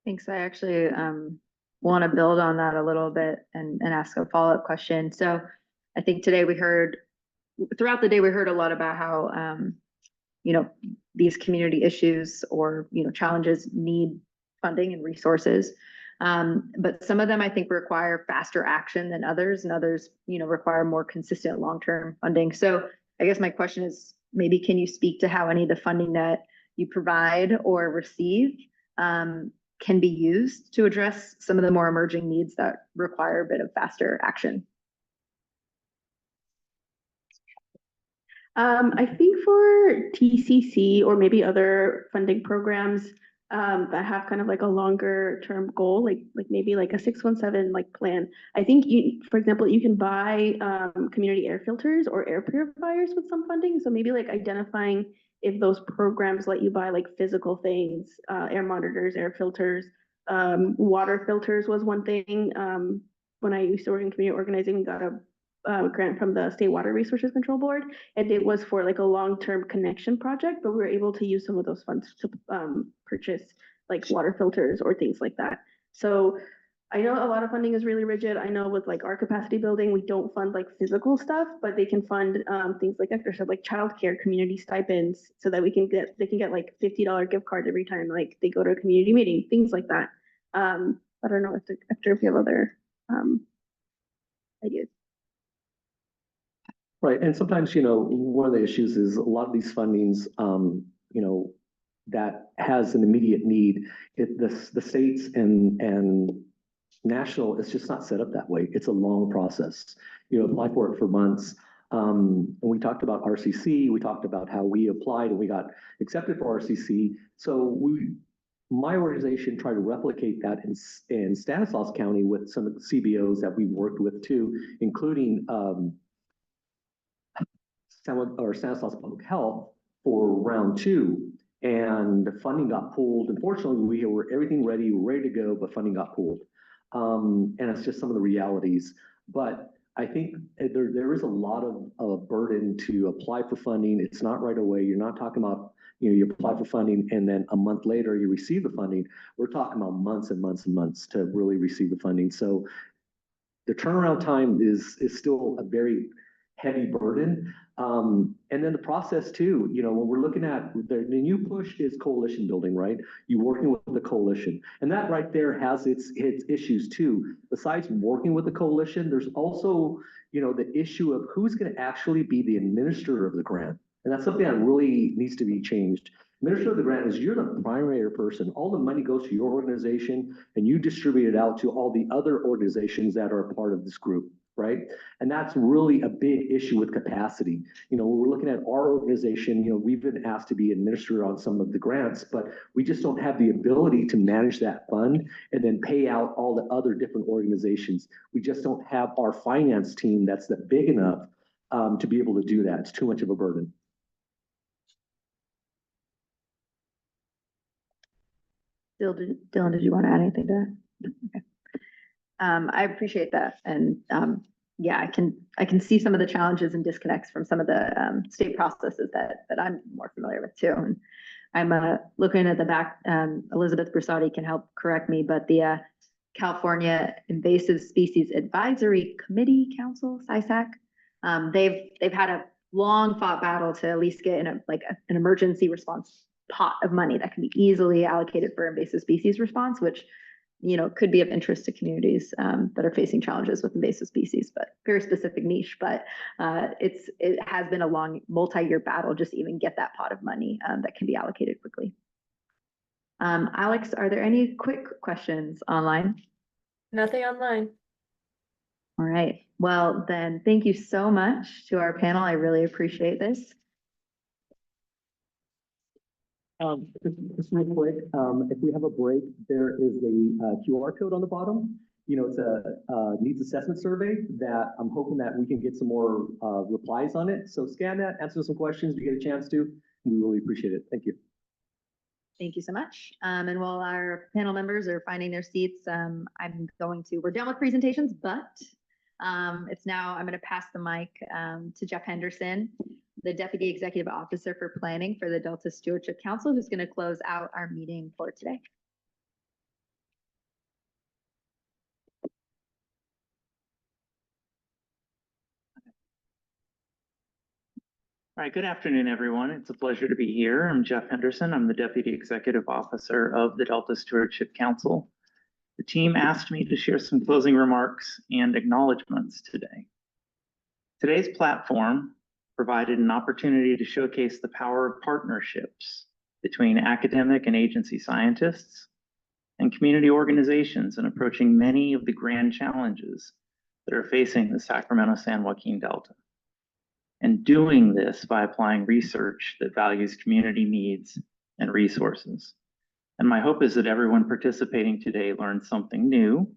Thanks. I actually want to build on that a little bit and ask a follow-up question. So I think today throughout the day, we heard a lot about how, these community issues or, challenges need funding and resources. But some of them I think require faster action than others, and others, require more consistent long-term funding. So I guess my question is, maybe can you speak to how any of the funding that you provide or receive can be used to address some of the more emerging needs that require a bit of faster action? I think for TCC or maybe other funding programs that have kind of like a longer term goal, like maybe like a 617 like plan. I think for example, you can buy community air filters or air purifiers with some funding. So maybe like identifying if those programs let you buy like physical things, air monitors, air filters, water filters was one thing. When I used to work in community organizing, we got a grant from the State Water Resources Control Board, and it was for like a long-term connection project, but we were able to use some of those funds to purchase like water filters or things like that. So I know a lot of funding is really rigid. I know with like our capacity building, we don't fund like physical stuff, but they can fund things like Hector said, like childcare, community stipends, so that they can get like $50 gift card every time like they go to a community meeting, things like that. I don't know if you have other ideas. Right, and sometimes, one of the issues is a lot of these fundings, that has an immediate need. The states and national is just not set up that way. It's a long process. You apply for it for months. And we talked about RCC. We talked about how we applied and we got accepted for RCC. So my organization tried to replicate that in Stanislaus County with some of the CBOs that we worked with too, including Stanislaus Public Health for round 2. And the funding got pulled. Unfortunately, we were everything ready to go, but funding got pulled. And it's just some of the realities. But I think there is a lot of burden to apply for funding. It's not right away. You're not talking about, you apply for funding and then a month later you receive the funding. We're talking about months and months and months to really receive the funding. So the turnaround time is still a very heavy burden. And then the process too, when we're looking at the new push is coalition building, right? You working with the coalition, and that right there has its issues too. Besides working with the coalition, there's also, the issue of who's going to actually be the administrator of the grant. And that's something that really needs to be changed. Administrator of the grant is you're the primary person. All the money goes to your organization and you distribute it out to all the other organizations that are a part of this group. Right. And that's really a big issue with capacity. When we're looking at our organization, we've been asked to be administrator on some of the grants, but we just don't have the ability to manage that fund and then pay out all the other different organizations. We just don't have our finance team that's big enough to be able to do that. It's too much of a burden. Dylan, did you want to add anything to that? Okay. I appreciate that. And yeah, I can see some of the challenges and disconnects from some of the state processes that I'm more familiar with too. And I'm looking at the back, Elizabeth Broussardi can help correct me, but the California Invasive Species Advisory Committee Council, CISAC, they've had a long fought battle to at least get in an emergency response pot of money that can be easily allocated for invasive species response, which could be of interest to communities that are facing challenges with invasive species, but very specific niche. But it has been a long multi-year battle just to even get that pot of money that can be allocated quickly. Alex, are there any quick questions online? Nothing online. All right. Well, then thank you so much to our panel. I really appreciate this. Just real quick, if we have a break, there is a QR code on the bottom. It's a needs assessment survey that I'm hoping that we can get some more replies on it. So scan that, answer some questions if you get a chance to. We really appreciate it. Thank you. Thank you so much. And while our panel members are finding their seats, we're done with presentations, but it's now, I'm going to pass the mic to Jeff Henderson, the Deputy Executive Officer for Planning for the Delta Stewardship Council, who's going to close out our meeting for today. All right, good afternoon, everyone. It's a pleasure to be here. I'm Jeff Henderson. I'm the Deputy Executive Officer of the Delta Stewardship Council. The team asked me to share some closing remarks and acknowledgements today. Today's platform provided an opportunity to showcase the power of partnerships between academic and agency scientists and community organizations in approaching many of the grand challenges that are facing the Sacramento-San Joaquin Delta. And doing this by applying research that values community needs and resources. And my hope is that everyone participating today learns something new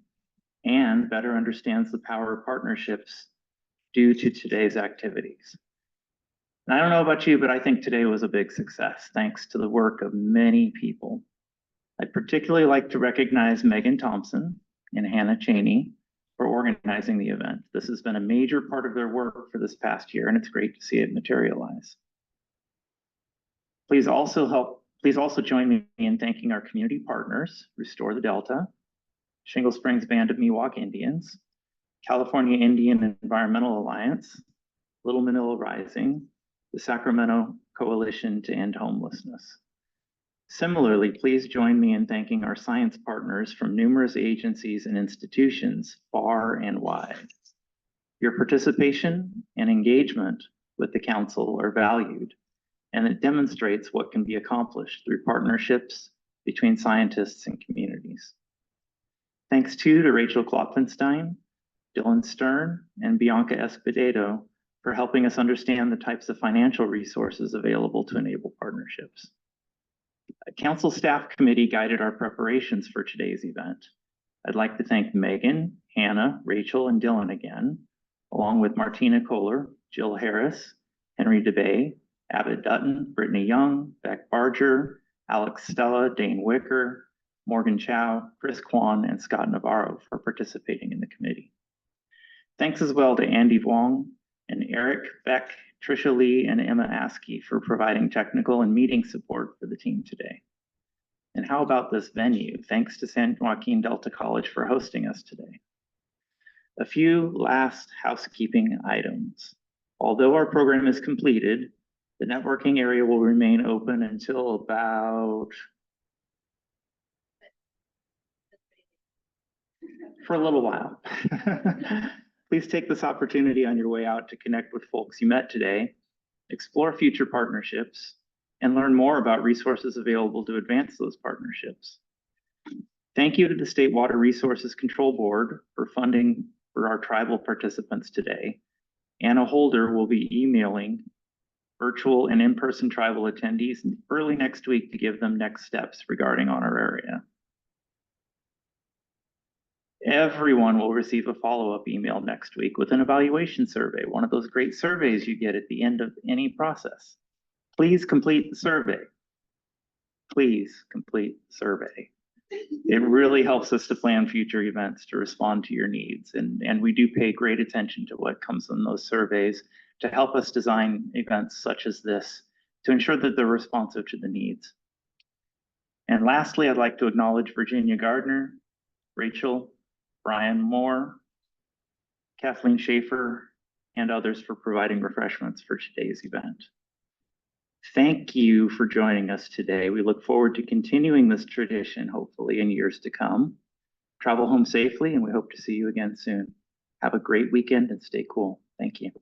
and better understands the power of partnerships due to today's activities. And I don't know about you, but I think today was a big success thanks to the work of many people. I'd particularly like to recognize Megan Thompson and Hannah Cheney for organizing the event. This has been a major part of their work for this past year, and it's great to see it materialize. Please also join me in thanking our community partners, Restore the Delta, Shingle Springs Band of Miwok Indians, California Indian Environmental Alliance, Little Manila Rising, the Sacramento Coalition to End Homelessness. Similarly, please join me in thanking our science partners from numerous agencies and institutions far and wide. Your participation and engagement with the council are valued, and it demonstrates what can be accomplished through partnerships between scientists and communities. Thanks to Rachel Klopfenstein, Dylan Stern, and Bianca Espededo for helping us understand the types of financial resources available to enable partnerships. A council staff committee guided our preparations for today's event. I'd like to thank Megan, Hannah, Rachel, and Dylan again, along with Martina Kohler, Jill Harris, Henry DeBay, Abbott Dutton, Brittany Young, Beck Barger, Alex Stella, Dane Wicker, Morgan Chow, Chris Kwan, and Scott Navarro for participating in the committee. Thanks as well to Andy Wong and Eric, Beck, Tricia Lee, and Emma Askey for providing technical and meeting support for the team today. And how about this venue? Thanks to San Joaquin Delta College for hosting us today. A few last housekeeping items. Although our program is completed, the networking area will remain open until about for a little while. Please take this opportunity on your way out to connect with folks you met today, explore future partnerships, and learn more about resources available to advance those partnerships. Thank you to the State Water Resources Control Board for funding for our tribal participants today. Anna Holder will be emailing virtual and in-person tribal attendees early next week to give them next steps regarding honoraria. Everyone will receive a follow-up email next week with an evaluation survey, one of those great surveys you get at the end of any process. Please complete the survey. Please complete the survey. It really helps us to plan future events to respond to your needs. And we do pay great attention to what comes in those surveys to help us design events such as this to ensure that they're responsive to the needs. And lastly, I'd like to acknowledge Virginia Gardner, Rachel, Brian Moore, Kathleen Schaefer, and others for providing refreshments for today's event. Thank you for joining us today. We look forward to continuing this tradition, hopefully in years to come. Travel home safely, and we hope to see you again soon. Have a great weekend and stay cool. Thank you.